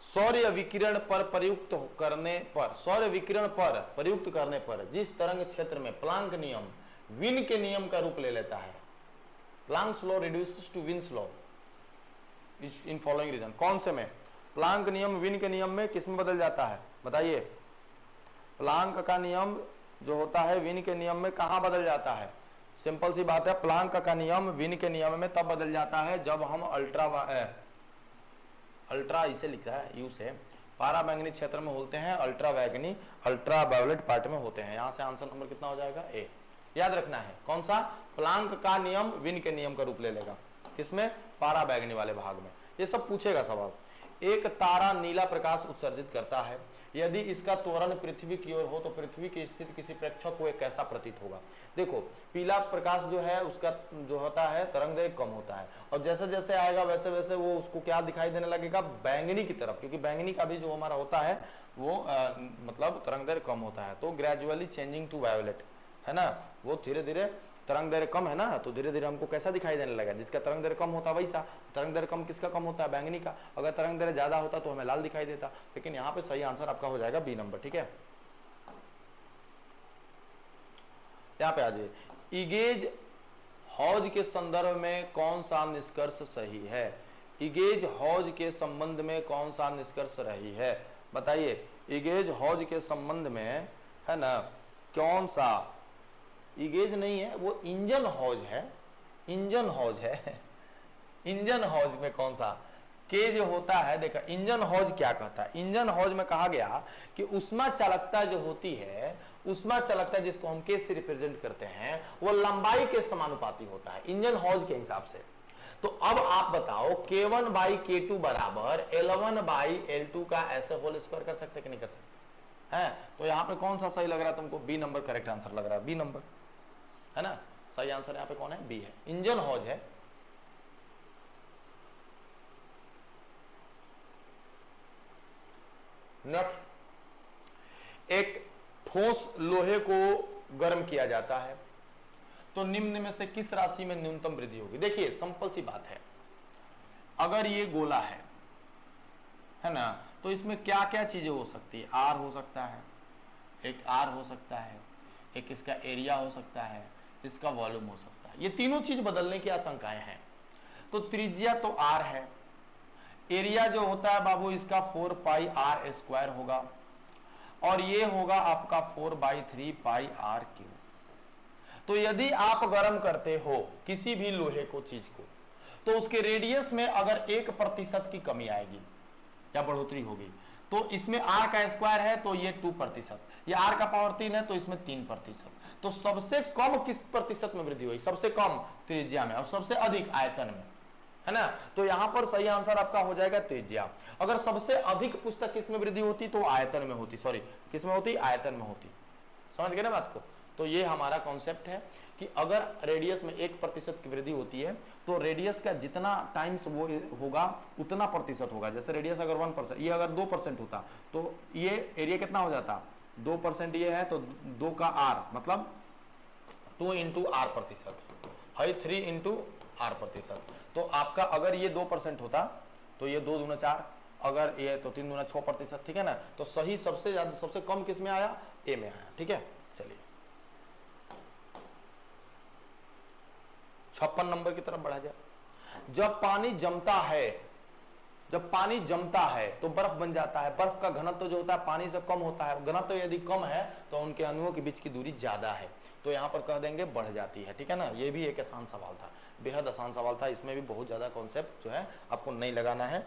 सौर्य विकिरण पर प्रयुक्त करने पर, सौर्य विकिरण पर प्रयुक्त करने पर जिस तरंग क्षेत्र में प्लांक नियम विन के नियम का रूप ले लेता है, Planck's law reduces to Wien's law in following region, कौन से में? प्लांक नियम विन के नियम में किस में बदल जाता है बताइए? प्लांक का नियम जो होता है विन के नियम में कहां बदल जाता है? सिंपल सी बात है, प्लांक का नियम विन के नियम में तब बदल जाता है जब हम अल्ट्रा इसे लिखा है यू से पाराबैंगनी क्षेत्र में होते हैं, अल्ट्रा वायलेट पार्ट में होते हैं। यहां से आंसर नंबर कितना हो जाएगा? ए। याद रखना है कौन सा? प्लांक का नियम विन के नियम का रूप ले लेगा, किसमें? पाराबैंगनी वाले भाग में। ये सब पूछेगा सवाल। एक तारा नीला प्रकाश उत्सर्जित करता है, यदि इसका त्वरण पृथ्वी की ओर हो तो पृथ्वी की स्थिति किसी प्रेक्षक को एक कैसा प्रतीत होगा? देखो पीला प्रकाश जो है उसका जो होता है तरंगदैर्घ्य कम होता है, और जैसे जैसे आएगा वैसे वैसे वो उसको क्या दिखाई देने लगेगा? बैंगनी की तरफ, क्योंकि बैंगनी का भी जो हमारा होता है वो मतलब तरंगदैर्घ्य कम होता है। तो ग्रेजुअली चेंजिंग टू वायोलेट, है ना, वो धीरे धीरे तरंगदैर्घ्य कम है ना, तो धीरे धीरे हमको कैसा दिखाई देने लगा? जिसका तरंगदैर्घ्य कम होता है वैसा। तरंगदैर्घ्य कम किसका कम होता है? बैंगनी का। अगर तरंगदैर्घ्य ज्यादा होता तो हमें लाल दिखाई देता, लेकिन यहाँ पे सही आंसर आपका हो जाएगा बी नंबर। ठीक है, यहाँ पे आ जाइए। इगेज हॉज के संदर्भ में कौन सा निष्कर्ष सही है? इगेज हॉज के संबंध में कौन सा निष्कर्ष रही है बताइए? इगेज हॉज के संबंध में, है ना, कौन सा? इगेज नहीं है, वो इंजन हॉज है, इंजन हॉज है। इंजन हॉज में कौन सा? के जो होता है, देखा इंजन हॉज क्या कहता है? इंजन हॉज में कहा गया कि उष्मा चालकता जो होती है, उष्मा चालकता जिसको हम के से रिप्रेजेंट करते हैं, वो लंबाई के समानुपाती होता है इंजन हॉज के हिसाब से। तो अब आप बताओ K1 बाई K2 बराबर L1 बाई L2 का ऐसे होल स्क्वायर कर सकते कि नहीं कर सकते? है, तो यहाँ पे कौन सा सही लग रहा है तुमको? बी नंबर करेक्ट आंसर लग रहा है, बी नंबर, है ना। सही आंसर यहाँ पे कौन है? बी है, इंजन हॉज है। नेक्स्ट, एक ठोस लोहे को गर्म किया जाता है तो निम्न में से किस राशि में न्यूनतम वृद्धि होगी? देखिए सिंपल सी बात है, अगर ये गोला है ना, तो इसमें क्या क्या चीजें हो सकती है? आर हो सकता है, एक आर हो सकता है, एक इसका एरिया हो सकता है, इसका वॉल्यूम हो सकता है। ये तीनों चीज बदलने की आशंकाएं हैं। तो त्रिज्या तो आर है, एरिया जो होता है बाबू इसका 4 पाई आर स्क्वायर होगा, और ये होगा आपका 4/3 पाई आर क्यूब। तो यदि आप गर्म करते हो किसी भी लोहे को, चीज को, तो उसके रेडियस में अगर 1% की कमी आएगी या बढ़ोतरी होगी, तो इसमें r का स्क्वायर है तो ये 2%, ये r का पावर 3 है तो इसमें 3%। तो सबसे कम किस प्रतिशत में वृद्धि हुई? सबसे कम त्रिज्या में, और सबसे अधिक आयतन में, है ना। तो यहां पर सही आंसर आपका हो जाएगा त्रिज्या। अगर सबसे अधिक पुस्तक किस में वृद्धि होती तो आयतन में होती, सॉरी किस में होती? आयतन में होती। समझ गए ना बात को? तो ये हमारा कॉन्सेप्ट है कि अगर रेडियस में 1% की वृद्धि होती है तो रेडियस का जितना टाइम्स वो होगा उतना प्रतिशत होगा। जैसे रेडियस अगर 1%, ये अगर 2% होता तो ये एरिया कितना हो जाता? 2% ये है तो 2 का r मतलब 2 इंटू आर प्रतिशत है, 3 इंटू आर प्रतिशत। तो आपका अगर ये 2% होता तो ये 2 दूना 4, अगर ये तो 3 दूना 6%, ठीक है ना। तो सही सबसे ज्यादा सबसे कम किस में आया? ए में आया। ठीक है, चलिए 56 नंबर की तरफ बढ़ा जाए। जब पानी जमता है तो बर्फ बन जाता है। बर्फ का घनत्व जो होता है पानी से कम होता है, घनत्व यदि कम है तो उनके अणुओं के बीच की दूरी ज्यादा है, तो यहाँ पर कह देंगे बढ़ जाती है। ठीक है ना, ये भी एक आसान सवाल था, बेहद आसान सवाल था, इसमें भी बहुत ज्यादा कॉन्सेप्ट जो है आपको नहीं लगाना है।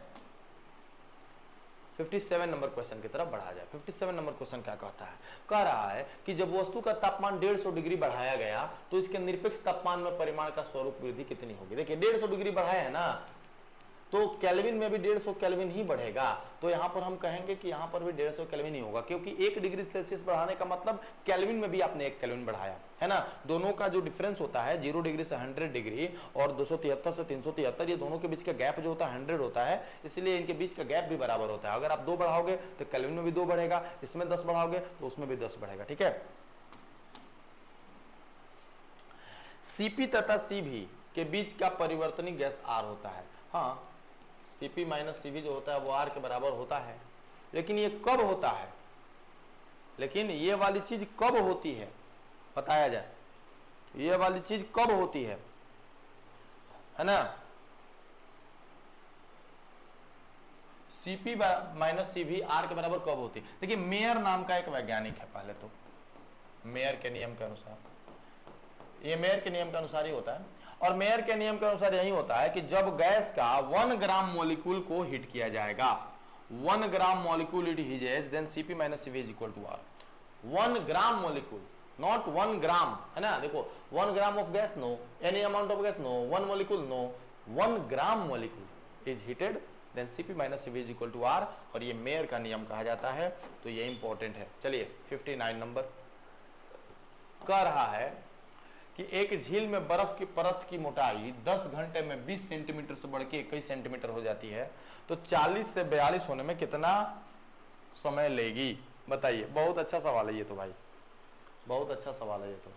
57 नंबर क्वेश्चन की तरफ बढ़ा जाए। 57 नंबर क्वेश्चन क्या कहता है? कह रहा है कि जब वस्तु का तापमान 150 डिग्री बढ़ाया गया तो इसके निरपेक्ष तापमान में परिमाण का स्वरूप वृद्धि कितनी होगी? देखिए 150 डिग्री बढ़ाया है ना, तो केल्विन में भी 150 केल्विन ही बढ़ेगा। तो यहाँ पर हम कहेंगे कि यहाँ पर भी 150 केल्विन ही होगा, क्योंकि 1 डिग्री सेल्सियस बढ़ाने का मतलब केल्विन में भी आपने 1 केल्विन बढ़ाया है ना। दोनों का जो डिफरेंस होता है 0 डिग्री से 100 डिग्री और 273 से 373, ये दोनों के बीच का गैप जो होता है 100 होता है, इसलिए इनके बीच का गैप भी बराबर होता है। अगर आप 2 बढ़ाओगे तो केल्विन में भी 2 बढ़ेगा, इसमें 10 बढ़ाओगे तो उसमें भी 10 बढ़ेगा। ठीक है, Cp तथा Cv के बीच का परिवर्तनीय गैस R होता है। हाँ, Cp माइनस Cv जो होता है वो R के बराबर होता है, लेकिन ये कब होता है, लेकिन ये वाली चीज कब होती है बताया जाए, ये वाली चीज कब होती है ना। Cp माइनस Cv R के बराबर कब होती है। देखिए मेयर नाम का एक वैज्ञानिक है, पहले तो मेयर के नियम के अनुसार, ये मेयर के नियम के अनुसार ही होता है, और मेयर के नियम के अनुसार यही होता है कि जब गैस का 1 ग्राम मॉलिक्यूल को हिट किया जाएगा, 1 gram molecule it heats, then Cp minus Cv is equal to R। 1 gram molecule, not 1 gram, है ना। देखो 1 gram of gas no, any amount of gas no, 1 molecule no, 1 gram molecule is heated, then Cp minus Cv is equal to R, और ये मेयर का नियम कहा जाता है, तो ये इंपॉर्टेंट है। चलिए 59 नंबर कह रहा है कि एक झील में बर्फ की परत की मोटाई 10 घंटे में 20 सेंटीमीटर से बढ़ के 21 सेंटीमीटर हो जाती है, तो 40 से 42 होने में कितना समय लेगी बताइए। बहुत अच्छा सवाल है ये तो भाई, बहुत अच्छा सवाल है ये तो,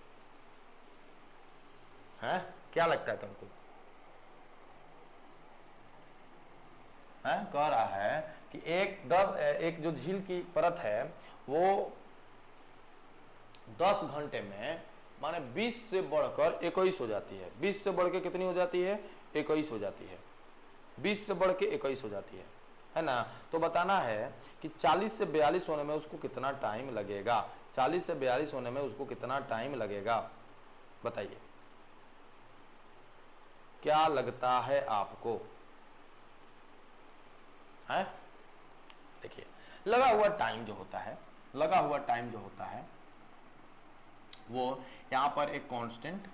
है क्या लगता है तुमको। कह रहा है कि एक जो झील की परत है वो 10 घंटे में माने 20 से बढ़कर 21 हो जाती है, 20 से बढ़ के कितनी हो जाती है, 21 हो जाती है, 20 से बढ़ के 21 हो जाती है ना। तो बताना है कि 40 से 42 होने में उसको कितना टाइम लगेगा, 40 से 42 होने में उसको कितना टाइम लगेगा बताइए, क्या लगता है आपको। है देखिए लगा हुआ टाइम जो होता है, लगा हुआ टाइम जो होता है वो यहाँ पर एक कांस्टेंट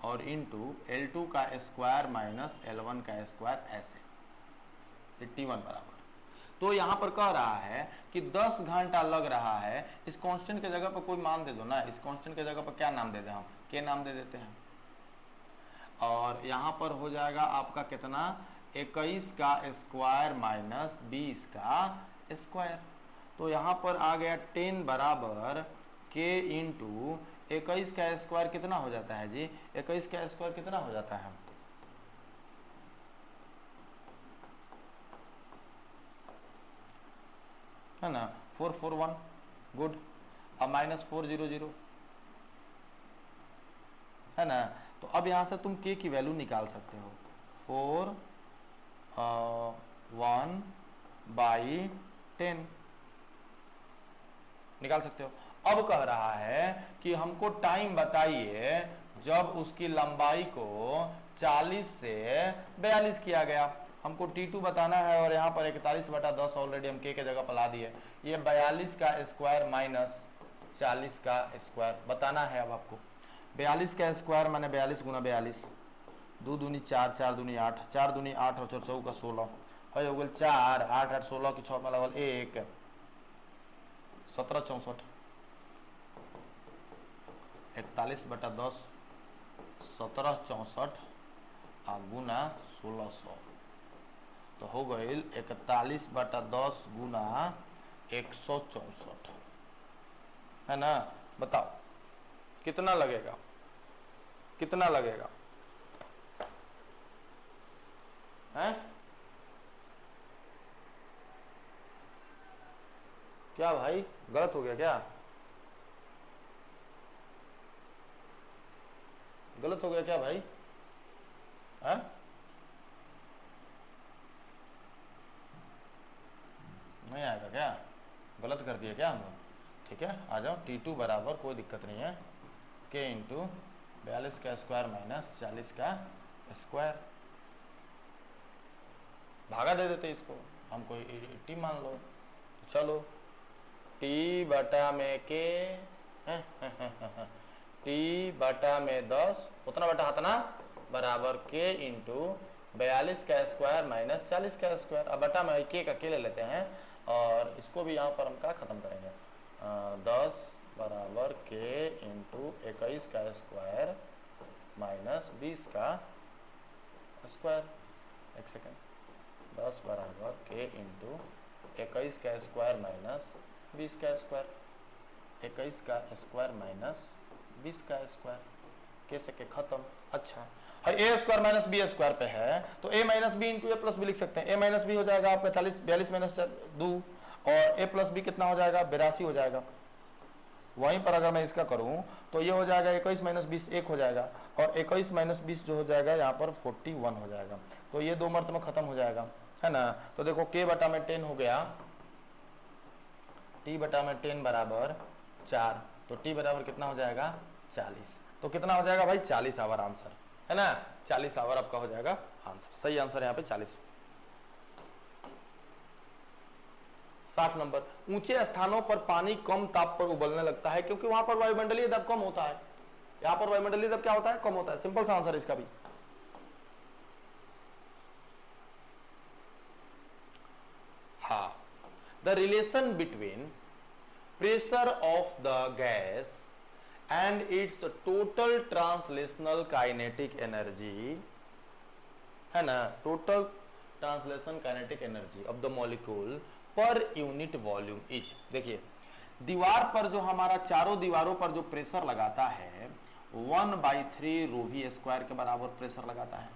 और इनटू L2 का स्क्वायर माइनस L1 का स्क्वायर ऐसे T1 बराबर। तो यहाँ पर कह रहा है कि 10 घंटा लग रहा है, इस कांस्टेंट के जगह पर कोई मान दे दो ना, इस कांस्टेंट के जगह पर क्या नाम दे दें हम, के नाम दे देते हैं, और यहाँ पर हो जाएगा आपका कितना 21 का स्क्वायर माइनस 20 का स्क्वायर। तो यहाँ पर आ गया 10 बराबर k इंटू 21 का स्क्वायर कितना हो जाता है जी, 21 का स्क्वायर कितना हो जाता है, है ना 441, गुड। अब माइनस 400 है ना। तो अब यहां से तुम k की वैल्यू निकाल सकते हो, 4/10 निकाल सकते हो। अब कह रहा है कि हमको टाइम बताइए जब उसकी लंबाई को 40 से 42 किया गया, हमको T2 बताना है, और यहाँ पर 41/10 ऑलरेडी हम k के जगह पर ला दिए, ये 42 का स्क्वायर माइनस 40 का स्क्वायर बताना है। अब आपको 42 का स्क्वायर माने 42 गुना 42, 2 दूनी 4, 4 दूनी 8, 4 दूनी 8 और 4 चौका 16 है, हो गल 4, 8 8 16 की 6 में लगल 1, 17 64, 41/10 17 64 आ गुना 1600, तो हो गई 41/10 गुना 164, है ना। बताओ कितना लगेगा, कितना लगेगा, हैं क्या भाई गलत हो गया क्या, गलत हो गया क्या भाई, है नहीं आएगा क्या, गलत कर दिया क्या हम लोग। ठीक है आ जाओ, T2 बराबर कोई दिक्कत नहीं है k इंटू 42 का स्क्वायर माइनस 40 का स्क्वायर, भागा दे देते इसको, हम कोई टी मान लो, चलो t बटा में k t बटा में 10 उतना बटा हतना बराबर k इंटू 42 का स्क्वायर माइनस 40 का स्क्वायर। अब बटा में k का k ले लेते हैं, और इसको भी यहाँ पर हम क्या खत्म करेंगे, 10 बराबर k इंटू 21 का स्क्वायर माइनस 20 का स्क्वायर, एक सेकेंड, 10 बराबर k इंटू 21 का स्क्वायर माइनस 20 का स्क्वायर, 21 का स्क्वायर माइनस 20 का स्क्वायर, के से के खत्म। अच्छा, ए स्क्वायर माइनस बी स्क्वायर पे है तो ए माइनस बी इंटू ए प्लस बी लिख सकते हैं। ए माइनस बी हो जाएगा आपका 42 माइनस 2 और ए प्लस बी कितना हो जाएगा 82 हो जाएगा। वहीं पर अगर मैं इसका करूं तो ये हो जाएगा 21 माइनस 20 1 हो जाएगा और 21 माइनस 20 जो हो जाएगा यहाँ पर 41 हो जाएगा। तो ये 2 मर्तबा खत्म हो जाएगा, है ना। तो देखो k बटा में 10 हो गया, t बटा में 10 बराबर 4, तो t बराबर कितना हो जाएगा 40। तो कितना हो जाएगा भाई 40 आवर आंसर, है ना। 40 आवर आपका हो जाएगा आंसर। सही आंसर यहाँ पे 40। 60 नंबर, ऊंचे स्थानों पर पानी कम ताप पर उबलने लगता है क्योंकि वहां पर वायुमंडलीय दबाव कम होता है। यहां पर वायुमंडलीय दबाव क्या होता है, कम होता है। सिंपल सा आंसर है इसका भी। हाँ, the relation between pressure of the gas and it's total translational kinetic energy, है ना, total translation kinetic energy of the molecule per unit volume is. देखिए, दीवार पर जो हमारा चारों दीवारों पर जो प्रेशर लगाता है 1/3 रो वी स्क्वायर के बराबर प्रेशर लगाता है,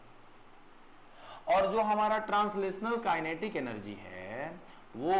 और जो हमारा ट्रांसलेशनल काइनेटिक एनर्जी है वो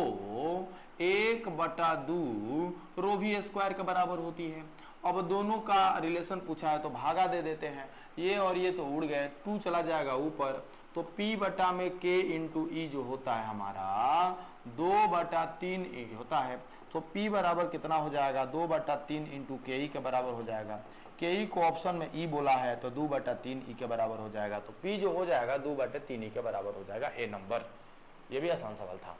1/2 रो वी स्क्वायर के बराबर होती है। अब दोनों का रिलेशन पूछा है तो भागा दे देते हैं, ये और ये तो उड़ गए, 2 चला जाएगा ऊपर, तो P बटा में K इंटू ई जो होता है हमारा 2/3 ई होता है। तो P बराबर कितना हो जाएगा 2/3 इंटू के ई के बराबर हो जाएगा। के ई को ऑप्शन में ई बोला है तो 2/3 ई के बराबर हो जाएगा। तो P जो हो जाएगा 2/3 ई के बराबर हो जाएगा। ए नंबर, ये भी आसान सवाल था।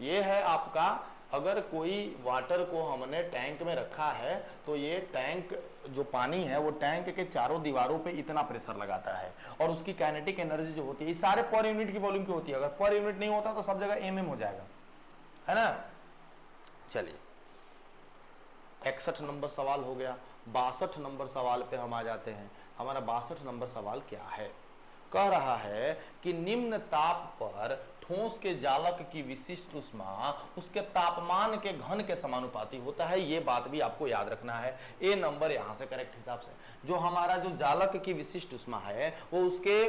ये है आपका, अगर कोई वाटर को हमने टैंक में रखा है तो ये टैंक जो पानी है वो टैंक के चारों दीवारों पे इतना प्रेशर लगाता है, और उसकी काइनेटिक एनर्जी जो होती है, ये सारे पर यूनिट की वॉल्यूम की होती है। अगर पर यूनिट नहीं होता तो सब जगह एमएम हो जाएगा, है ना। चलिए, 61 नंबर सवाल हो गया। 62 नंबर सवाल पे हम आ जाते हैं। हमारा 62 नंबर सवाल क्या है, कह रहा है कि निम्न ताप पर ठोस के जालक की विशिष्ट ऊष्मा उसके तापमान के घन के समानुपाती होता है। ये बात भी आपको याद रखना है। ए नंबर यहां से करेक्ट हिसाब से, जो हमारा जो जालक की विशिष्ट ऊष्मा है वो उसके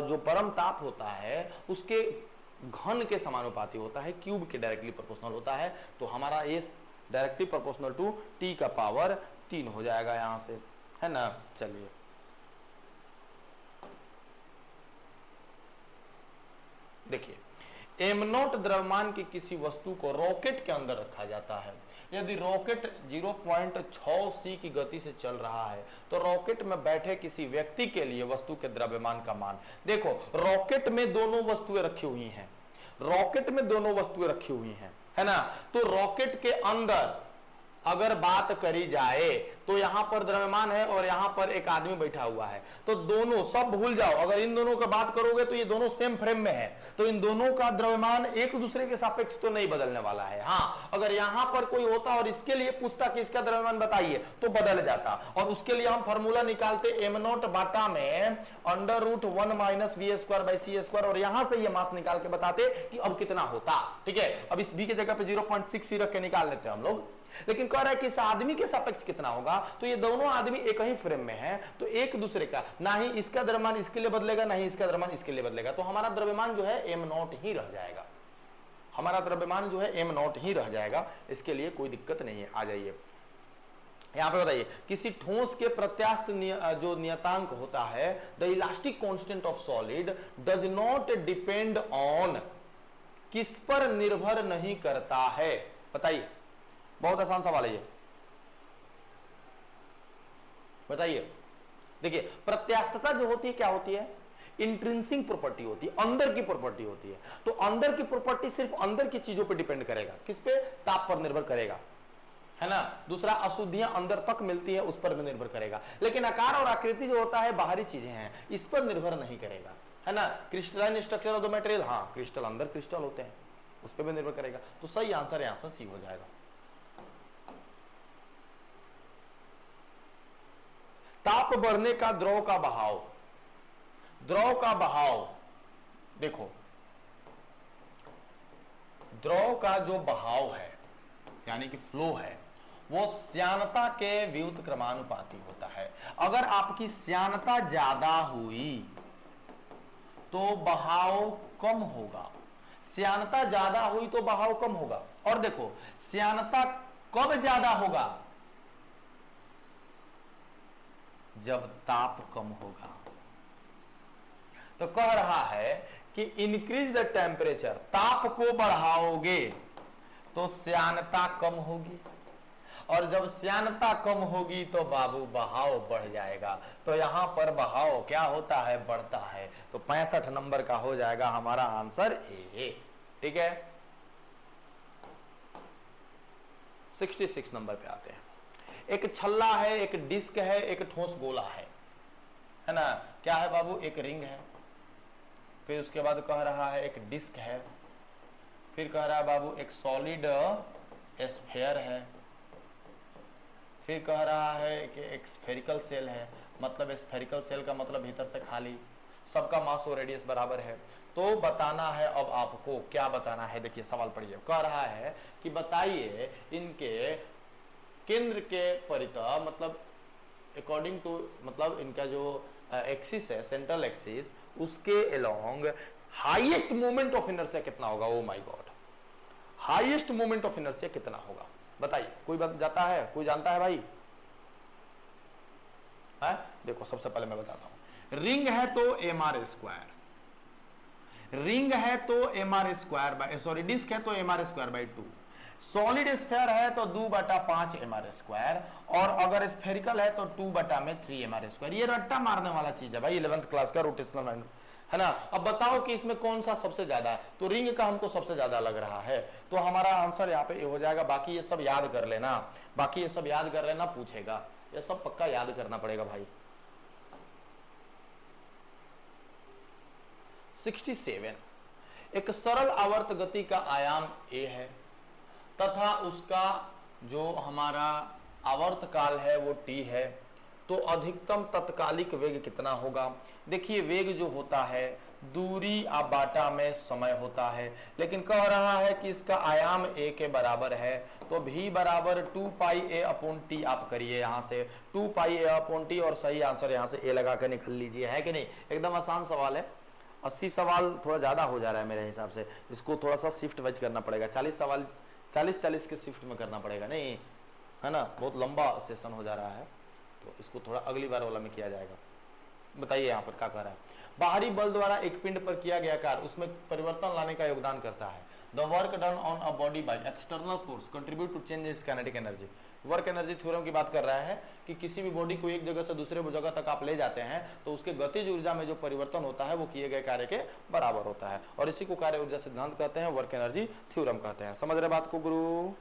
जो परम ताप होता है उसके घन के समानुपाती होता है, क्यूब के डायरेक्टली प्रोपोर्शनल होता है। तो हमारा ए डायरेक्टली प्रोपोर्शनल टू टी का पावर 3 हो जाएगा यहां से, है ना। चलिए, देखिए, m0 द्रव्यमान की किसी वस्तु को रॉकेट के अंदर रखा जाता है। यदि रॉकेट 0.6 c की गति से चल रहा है तो रॉकेट में बैठे किसी व्यक्ति के लिए वस्तु के द्रव्यमान का मान, देखो रॉकेट में दोनों वस्तुएं रखी हुई हैं, रॉकेट में दोनों वस्तुएं रखी हुई हैं, है ना। तो रॉकेट के अंदर अगर बात करी जाए तो यहां पर द्रव्यमान है और यहां पर एक आदमी बैठा हुआ है, तो दोनों सब भूल जाओ। अगर इन दोनों का बात करोगे तो ये दोनों सेम फ्रेम में है, तो इन दोनों का द्रव्यमान एक दूसरे के सापेक्ष तो नहीं बदलने वाला है। हाँ, अगर यहां पर कोई होता और इसके लिए पूछता कि इसका द्रव्यमान बताइए तो बदल जाता, और उसके लिए हम फॉर्मूला निकालते m0 बाटा में √1 minus we square by C square, और यहां से ये मास निकाल के बताते कि अब कितना होता। ठीक है, अब इस b की जगह पे 0.6 रख के निकाल लेते हैं हम लोग। लेकिन कह रहा है कि इस आदमी के सापेक्ष कितना होगा, तो ये दोनों आदमी एक ही फ्रेम में है, तो एक दूसरे का, ना ही इसका द्रव्यमान इसके लिए बदलेगा ना ही इसका द्रव्यमान इसके लिए बदलेगा, तो हमारा द्रव्यमान जो है m0 ही रह जाएगा। हमारा द्रव्यमान जो है m0 ही रह जाएगा, इसके लिए कोई दिक्कत नहीं है। आ जाइए यहां पे, बताइए, किसी ठोस के प्रत्यास्थ जो नियतांक होता है, the elastic constant of solid does not depend on, किस पर निर्भर नहीं करता है, बताइए। बहुत आसान सवाल है ये, बताइए। देखिए, प्रत्यास्थता जो होती है क्या होती है, इंट्रिंसिक प्रॉपर्टी होती है, अंदर की प्रॉपर्टी होती है। तो अंदर की प्रॉपर्टी सिर्फ अंदर की चीजों पर डिपेंड करेगा, किस पे, ताप पर निर्भर करेगा, है ना। दूसरा, अशुद्धियां अंदर तक मिलती है उस पर भी निर्भर करेगा। लेकिन आकार और आकृति जो होता है बाहरी चीजें हैं, इस पर निर्भर नहीं करेगा, है ना। Crystalline structure of the material, हाँ क्रिस्टल अंदर क्रिस्टल होते हैं, उस पर भी निर्भर करेगा। तो सही आंसर यहां से सी हो जाएगा। ताप बढ़ने का द्रव का बहाव, द्रव का बहाव, देखो द्रव का जो बहाव है यानी कि फ्लो है, वो श्यानता के व्युत क्रमानुपाती होता है। अगर आपकी श्यानता ज्यादा हुई तो बहाव कम होगा, श्यानता ज्यादा हुई तो बहाव कम होगा। और देखो श्यानता कब ज्यादा होगा, जब ताप कम होगा। तो कह रहा है कि इंक्रीज द टेम्परेचर, ताप को बढ़ाओगे तो श्यानता कम होगी, और जब श्यानता कम होगी तो बाबू बहाव बढ़ जाएगा। तो यहां पर बहाव क्या होता है, बढ़ता है। तो 65 नंबर का हो जाएगा हमारा आंसर ए। ठीक है, 66 नंबर पे आते हैं। एक छल्ला है, एक डिस्क है, एक ठोस गोला है ना। क्या है बाबू, एक रिंग है, फिर उसके बाद कह रहा है एक डिस्क है, फिर कह रहा है बाबू एक सॉलिड स्फीयर है, फिर कह रहा है कि एक स्फेरिकल सेल है। मतलब स्फेरिकल सेल का मतलब भीतर से खाली, सबका मास और रेडियस बराबर है। तो बताना है अब आपको, क्या बताना है, देखिए सवाल पढ़िए। कह रहा है कि बताइए इनके केंद्र के परितः, मतलब अकॉर्डिंग टू, मतलब इनका जो एक्सिस है, सेंट्रल एक्सिस, उसके along highest moment of inertia कितना होगा। Oh my God, highest moment of inertia कितना होगा बताइए। कोई जाता है, कोई जानता है भाई? है? देखो सबसे पहले मैं बताता हूं, रिंग है तो एम आर स्क्वायर, रिंग है तो M R square by, sorry disc है तो M R square by 2, solid sphere है तो 2/5 एम आर स्क्वायर, और अगर स्फेरिकल है तो 2/3 एम आर स्क्वायर। ये रट्टा मारने वाला चीज है भाई, 11th क्लास का रोटेशनल माइंड है ना। अब बताओ कि इसमें कौन सा सबसे ज्यादा है, तो रिंग का हमको सबसे ज्यादा लग रहा है, तो हमारा आंसर यहाँ पे हो जाएगा। बाकी ये सब याद कर लेना, बाकी ये सब याद कर लेना, पूछेगा, ये सब पक्का याद करना पड़ेगा भाई। 67, एक सरल आवर्त गति का आयाम a है तथा उसका जो हमारा आवर्त काल है वो t है, तो अधिकतम तत्कालिक वेग कितना होगा। देखिए वेग जो होता है दूरी बाटा में समय होता है, लेकिन कह रहा है कि इसका आयाम a के बराबर है, तो v बराबर 2πa/t आप करिए यहाँ से 2πa/t, और सही आंसर यहाँ से a लगा कर निकल लीजिए, है कि नहीं। एकदम आसान सवाल है। 80 सवाल थोड़ा ज्यादा हो जा रहा है मेरे हिसाब से, इसको थोड़ा सा शिफ्ट वाइज करना पड़ेगा। 40 सवाल 40-40 के शिफ्ट में करना पड़ेगा, नहीं है ना, बहुत लंबा सेशन हो जा रहा है, तो इसको थोड़ा अगली बार वाला में किया जाएगा। बताइए यहाँ पर क्या कर रहा है। बाहरी बल द्वारा एक पिंड पर किया गया कार्य उसमें परिवर्तन लाने का योगदान करता है। The work done on a body by external force contribute to change its kinetic energy. Work energy theorem की बात कर रहा है कि किसी भी बॉडी को एक जगह से दूसरे जगह तक आप ले जाते हैं तो उसके गतिज ऊर्जा में जो परिवर्तन होता है वो किए गए कार्य के बराबर होता है, और इसी को कार्य ऊर्जा सिद्धांत कहते हैं, वर्क एनर्जी थ्योरम कहते हैं। समझ रहे बात को गुरु?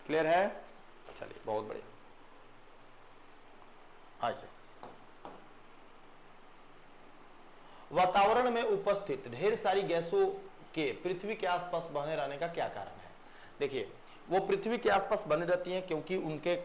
क्लियर है? चलिए बहुत बढ़िया। आइए, वातावरण में उपस्थित ढेर सारी गैसों के पृथ्वी के आसपास बने रहने का क्या कारण है। देखिए वो पृथ्वी के आसपास बने रहती हैं क्योंकि उनके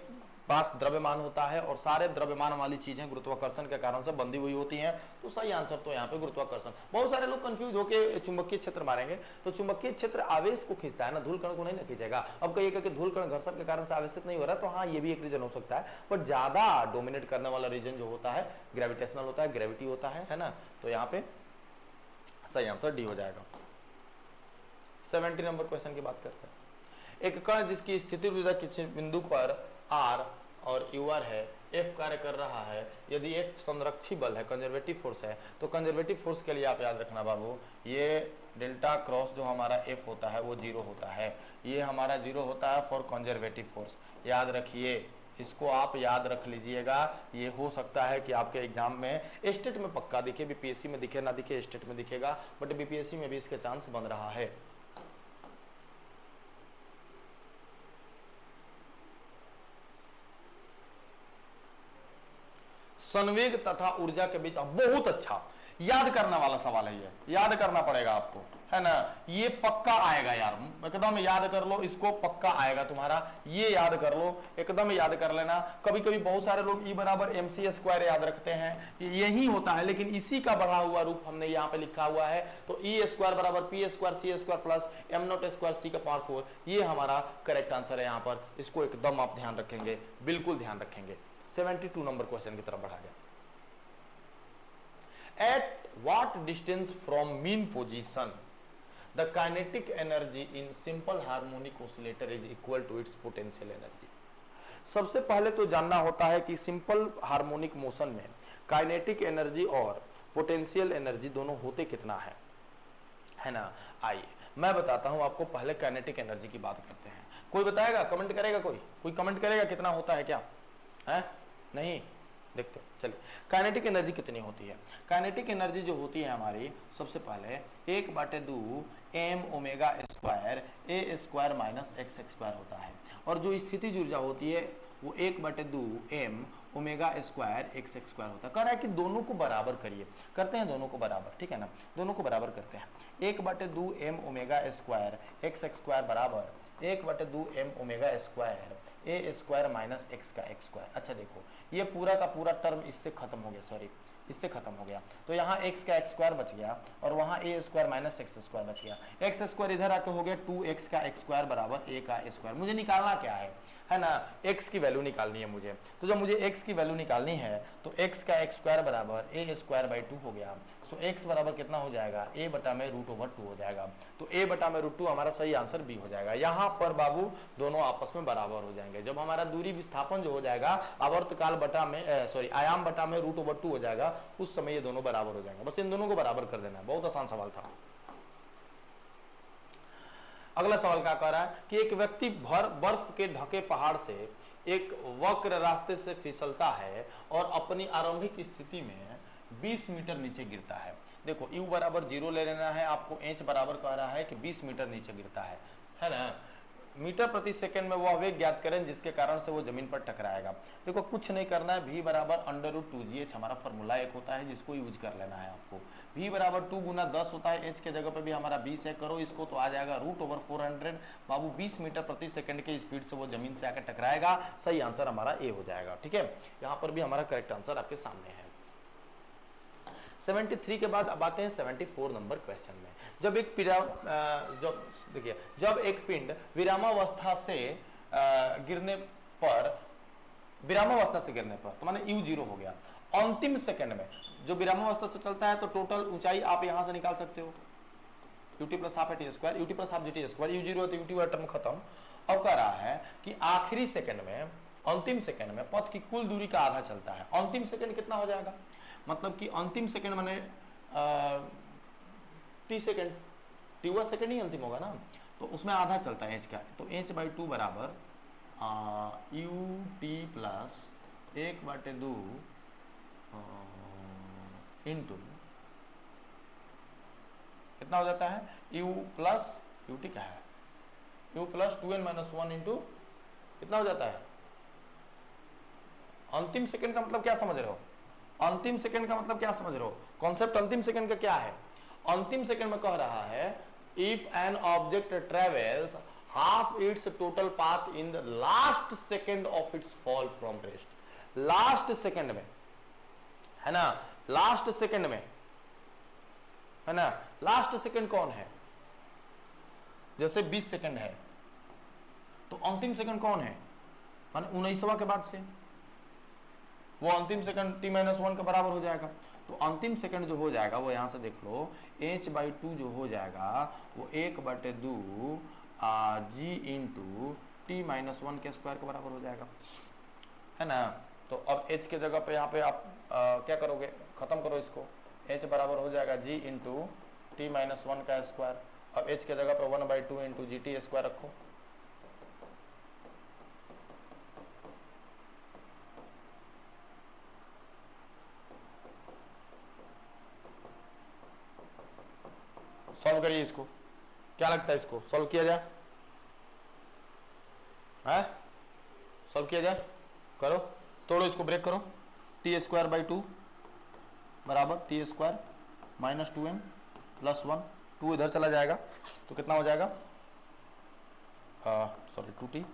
पास द्रव्यमान होता है, और सारे द्रव्यमान वाली चीजें गुरुत्वाकर्षण के कारण से बंधी हुई होती हैं, तो सही आंसर तो यहाँ पे गुरुत्वाकर्षण। बहुत सारे लोग कंफ्यूज होकर चुंबकीय क्षेत्र मारेंगे, तो चुंबकीय क्षेत्र आवेश को खींचता है ना, धूल कण को नहीं ना खींचेगा। अब कहिएगा कि धूल कण घर्षण के कारण से आवेशित नहीं हो रहा, तो हाँ ये भी एक रीजन हो सकता है, बट ज्यादा डोमिनेट करने वाला रीजन जो होता है ग्रेविटेशनल होता है, ग्रेविटी होता है ना। तो यहाँ पे सही आंसर डी हो जाएगा। 70 नंबर क्वेश्चन की बात करते हैं। एक कण जिसकी स्थिति ऊर्जा किसी बिंदु पर r और ur है, F कार्य कर रहा है, यदि F संरक्षी बल है, कंजर्वेटिव फोर्स है, तो कंजर्वेटिव फोर्स के लिए आप याद रखना बाबू, ये डेल्टा क्रॉस जो हमारा F होता है वो 0 होता है, ये हमारा 0 होता है फॉर कंजर्वेटिव फोर्स। याद रखिए, इसको आप याद रख लीजिएगा। ये हो सकता है कि आपके एग्जाम में स्टेट में पक्का दिखे, बीपीएससी में दिखे ना दिखे, स्टेट में दिखेगा, बट बीपीएससी में भी इसके चांस बन रहा है। संवेग तथा ऊर्जा के बीच, बहुत अच्छा, याद करने वाला सवाल है, ये याद करना पड़ेगा आपको, है ना। ये पक्का आएगा यार, एकदम याद कर लो इसको, पक्का आएगा तुम्हारा, ये याद कर लो, एकदम याद कर लेना। कभी कभी बहुत सारे लोग E बराबर mc² याद रखते हैं, यही होता है, लेकिन इसी का बढ़ा हुआ रूप हमने यहाँ पे लिखा हुआ है। तो E² बराबर p² c² plus m0² c का पावर 4, ये हमारा करेक्ट आंसर है यहाँ पर। इसको एकदम आप ध्यान रखेंगे, बिल्कुल ध्यान रखेंगे। 72 नंबर क्वेश्चन की तरफ बढ़ा जाए। At what distance from mean position the kinetic energy in simple harmonic oscillator is equal to its potential energy? सबसे पहले तो जानना होता है कि सिंपल हार्मोनिक मोशन में काइनेटिक एनर्जी और पोटेंशियल एनर्जी दोनों होते कितना है ना। आइए मैं बताता हूं आपको, पहले काइनेटिक एनर्जी की बात करते हैं। कोई बताएगा, कमेंट करेगा, कोई कमेंट करेगा कितना होता है, क्या है? नहीं, देखते हैं। चलिए, काइनेटिक एनर्जी कितनी होती है? काइनेटिक एनर्जी जो होती है हमारी, सबसे पहले 1/2 m⍵² a² माइनस x² होता है, और जो स्थितिज ऊर्जा होती है वो 1/2 m⍵² x² होता है। कह रहा है कि दोनों को बराबर करिए, करते हैं दोनों को बराबर, ठीक है ना, दोनों को बराबर करते हैं। 1/2 m⍵² x² बराबर 1/2 m⍵² a² माइनस x का x²। अच्छा देखो, ये पूरा का पूरा टर्म इससे खत्म हो गया, सॉरी इससे खत्म हो गया, तो यहाँ x का x² बच गया और वहाँ a² माइनस x² बच गया। x² इधर आके हो गया 2x का x² बराबर a का a²। मुझे निकालना क्या है ना, x की वैल्यू निकालनी है मुझे। तो जब मुझे x की वैल्यू निकालनी है तो x का x² बराबर a² हो गया। सो x बराबर कितना हो जाएगा, a/√2 हो जाएगा। तो a/√2 हमारा सही आंसर बी हो जाएगा। यहाँ पर बाबू दोनों आपस में बराबर हो जाएंगे। जब हमारा दूरी विस्थापन जो हो जाएगा आवर्तकाल बटा में आयाम बटा में √2 हो जाएगा, उस समय ये दोनों बराबर हो जाएंगे। बस इन दोनों को बराबर कर देना है, बहुत आसान सवाल था। अगला सवाल क्या कह रहा है कि एक व्यक्ति बर्फ के ढके पहाड़ से एक वक्र रास्ते से फिसलता है और अपनी आरंभिक स्थिति में 20 मीटर नीचे गिरता है। देखो u बराबर 0 ले लेना है आपको, h बराबर कह रहा है कि 20 मीटर नीचे गिरता है ना। मीटर प्रति सेकंड में वह वेग ज्ञात करें जिसके कारण से वो जमीन पर टकराएगा। देखो कुछ नहीं करना है, v बराबर √2gh हमारा फॉर्मूला एक होता है जिसको यूज कर लेना है आपको। v बराबर 2 गुना 10 होता है, h के जगह पे भी हमारा 20 है, करो इसको तो आ जाएगा √400। बाबू 20 मीटर प्रति सेकंड के स्पीड से वो जमीन से आकर टकराएगा। सही आंसर हमारा ए हो जाएगा, ठीक है। यहाँ पर भी हमारा करेक्ट आंसर आपके सामने है। 73 के बाद अब आते हैं 74 नंबर क्वेश्चन में। जब एक पिंड विरामावस्था से गिरने पर तो माने u 0 हो गया, अंतिम सेकंड में जो विरामावस्था से चलता है तो टोटल ऊंचाई आप यहां से निकाल सकते हो, ut plus half T square, ut plus half gt square, u 0 तो ut वाला टर्म खत्म। अब कह रहा है कि आखिरी सेकंड में, अंतिम सेकंड में पथ की कुल दूरी का आधा चलता है। अंतिम सेकंड कितना हो जाएगा, मतलब कि अंतिम सेकंड माने टी सेकंड, टी सेकंड ही अंतिम होगा ना, तो उसमें आधा चलता है h का। तो h/2 बराबर ut प्लस 1/2 इंटू कितना हो जाता है, u प्लस ut क्या है, u प्लस 2n-1 इंटू कितना हो जाता है। अंतिम सेकंड का मतलब क्या समझ रहे हो, अंतिम सेकंड का मतलब क्या समझ रहे हो, कॉन्सेप्ट अंतिम सेकंड का क्या है। अंतिम सेकंड में कह रहा है if an object travels half it's total path in the last second of its fall from rest. Last second में, है ना, लास्ट सेकंड में, है ना, लास्ट सेकंड कौन है, जैसे 20 सेकंड है तो अंतिम सेकंड कौन है, माने 19वां के बाद से वो अंतिम सेकंड t-1 के बराबर हो जाएगा। तो अंतिम सेकंड जो हो जाएगा वो यहां से देख लो, h/2 जो हो जाएगा वो 1/2 g इंटू t-1 के स्क्वायर के बराबर हो जाएगा, है ना। तो अब h के जगह पे यहाँ पे आप क्या करोगे, खत्म करो इसको, h बराबर हो जाएगा g इंटू t-1 का स्क्वायर। अब h के जगह पे 1/2 इंटू gt स्क्वायर रखो, सॉल्व करिए इसको। क्या लगता है इसको सॉल्व किया जाए, है सॉल्व किया जाए, करो, तोड़ो इसको, ब्रेक करो। t²/2 बराबर t² माइनस 2m प्लस 1, 2 इधर चला जाएगा तो कितना हो जाएगा, सॉरी 2t,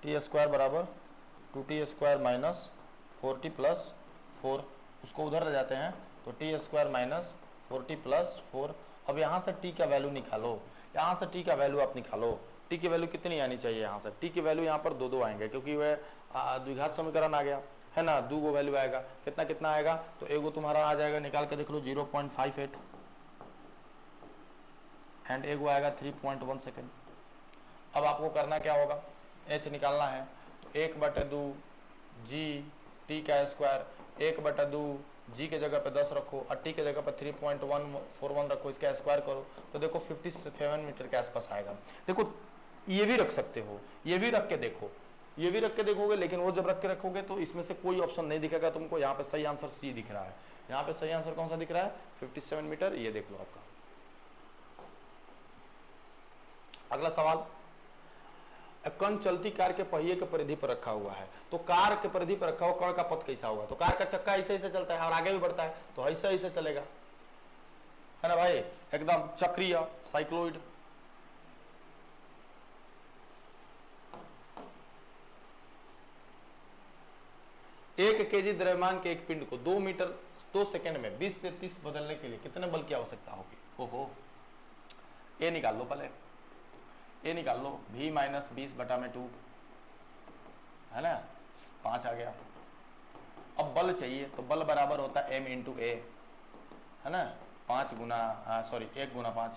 टी स्क्वायर बराबर 2t square minus 4t plus 4, उसको उधर ले जाते हैं तो T square minus 4t plus 4। अब यहाँ से t का वैल्यू निकालो, यहाँ से t का वैल्यू आप निकालो, t की वैल्यू कितनी आनी चाहिए, यहाँ से t की वैल्यू यहाँ पर 2 आएंगे क्योंकि वह द्विघात समीकरण आ गया है ना, 2 गो वैल्यू आएगा, कितना कितना आएगा, तो एगो तुम्हारा आ जाएगा, निकाल के देख लो 0.58 एंड एगो आएगा 3.1 सेकेंड। अब आपको करना क्या होगा, h निकालना है तो 1/2 g t का स्क्वायर, 1/2 g के जगह पे 10 रखो और t के जगह पे 3.141 रखो, इसका स्क्वायर करो तो देखो 57 मीटर के आसपास आएगा। देखो ये भी रख सकते हो, ये भी रख के देखो, ये भी रख के देखोगे, लेकिन वो जब रख के रखोगे तो इसमें से कोई ऑप्शन नहीं दिखेगा तुमको। यहाँ पे सही आंसर सी दिख रहा है, यहाँ पे सही आंसर कौन सा दिख रहा है, 57 मीटर, ये देख लो आपका। अगला सवाल, कण चलती कार के पहिए के परिधि पर रखा हुआ है, तो कार के परिधि पर रखा हुआ कण का पथ कैसा होगा, तो कार का चक्का ऐसे ऐसे चलता है और आगे भी बढ़ता है तो ऐसे ऐसे चलेगा, है ना भाई, एकदम चक्रीय साइक्लोइड। एक केजी द्रव्यमान के एक पिंड को 2 मीटर 2 सेकंड में 20 से 30 बदलने के लिए कितने बल की आवश्यकता होगी। ओहो, ये निकाल लो, पहले ये निकाल लो, v माइनस 20/2 है ना, 5 आ गया। अब बल चाहिए तो बल बराबर होता है m इंटू ए, है ना, 1 गुना 5,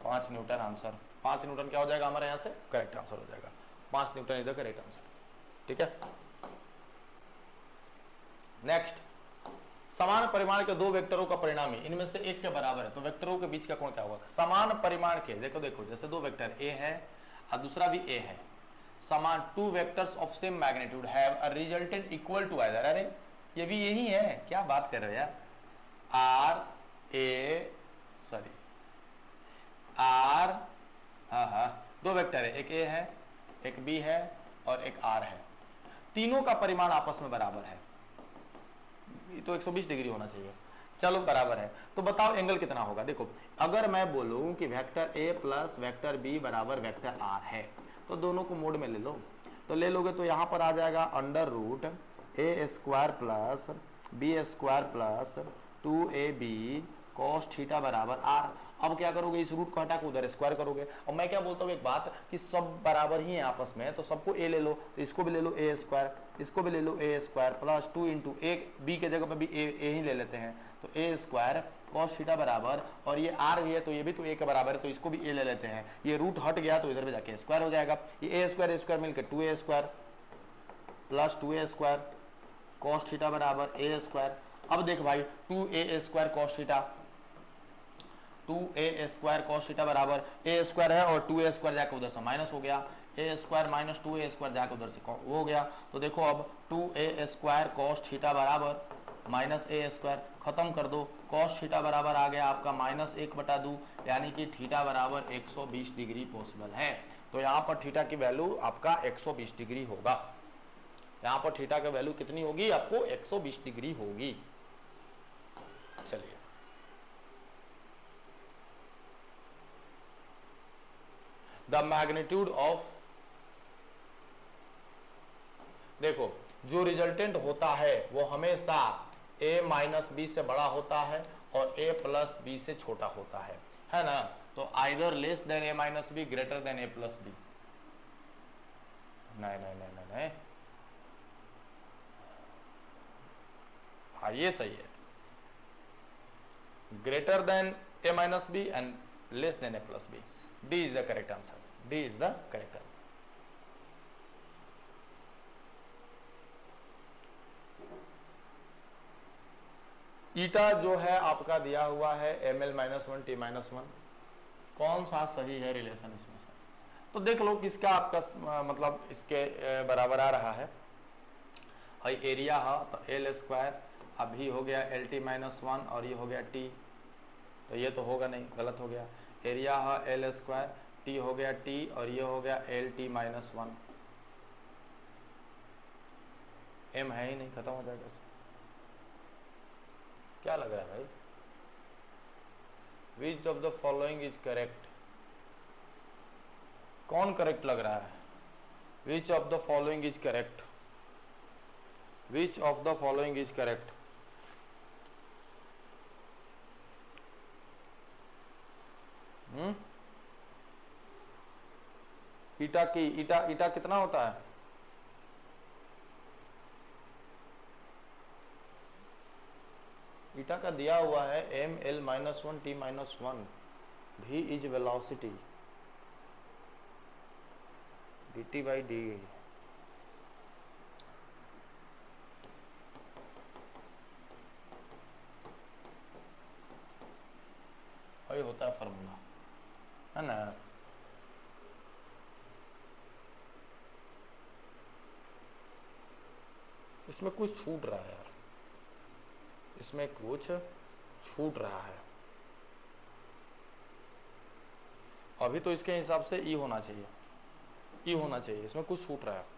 5 न्यूटन आंसर। 5 न्यूटन क्या हो जाएगा हमारे यहाँ से, करेक्ट आंसर हो जाएगा, 5 न्यूटन इधर करेक्ट आंसर। ठीक है, नेक्स्ट, समान परिमाण के 2 वेक्टरों का परिणामी इनमें से एक के बराबर है, तो वेक्टरों के बीच का कोण क्या होगा। समान परिमाण के, देखो जैसे 2 वेक्टर ए है और दूसरा भी ए है, समान 2 vectors of same magnitude have a resultant equal to either, अरे ये भी यही है, क्या बात कर रहे हो यार, आर 2 वेक्टर है, एक ए है, एक बी है और एक आर है, तीनों का परिमाण आपस में बराबर है, ये तो 120 डिग्री होना चाहिए, चलो बराबर है, तो बताओ एंगल कितना होगा। देखो अगर मैं बोलूं कि vector A plus vector B बराबर वेक्टर आर है, तो दोनों को मोड में ले लो, तो ले लोगे तो यहां पर आ जाएगा under root a square plus b square plus 2ab cos theta बराबर आर। अब क्या करोगे, इस रूट को हटा के उधर स्क्वायर करोगे। और मैं क्या बोलता हूँ एक बात कि सब बराबर ही है आपस में, तो सबको ए ले लो, तो इसको भी ले लो ए स्क्वायर, इसको भी ले लो ए स्क्वायर प्लस 2 इंटू एक बी के जगह पे भी ए ही ले लेते हैं, तो ए स्क्वायर cos थीटा बराबर, और ये आर भी है तो ये भी तो ए के बराबर है तो इसको भी ए ले लेते हैं, ये रूट हट गया तो इधर भी जाके स्क्वायर हो जाएगा, ये ए स्क्वायर मिलकर 2a square plus 2a square cos theta बराबर ए स्क्वायर। अब देख भाई 2a square cos theta, 2a square cos theta बराबर a स्क्वायर है और 2a स्क्वायर जाकर उधर से माइनस हो गया, a square minus 2a square जाकर उधर से हो गया, तो देखो अब 2a स्क्वायर cos थीटा बराबर माइनस a स्क्वायर, खत्म कर दो, cos थीटा बराबर आ गया आपका माइनस 1/2, यानी कि थीटा बराबर 120 डिग्री पॉसिबल है। तो यहाँ पर थीटा की वैल्यू आपका 120 डिग्री होगा, यहाँ पर थीटा की वैल्यू कितनी होगी आपको, 120 डिग्री होगी। चलिए द मैग्नीट्यूड ऑफ, देखो जो रिजल्टेंट होता है वो हमेशा a माइनस बी से बड़ा होता है और a प्लस बी से छोटा होता है ना, तो either less than a minus B greater than a plus B, नहीं, हाँ ये सही है, greater than a minus B and less than a plus B, D is the correct answer. D is the correct answer. ईटा जो है आपका दिया हुआ है ml -1 t -1, कौन सा सही है रिलेशन इसमें से, तो देख लो किसका आपका मतलब इसके बराबर आ रहा है। भाई एरिया है तो एल स्क्वायर, अभी हो गया LT -1 और ये हो गया t, तो ये तो होगा नहीं, गलत हो गया, एरिया है एल स्क्वायर, टी हो गया टी और ये हो गया LT -1, m है ही नहीं, खत्म हो जाएगा इसमें, क्या लग रहा है भाई? Which of the following is correct? कौन करेक्ट लग रहा है? Which of the following is correct? Which of the following is correct? Eta की ईटा ईटा कितना होता है? ईटा का दिया हुआ है ml-1t-1, v is velocity, dt by d। वही होता है फॉर्मूला, है ना? इसमें कुछ छूट रहा है यार, इसमें कुछ छूट रहा है। अभी तो इसके हिसाब से ई होना चाहिए, ई होना चाहिए, इसमें कुछ छूट रहा है।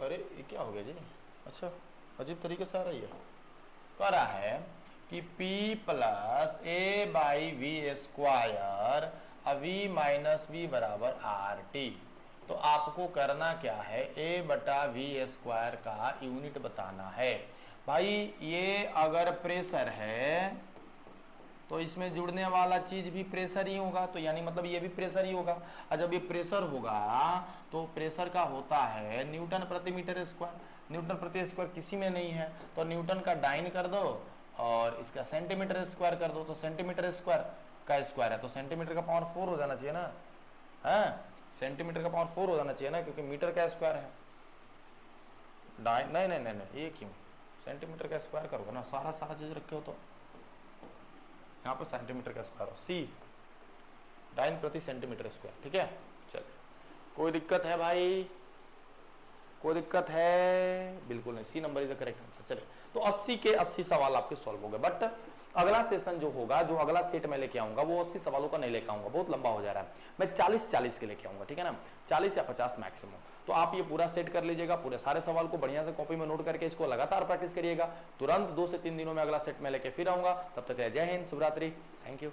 अरे ये क्या हो गया जी? अच्छा, अजीब तरीके से आ रही है। कह रहा है कि P plus A by V square V minus V बराबर आर टी। तो आपको करना क्या है, a बटा वी स्क्वायर का यूनिट बताना है। भाई ये अगर प्रेशर है तो इसमें जुड़ने वाला चीज भी प्रेशर ही होगा, तो यानी मतलब ये भी प्रेशर ही होगा। और जब ये प्रेशर होगा तो प्रेशर का होता है न्यूटन प्रति मीटर स्क्वायर। न्यूटन प्रति स्क्वायर किसी में नहीं है, तो न्यूटन का डाइन कर दो और इसका सेंटीमीटर स्क्वायर कर दो। तो सेंटीमीटर स्क्वायर का स्क्वायर है तो सेंटीमीटर का पावर 4 हो जाना चाहिए ना, है? सेंटीमीटर का पावर 4 हो जाना चाहिए ना, क्योंकि मीटर का स्क्वायर है। डाइन नहीं नहीं नहीं नहीं, ये क्यों? सेंटीमीटर का स्क्वायर करोगे ना, सारा चीज रखे हो तो यहाँ पर सेंटीमीटर का स्क्वायर हो, सी डाइन प्रति सेंटीमीटर स्क्वायर। ठीक है, चलिए, कोई दिक्कत है भाई? कोई दिक्कत है? बिल्कुल नहीं, C number is the correct answer. चलिए, तो 80 के 80 सवाल आपके सॉल्व हो गए। बट अगला सेशन जो होगा, जो अगला सेट में लेके आऊंगा, वो 80 सवालों का नहीं लेके आऊंगा, बहुत लंबा हो जा रहा है। मैं 40 के लेके आऊंगा, ठीक है ना? 40 या 50 मैक्सिमम। तो आप ये पूरा सेट कर लीजिएगा, पूरे सारे सवाल को बढ़िया से कॉपी में नोट करके इसको लगातार प्रैक्टिस करिएगा। तुरंत 2 से 3 दिनों में अगला सेट में लेके फिर आऊंगा। तब तक जय हिंद, शुभरात्रि, थैंक यू।